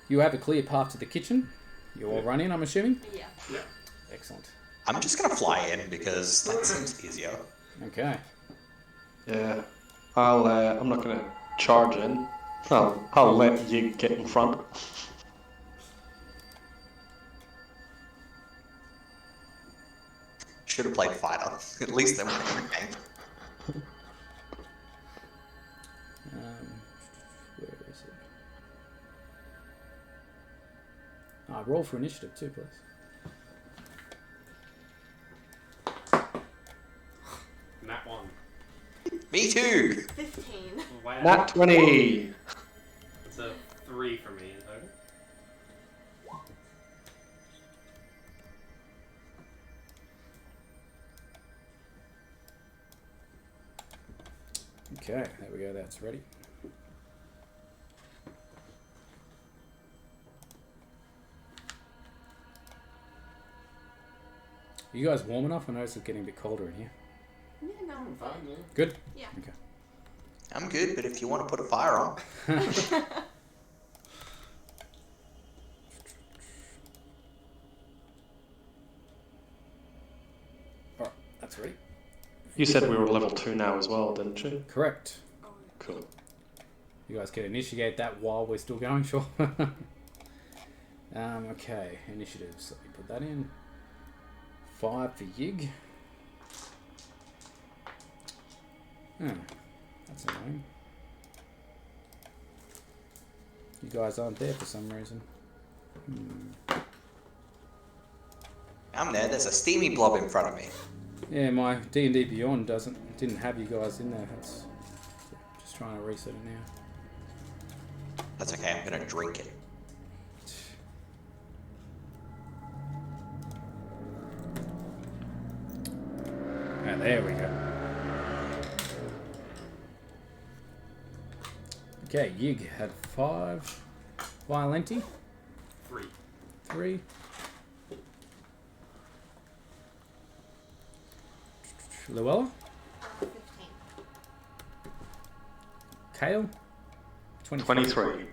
You have a clear path to the kitchen. You all run in, I'm assuming? Yeah. Yeah. Excellent. I'm just gonna fly in because that seems easier. Okay. Yeah. I'm not going to charge in. I'll let you get in front. Should have played fighter. At least they would have been Where is it? Roll for initiative too, please. Nat 1. Me too! 15. Wow. Nat 20! It's a 3 for me in total. Okay, there we go, that's ready. You guys warm enough? I notice it's getting a bit colder in here. Yeah, no, I'm fine. Good? Yeah. Okay. I'm good, but if you want to put a fire on. Alright, that's ready. You said we were level 2 now as well, didn't you? Correct. Cool. You guys can initiate that while we're still going, sure. Okay, initiatives. Let me put that in. 5 for Yig. That's annoying. You guys aren't there for some reason. I'm there, there's a steamy blob in front of me. Yeah, my D&D Beyond didn't have you guys in there. That's just trying to reset it now. That's okay, I'm gonna drink it. Ah, there we go. Okay, Yig had 5. Violenti, 3. 3. Luella, 15. Kale, 23.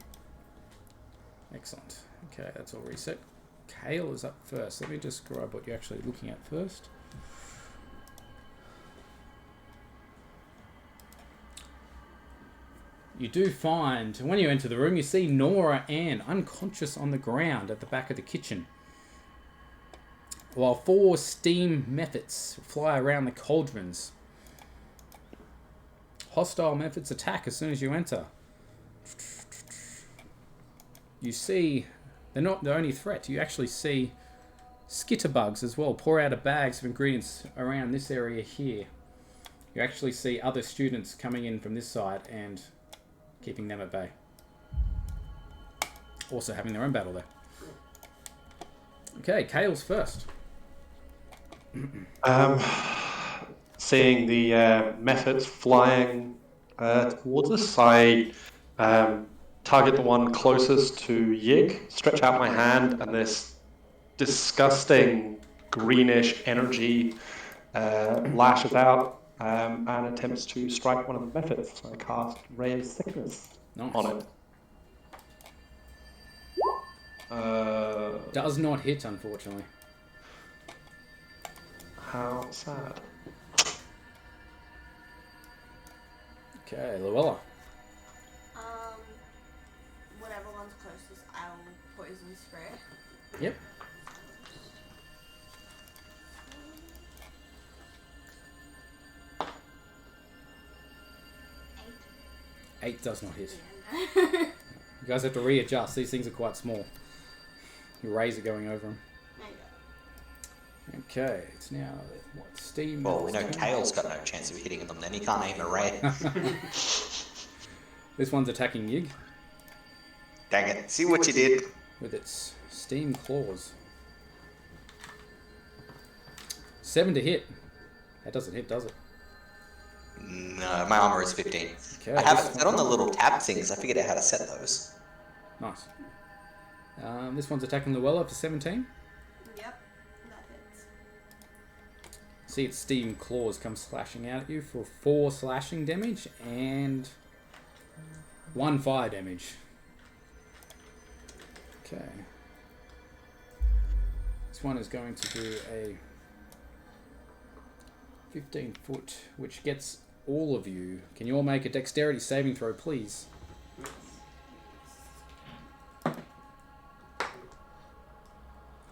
Excellent. Okay, that's all reset. Kale is up first. Let me just grab what you're actually looking at first. You do find, when you enter the room, you see Nora Ann unconscious on the ground at the back of the kitchen, while 4 steam mephits fly around the cauldrons. Hostile mephits attack as soon as you enter. You see, they're not the only threat. You actually see skitterbugs as well pour out of bags of ingredients around this area here. You actually see other students coming in from this side and keeping them at bay. Also having their own battle there. Okay, Kale's first. Seeing the methods flying towards us, I target the one closest to Yig, stretch out my hand, and this disgusting greenish energy lashes out and attempts to strike one of the methods. So I cast Ray of Sickness on it. Does not hit, unfortunately. How sad. Okay, Luella. Whatever one's closest, I'll poison spray. Yep. 8 does not hit. Yeah, no. You guys have to readjust. These things are quite small. Your rays are going over them. There you go. Okay, it's now what? Steam. Well, we know Kale's got no chance of hitting them then. He can't aim a ray. This one's attacking Yig Dang it. See what you did? with its steam claws. 7 to hit. That doesn't hit, does it? No, my armor is 15. Okay, I have this it set on the little tab things. I figured out how to set those. Nice. This one's attacking Luella for 17. Yep, that hits. See its steam claws come slashing out at you for 4 slashing damage and 1 fire damage. Okay. This one is going to do a 15 foot, which gets all of you. Can you all make a dexterity saving throw, please?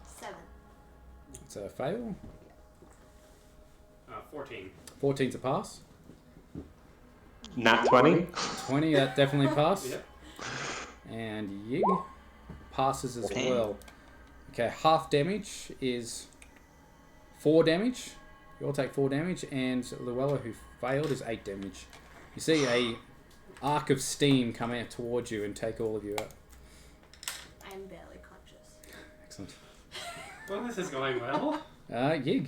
7. It's a fail. 14. 14's a pass. Nat 20. 20, that definitely passed. Yep. And Yig passes as 14. well. Okay, half damage is 4 damage. You all take 4 damage, and Luella, who failed, is 8 damage. You see a arc of steam come out towards you and take all of you out. I am barely conscious. Excellent. Well, this is going well. Yig.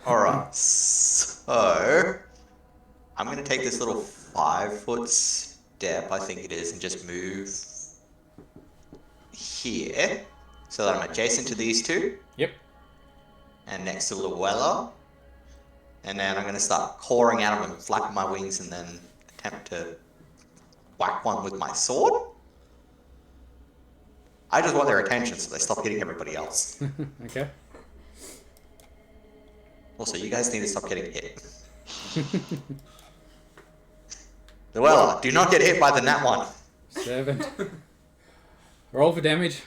Alright. So, I'm going to take this little 5-foot step, I think it is, and just move here. So that I'm adjacent to these two. Yep. And next to Luella. And then I'm going to start clawing at them and flapping my wings and then attempt to whack one with my sword. I just want their attention so they stop hitting everybody else. Okay. Also, you guys need to stop getting hit. Luella, do not get hit by the nat one. 7. Roll for damage.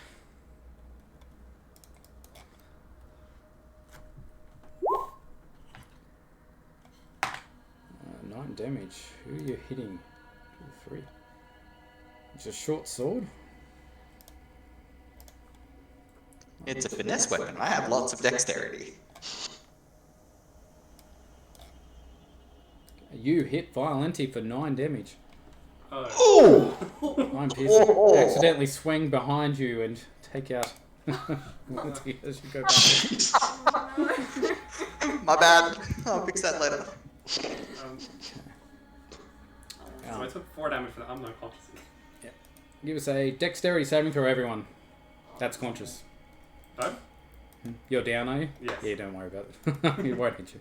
9 damage. Who are you hitting? 2, 3. It's a short sword. It's a finesse weapon. I have lots of dexterity. You hit Violenti for 9 damage. Oh! 9 piercing. Accidentally swing behind you and take out Violenti as you go back. My bad. I'll fix that later. So I took 4 damage for that. I'm not conscious. Give us a dexterity saving throw, everyone. That's conscious. Oh? You're down, are you? Yes. Yeah, don't worry about it. It won't hit you.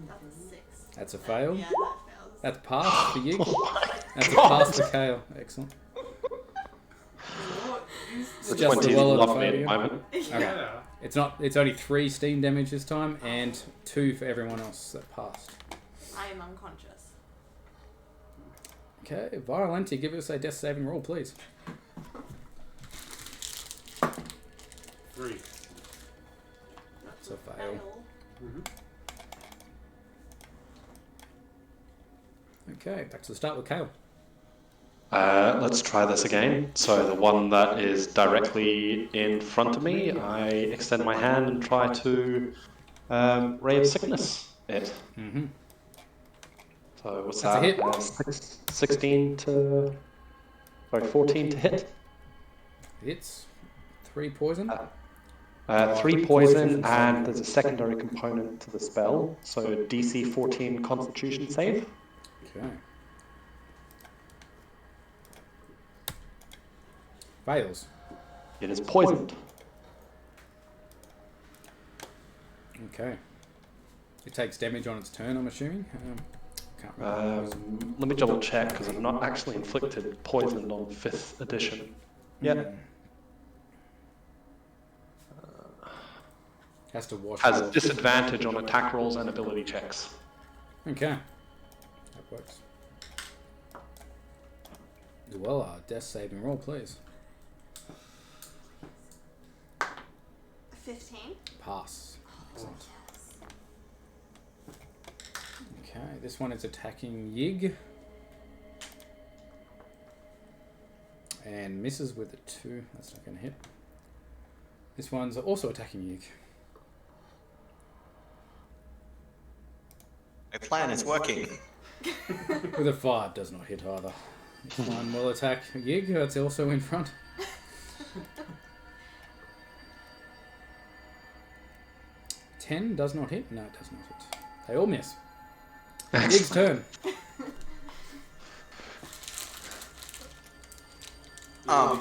That's a 6. That's a fail. Yeah, that fails. That's pass for you. Oh That's a pass for Kale. Excellent. The It's just 20 the is well of the lovely at the failure. moment. Okay. Yeah. It's not. It's only 3 steam damage this time, and 2 for everyone else that passed. I am unconscious. Okay, Violenti, give us a death saving roll, please. 3. That's a fail. Okay, back to the start with Kale. Let's try this again. So the one that is directly in front of me, I extend my hand and try to Ray of Sickness it. Mm-hmm. So what's That's a that? hit. 16 to... Sorry, 14 to hit. It's 3 poison. 3 poison, and there's a secondary component to the spell. So DC 14 Constitution save. Okay. Fails. It is poisoned. Okay. It takes damage on its turn, I'm assuming. Can't remember. Let me double check because I've not actually inflicted poison on 5th edition. Yeah. Has to wash Has it off. disadvantage on attack rolls and ability checks. Okay. That works. Well, death saving roll, please. 15. Pass. Excellent. this one is attacking Yig. And misses with a 2. That's not going to hit. This one's also attacking Yig. My plan is working. With a 5, does not hit either. This one will attack Yig, that's also in front. $10 does not hit. No, it does not hit. They all miss. Yig's turn. He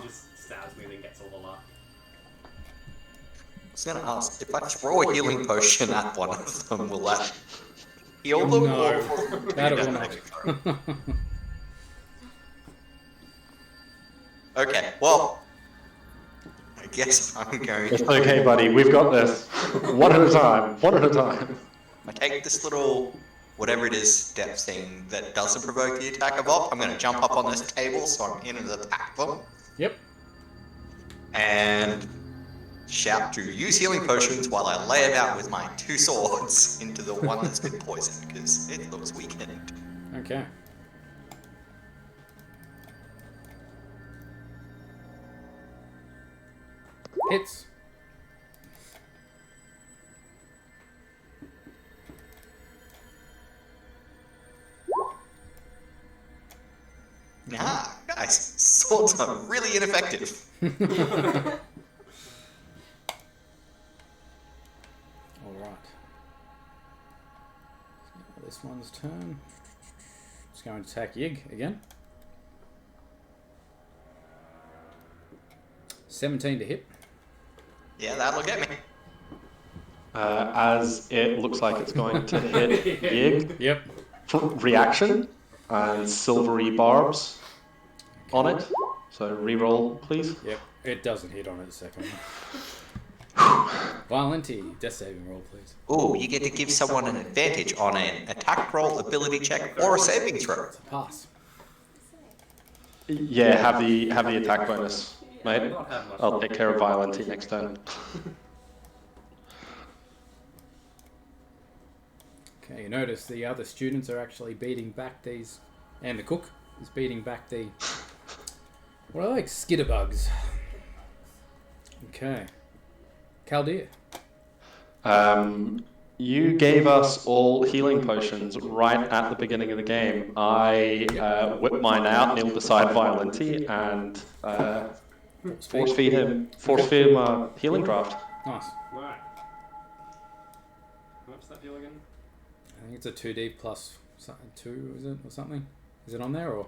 just stabs me and then gets all the luck. I was gonna ask, if I throw a healing potion at one of them, will that heal them? No, or that will not. Okay, well, I guess I'm going It's okay, buddy. We've got this. One at a time. One at a time. I take this little, whatever it is, step thing that doesn't provoke the attack of op. I'm going to jump up on this table so I'm in the pack of them. Yep. And shout to use healing potions while I lay about with my 2 swords into the one that's been poisoned, because it looks weakened. Okay. Hits. Nah, guys, swords are really ineffective. Alright. This one's turn. It's going to attack Yig again. 17 to hit. Yeah, that'll get me. As it looks like it's going to hit Yig. Yep. Reaction and silvery barbs on it. So reroll, please. Yep. It doesn't hit on it the second one. Violenti, death saving roll, please. Ooh, you get to give someone an advantage on an attack roll, ability check, or a saving throw. It's a pass. Yeah, have the attack bonus, mate. Not have much. I'll take care of Violenti next turn. Okay, you notice the other students are actually beating back these, and the cook is beating back the, what I like, skitterbugs. Okay. Chaldea. You gave us all healing potions right at the beginning of the game. I whipped mine out, kneeled beside Violenti, and force feed him a healing draft. Nice. Right. What's that deal again? I think it's a 2D plus 2, is it, or something? Is it on there, or?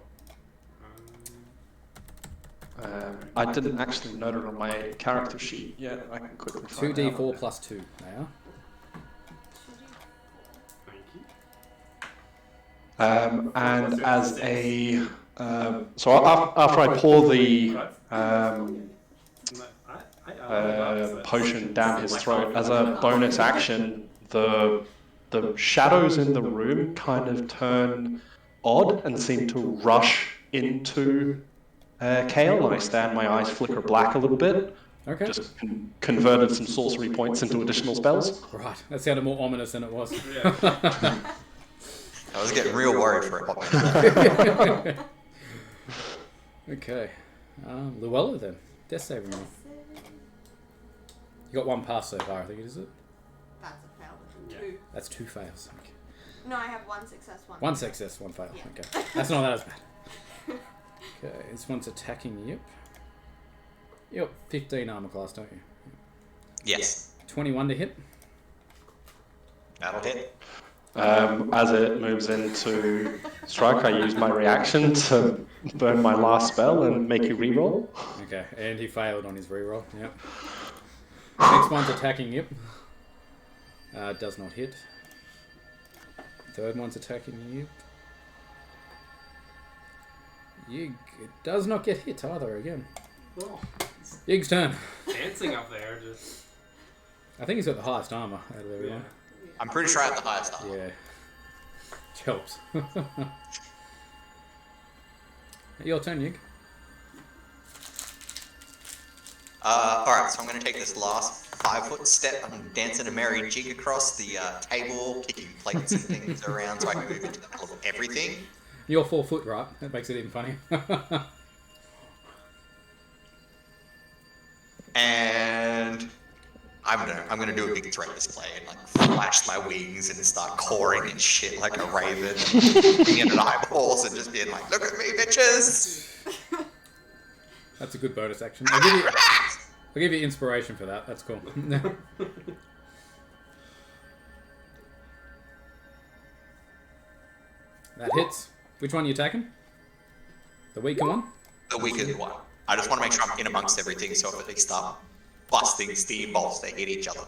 I didn't actually note it on my character sheet yet. I can quickly find out. 2D4 plus 2, they are. Thank you. And as a so after I pour the potion down his throat, as a bonus action, the shadows in the room kind of turn odd and seem to rush into Kale, and I stand, my eyes flicker black a little bit. Okay. Just converted some sorcery points into additional spells. Right, that sounded more ominous than it was. Yeah. I was getting real worried for a moment. Okay. Luella then. Death saving roll. You got 1 pass so far, I think, is it? That's a fail. Yeah. 2. That's 2 fails. Okay. No, I have 1 success, 1. 1 success, 1 fail. Yeah. Okay. That's not that as bad. Okay, this one's attacking Yep. Yep, 15 armor class, don't you? Yes, 21 to hit. that'll hit. As it moves into strike, I use my reaction to burn my last spell and make you reroll. Okay, and he failed on his reroll. Yep. Next one's attacking Yep. Does not hit. Third one's attacking Yep. Yig does not get hit either again. Oh, he's Yig's turn. dancing up there, just. I think he's got the highest armor out of Yeah. everyone. I'm pretty sure I have the highest armor. Yeah. Which helps. Your turn, Yig. Alright, so I'm going to take this last 5-foot step and dancing a merry jig across the table, kicking plates and things around so I can move into the middle of everything. You're 4 foot, right? That makes it even funnier. And I'm gonna do a big threat display and like flash my wings and start cawing and shit like a raven, being at eyeballs and just being like, "Look at me, bitches!" That's a good bonus action. I'll give you inspiration for that. That's cool. That hits. Which one are you attacking? The weaker one? The weakened one. I just want to make sure I'm in amongst everything, so if they start busting steam bolts, they hit each other.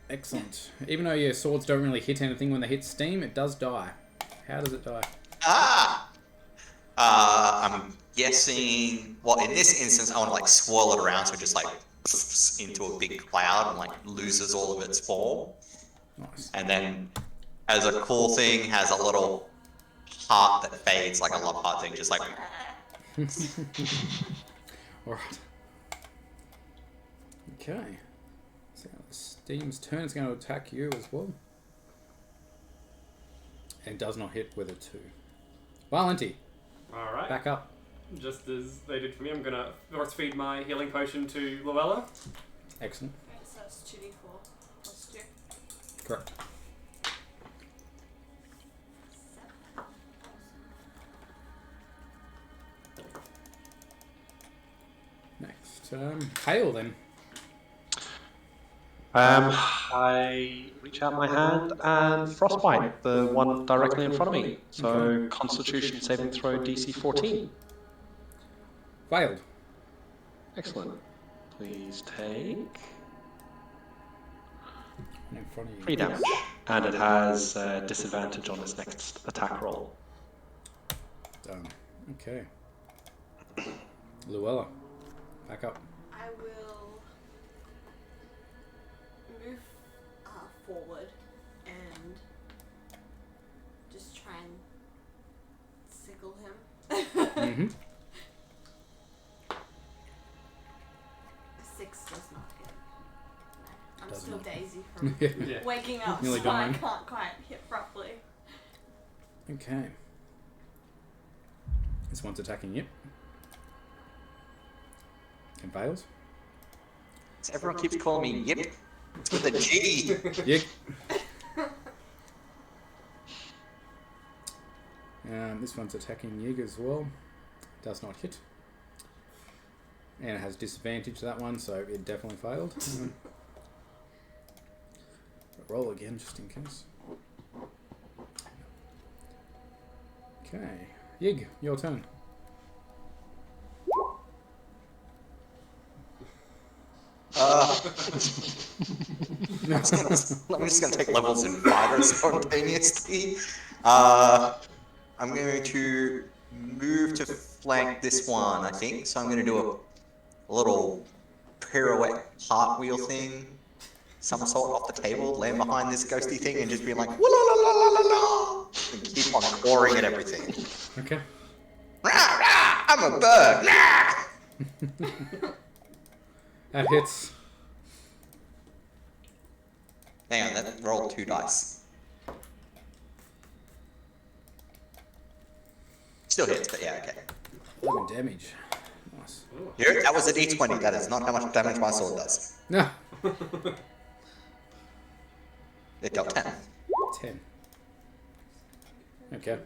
Excellent. Even though your swords don't really hit anything when they hit steam, it does die. How does it die? I'm guessing. Well, in this instance, I want to like swirl it around, so it just like into a big cloud and like loses all of its form. Nice. And then, as a cool thing, has a little heart that fades, like a love heart thing, just like. Alright. Okay. So Steam's turn is going to attack you as well. And does not hit with a 2. Valenti, Alright. back up. Just as they did for me, I'm gonna force feed my healing potion to Luella. Excellent. Right, so it's 2d4 plus 2. Correct. 7. Next. Hail then. I reach out my hand and frostbite the one directly in front of me. So Constitution saving throw DC 14. Failed. Excellent. Please take And in front of you. 3 damage, and it has disadvantage on its next attack roll. Done. Okay. Luella, back up. I will move forward and just try and sickle him. Mm-hmm. 6 does not hit. No, I'm Does still not. daisy from Yeah. waking up, Nearly so dying. I can't quite hit properly. Okay. This one's attacking you. And fails. So everyone keeps calling me Yip. It's with a G. Yig. This one's attacking Yig as well. Does not hit. And it has disadvantage to that one, so it definitely failed. Roll again, just in case. Okay. Yig, your turn. I'm just gonna take levels in fighter spontaneously. I'm going to move to flank this one, I think. So I'm gonna do a little pirouette cartwheel thing, somersault off the table, land behind this ghosty thing, and just be like, "Woo la la la la la la," and keep on clawing at everything. Okay. Rah, rah, I'm a bird. Rah. That hits. Hang on, that rolled 2 dice. Still hits, but yeah, okay. 11 damage. Nice. Here, that was a d20. That is not how much damage my sword does. No. It dealt 10. 10. Okay.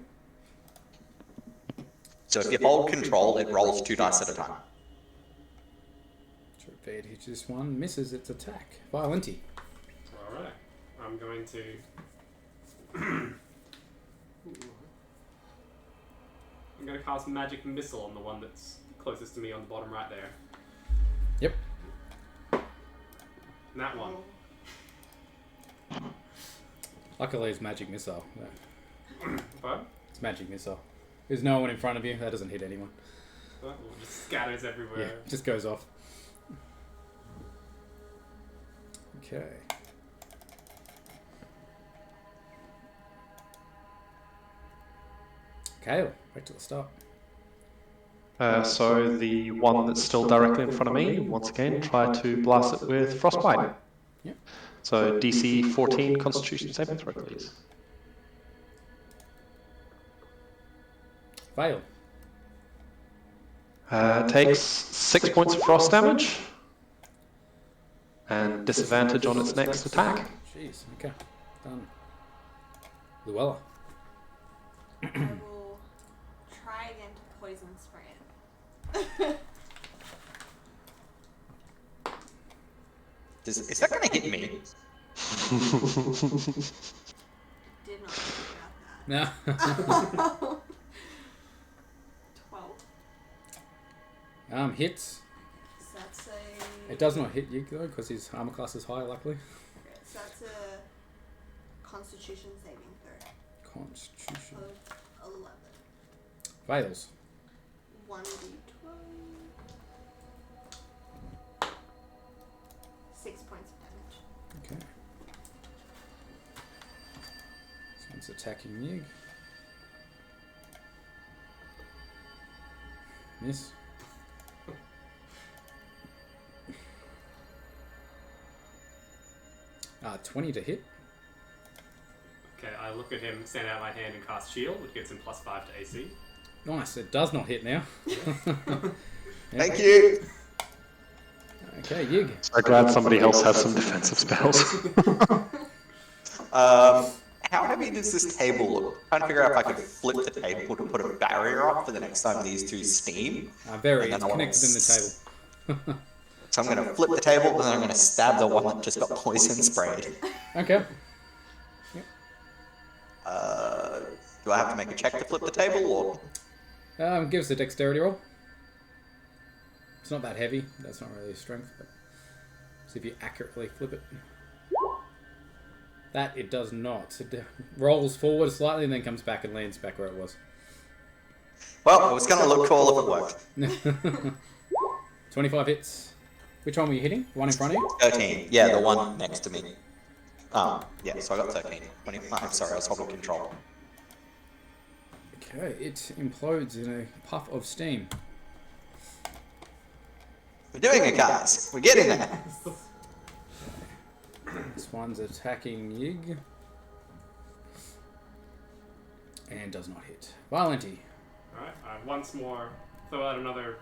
So if you hold control, it rolls 2 dice at a time. To advantage this one misses its attack. Violenti. Alright. I'm going to. I'm going to cast Magic Missile on the one that's closest to me on the bottom right there. Yep. And that one. Luckily it's magic missile. No, But it's magic missile. There's no one in front of you. That doesn't hit anyone. that just scatters Yeah, everywhere. just goes off. Okay. Kale, back to the start. So the one that's still directly in front of me, once again, try to blast it with frostbite. Yep. So DC 14 Constitution saving throw, please. Fail. Takes 6 points of frost damage. And disadvantage on its next attack. Jeez, okay. Done. Luella. I will try again to poison spray it. Is that gonna hit me? Did not think about No. that. 12. Hits. So that's a. It does not hit you though, because his armor class is high, luckily. Okay, so that's a Constitution saving throw Constitution. of 11. Fails. 1d12. 6 points of damage. Okay. This one's attacking Yig. Miss. 20 to hit. Okay, I look at him, stand out my hand and cast shield, which gives him +5 to AC. Nice, it does not hit now. Thank you. Okay, Yig. So glad somebody else has some defensive spells. How heavy does this table look? I'm trying to figure out if I could flip the table to put a barrier up for the next time these two steam. Very, And then it's I wanna connected in the table. So I'm going to flip the table and then I'm going to stab the one that just got poison sprayed. Okay. Do I have to make a check to flip the table or? Give us a dexterity roll. It's not that heavy. That's not really a strength, but see if you accurately flip it. That it does not. It rolls forward slightly and then comes back and lands back where it was. Well, it was going to look cool if it worked. 25 hits. Which one were you hitting? The one in front of you? 13. Yeah, the one next to me. Yeah, so I got 13. 25. Sorry, I was holding control. Okay, it implodes in a puff of steam. We're doing it, guys. We're getting there. This one's attacking Yig. And does not hit. Violenti. Alright, I once more throw out another.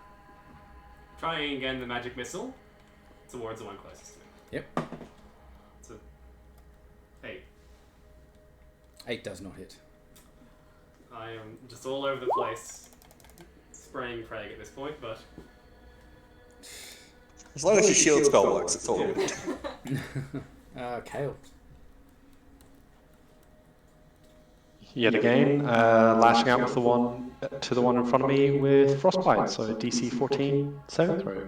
Trying again the magic missile towards the one closest to me. Yep. It's a 8. 8 does not hit. I am just all over the place spraying Craig at this point, but As long as your shield spell works, it's all good. Kale. Yet again, lashing out with the one to the one in front of me with frostbite. So DC 14 saving throw.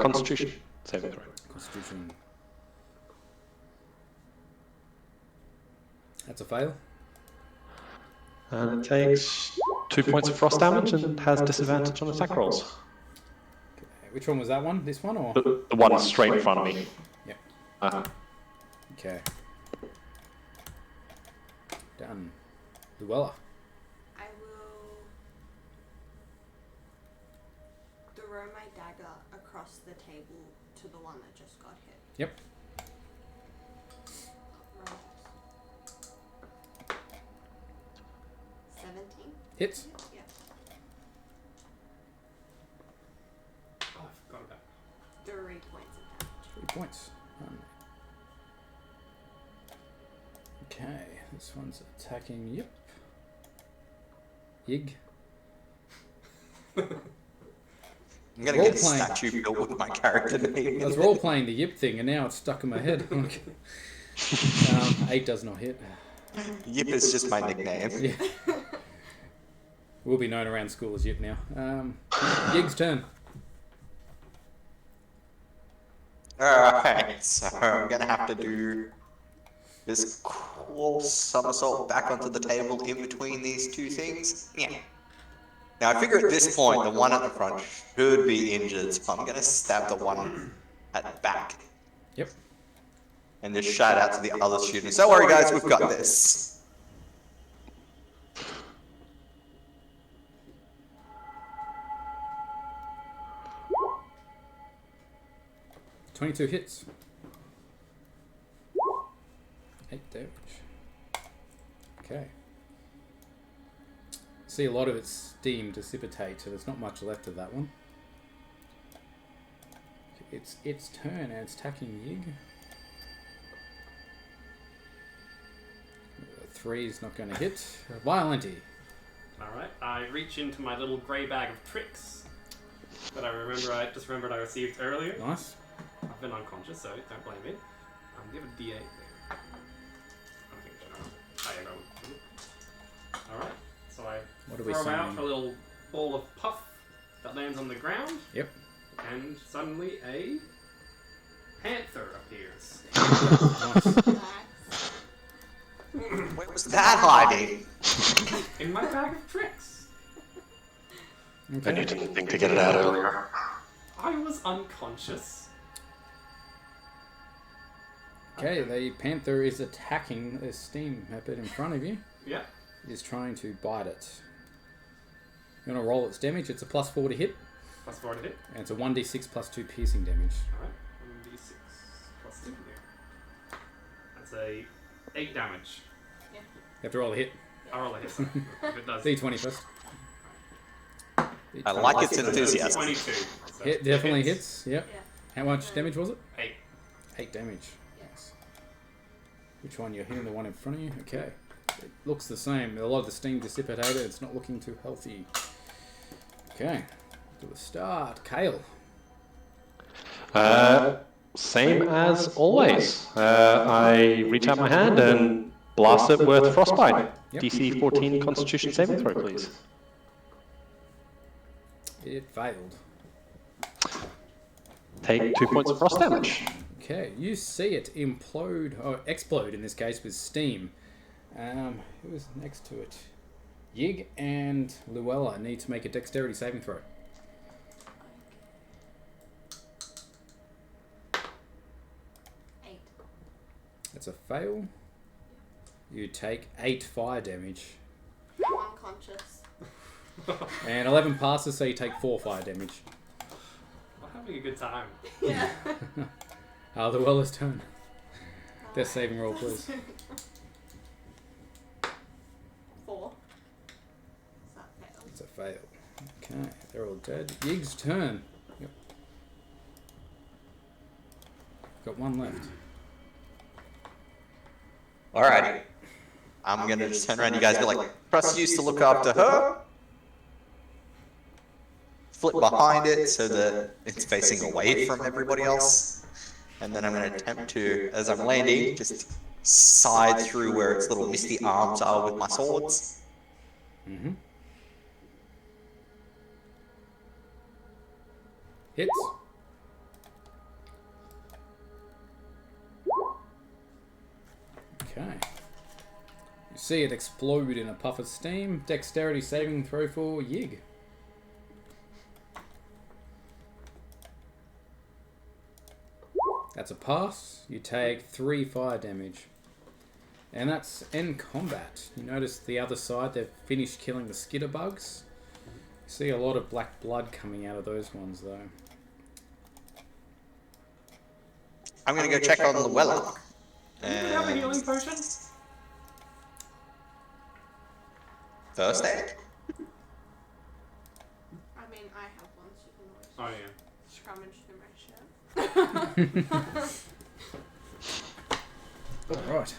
Constitution saving throw. Constitution. That's a fail. And it takes 2 points of frost damage and has disadvantage on attack rolls. Okay. Which one was that one? This one or? The one straight in front of me. Yep. Okay. Done. Luella. I will throw my dagger across the table to the one that just got hit. Yep. Rolls. 17. Hits. Yeah. oh, I forgot about 3 points of damage. 3 points. Okay, this one's attacking Yip. Yig. I'm going to get a statue built with my character name. I was role playing the Yip thing and now it's stuck in my head. 8 does not hit. Yip is just my nickname. Yeah. We'll be known around school as Yip now. Yig's turn. Alright, so I'm going to have to do this cool somersault back onto the table in between these two things. Yeah. Now I figure at this point the one at the front should be injured, so I'm going to stab the one at the back. Yep. And just shout out to the other students, don't worry guys, we've got this. $22 hits. 8 damage. Okay. See a lot of its steam dissipate, so there's not much left of that one. It's its turn and it's attacking Yig. 3 is not going to hit. Violently. Alright, I reach into my little grey bag of tricks that I just remembered I received earlier. Nice. I've been unconscious, so don't blame me. Give a D8 there. I think I know. Alright, so I What are we throw out saying? a little ball of puff that lands on the ground. Yep. And suddenly a panther appears. Nice. Nice. Where was that hiding? In my bag of tricks. And you didn't think to get it out earlier. I was unconscious. Okay, the panther is attacking the steam method in front of you. Yeah. It is trying to bite it. You want to roll its damage. It's a +4 to hit, +4 to hit. and it's a 1d6 plus 2 piercing damage. Alright, 1d6 plus 2 there. That's a 8 damage. Yeah. You have to roll a hit. I roll a hit, sorry. If it does. D20 first. I like its enthusiasm. 22. So It definitely hits. hits. Yep. Yeah. How much damage was it? 8. 8 damage. Yeah. Nice. Which one? You're hitting the one in front of you? Okay. It looks the same. A lot of the steam dissipated. It's not looking too healthy. Okay. To the start. Kale. Same as always. I reach out my hand and blast it with Frostbite. Yep. DC 14 Constitution saving throw, please. It failed. Take 2 points of frost damage. Okay, you see it implode, or explode in this case, with steam. Who was next to it? Yig and Luella need to make a dexterity saving throw. Eight. That's a fail. You take 8 fire damage. I'm unconscious. And 11 passes, so you take 4 fire damage. We're having a good time. Yeah. Luella's turn. Death saving roll, please. 4. So that failed. It's a fail. Okay, they're all dead. Yig's turn. Yep. Got one left. Alright. I'm gonna just turn around. You guys be like, Trust used to look after her. Flip behind it so that it's facing away from everybody else. And then I'm going to attempt to, as I'm landing, just side through where its little misty arms are with my swords. Mm-hmm. Hits. Okay. You see it explode in a puff of steam. Dexterity saving throw for Yig. That's a pass. You take 3 fire damage. And that's end combat. You notice the other side, they've finished killing the skitterbugs. You see a lot of black blood coming out of those ones, though. I'm going to go check on Luella. Do you have a healing potion? First aid? I mean, I have one, so you can always Oh, yeah. scrummage through my shit. Alright.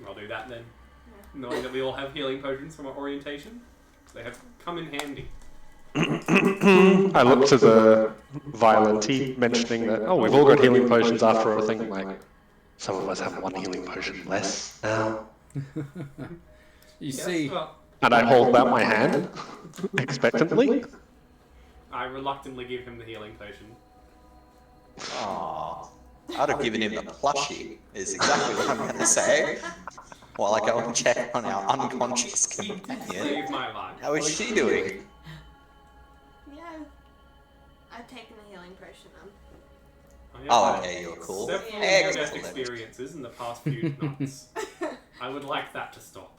I'll do that then. Knowing that we all have healing potions from our orientation, they have come in handy. I look to the Violentee, mentioning that, oh, we've all got healing potions after everything. Like, some of us have one healing potion less now. You see... Well, And I hold out my hand, expectantly. I reluctantly give him the healing potion. Aww. I'd have given him the plushie, is exactly what I'm going to say. While I go and check on our unconscious companion. Save my life. How is she doing? Yeah. I've taken the healing potion on. Oh, okay, you're cool. Several Yeah. near-death Excellent. experiences in the past few months. I would like that to stop.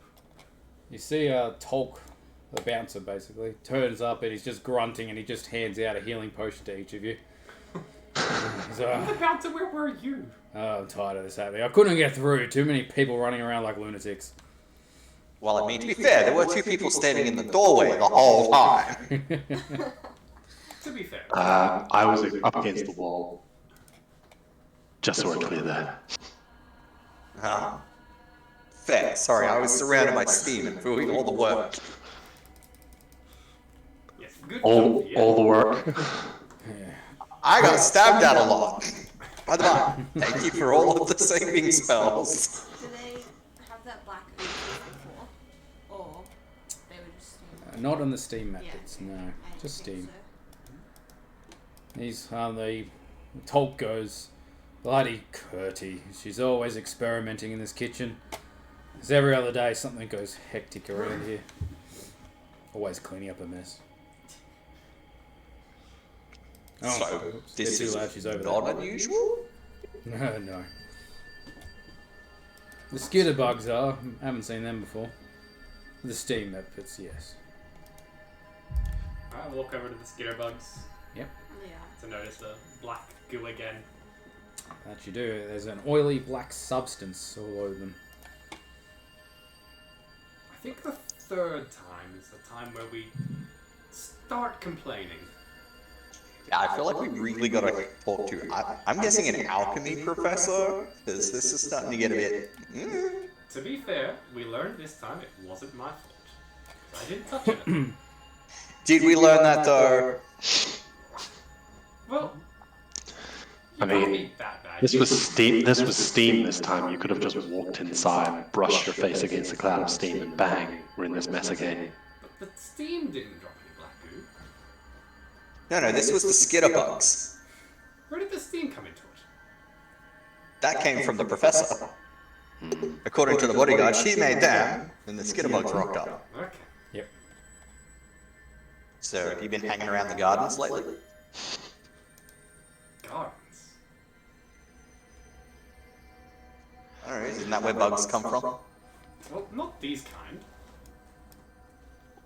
You see Tolk, the bouncer, basically, turns up and he's just grunting and he just hands out a healing potion to each of you. So, Where were you? I'm tired of this happening. I couldn't get through. Too many people running around like lunatics. Well, I mean, to be fair, there were two people standing in the doorway the whole time. To be fair. I was up against the wall. Just so we're clear there. Fair. Sorry, I was surrounded by steam and doing all the work. Yes, good All the work. I got stabbed at a lot. By the way, thank you for all of the saving spells. Do they have that black ooze before? Or they were just steam? Not on the Steam methods, Yeah. no. I didn't Just think Steam. so. He's the Tolk goes, bloody Curty. She's always experimenting in this kitchen. Because every other day something goes hectic around here. Always cleaning up a mess. So, oops, this too is loud, she's over not there. unusual? No. The skitter bugs are. Haven't seen them before. The Steam methods, yes. I'll walk over to the skitter bugs Yeah. to notice the black goo again. That you do. There's an oily black substance all over them. I think the third time is the time where we start complaining. Yeah, I feel like we really gotta talk to. I'm guessing an alchemy professor, because this is starting to get a bit. To be fair, we learned this time it wasn't my fault. I didn't touch it. Did we learn that though? Well, I mean, this was steam. This was steam. This time, you could have just walked inside, brushed your face against a cloud of steam, and bang, we're in this mess again. But the steam didn't drop any black goo. No, this was the skitter bugs. Where did the steam come into it? That came from the professor. According to the bodyguard, she made them, and the skitter bugs rocked up. Okay. Yep. So, have you been hanging around the gardens lately? Gardens. I don't know, isn't that where bugs come from? Well, not these kind.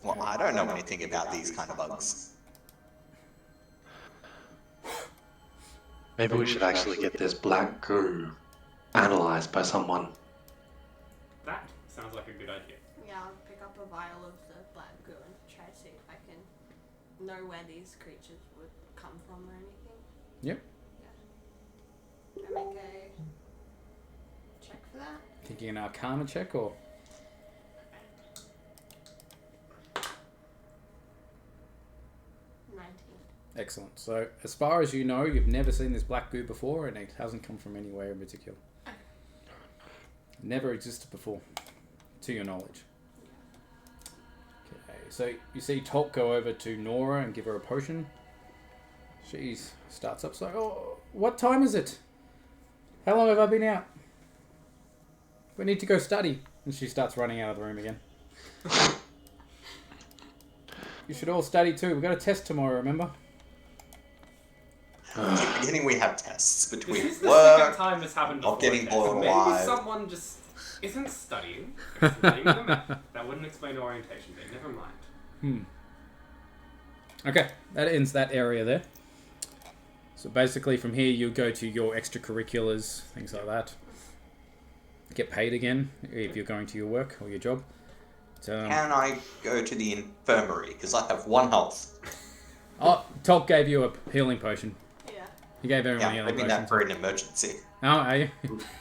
Well, I don't know anything about these kind of bugs. Maybe we should actually get this black goo analyzed by someone. That sounds like a good idea. Yeah, I'll pick up a vial of the black goo and try to see if I can know where these creatures would come from or anything. Yep. Do I make a check for that? Thinking an Arcana check or? 19. Excellent. So, as far as you know, you've never seen this black goo before, and it hasn't come from anywhere in particular. Never existed before, to your knowledge. Okay, so you see Tolk go over to Nora and give her a potion. She starts up, so, oh, what time is it? How long have I been out? We need to go study. And she starts running out of the room again. You should all study too. We've got a test tomorrow, remember? At the beginning, we have tests This between is the work. second time this happened before. not getting this. boiled Maybe alive. someone just isn't studying. It's laying them out. That wouldn't explain orientation, but never mind. Okay, that ends that area there. So basically from here you go to your extracurriculars, things like that. Get paid again if you're going to your work or your job. Can I go to the infirmary? Because I have 1 health. Oh, Tolk gave you a healing potion. Yeah. He gave everyone a Yeah, I healing mean potion. that for an emergency. Oh, are you?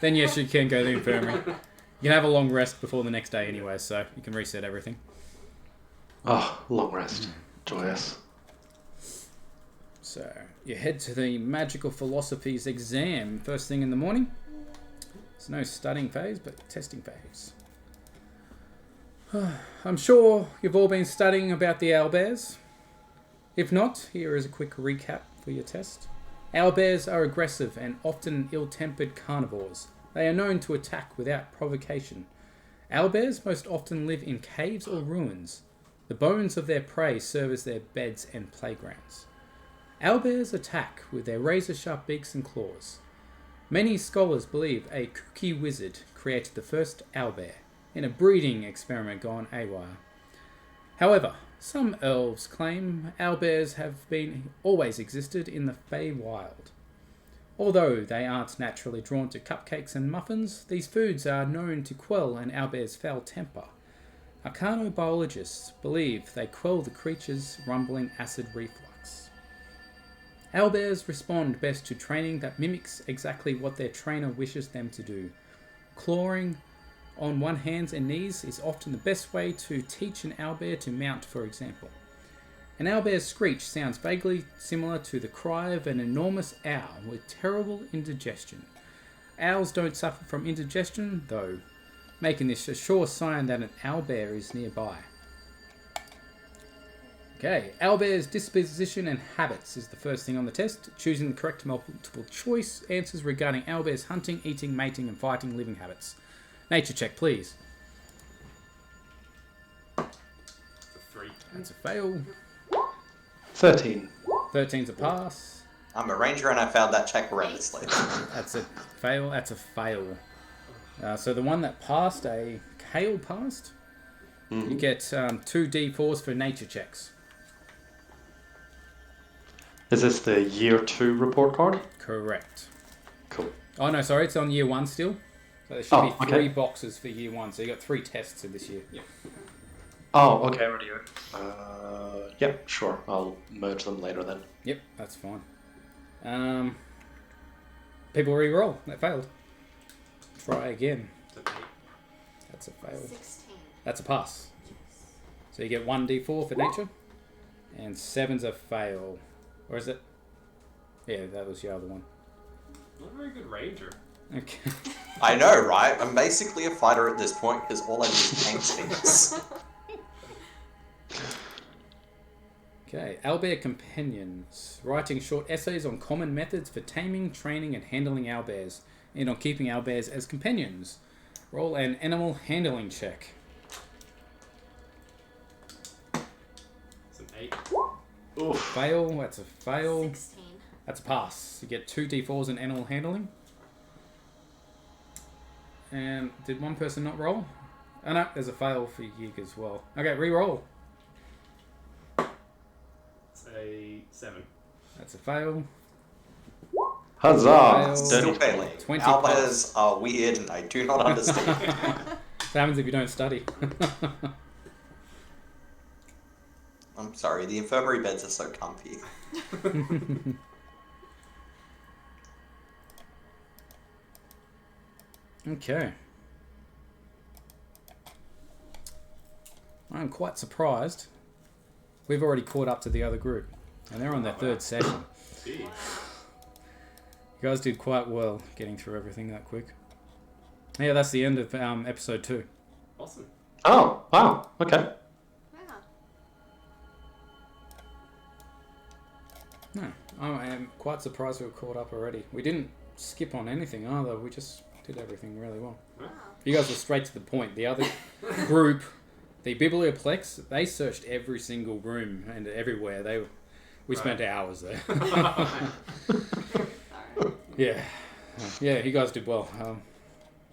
Then yes, you can go to the infirmary. You can have a long rest before the next day anyway, so you can reset everything. Oh, long rest. Joyous. So, you head to the Magical Philosophies exam first thing in the morning. It's no studying phase, but testing phase. I'm sure you've all been studying about the owlbears. If not, here is a quick recap for your test. Owlbears are aggressive and often ill-tempered carnivores. They are known to attack without provocation. Owlbears most often live in caves or ruins. The bones of their prey serve as their beds and playgrounds. Owlbears attack with their razor-sharp beaks and claws. Many scholars believe a kooky wizard created the first owlbear in a breeding experiment gone AWOL. However, some elves claim owlbears have always existed in the Feywild. Although they aren't naturally drawn to cupcakes and muffins, these foods are known to quell an owlbear's foul temper. Arcanobiologists believe they quell the creature's rumbling acid reflux. Owlbears respond best to training that mimics exactly what their trainer wishes them to do. Clawing on one hands and knees is often the best way to teach an owlbear to mount, for example. An owlbear's screech sounds vaguely similar to the cry of an enormous owl with terrible indigestion. Owls don't suffer from indigestion, though, making this a sure sign that an owlbear is nearby. Okay, owlbear's disposition and habits is the first thing on the test. Choosing the correct multiple choice answers regarding owlbear's hunting, eating, mating, and fighting living habits. Nature check, please. It's a 3. That's a fail. 13. 13's a pass. I'm a ranger and I failed that check horrendously. That's a fail. That's a fail. So the one that passed, a Kale passed. You get 2 D4s for nature checks. Is this the year 2 report card? Correct. Cool. Oh no, sorry, it's on year 1 still. So there should be 3 okay. boxes for year 1. So you got 3 tests in this year. Yeah. Oh, okay, radio. Yeah, sure. I'll merge them later then. Yep, that's fine. People re-roll. That failed. Try again. It's an 8. That's a fail. 16. That's a pass. So you get 1 D4 for nature. And 7's a fail. Or is it? Yeah, that was your other one. Not a very good ranger. Okay. I know, right? I'm basically a fighter at this point because all I do is tank things. Okay, owlbear companions. Writing short essays on common methods for taming, training, and handling owlbears, and on keeping owlbears as companions. Roll an animal handling check. It's an 8. Oof. Fail, that's a fail. 16. That's a pass. You get 2 D4s in animal handling. And did one person not roll? Oh no, there's a fail for Yig as well. Okay, re-roll. It's a 7. That's a fail. Huzzah! Fail. Still Dirty failing. 20 Owlbears are weird and I do not understand. What happens if you don't study? I'm sorry, the infirmary beds are so comfy. Okay. I'm quite surprised. We've already caught up to the other group, and they're on their 3rd session. Jeez. You guys did quite well getting through everything that quick. Yeah, that's the end of episode 2. Awesome. Oh, wow. Okay. Wow. No, I am quite surprised we were caught up already. We didn't skip on anything either. We just did everything really well. Wow. You guys were straight to the point. The other group, the Biblioplex, they searched every single room and everywhere. We spent hours there. Sorry. Yeah. Yeah, you guys did well.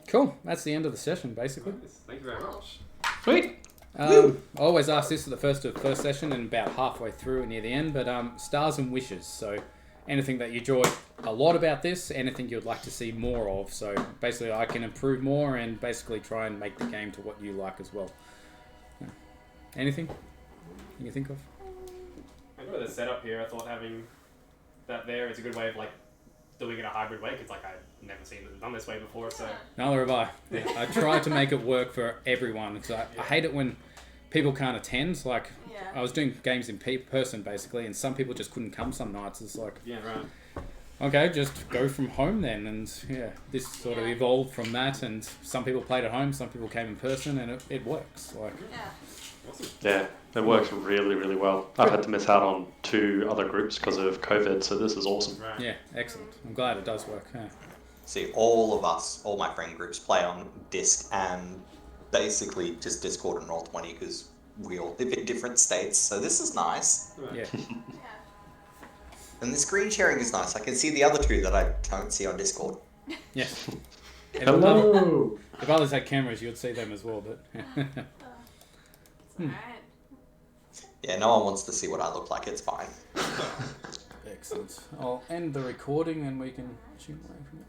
Cool. That's the end of the session, basically. Nice. Thank you very much. Sweet. I always ask this at the first session and about halfway through and near the end, but stars and wishes. So anything that you enjoyed a lot about this, anything you'd like to see more of. So basically I can improve more and basically try and make the game to what you like as well. Anything you can think of? I enjoy the setup here. I thought having that there is a good way of like doing it a hybrid way, because like I've never seen it done this way before. So Neither have I. I try to make it work for everyone because I hate it when people can't attend. Like Yeah. I was doing games in person basically, and some people just couldn't come some nights. It's like, yeah, right. okay, just go from home then. And yeah, this sort of Yeah. evolved from that. And some people played at home, some people came in person, and it works. Like, Yeah. Awesome. Yeah, it works really, really well. I've had to miss out on 2 other groups because of COVID, so this is awesome. Right. yeah, excellent. I'm glad it does work. Yeah. See, all of us, all my friend groups play on Disc and basically just Discord and Roll20 because we all live in different states, so this is nice. Right. Yeah. Yeah. And the screen sharing is nice. I can see the other 2 that I don't see on Discord. Yeah. And Hello. if others had cameras, you'd see them as well. But It's alright. Yeah, no one wants to see what I look like, it's fine. Excellent. I'll end the recording and we can tune away from it.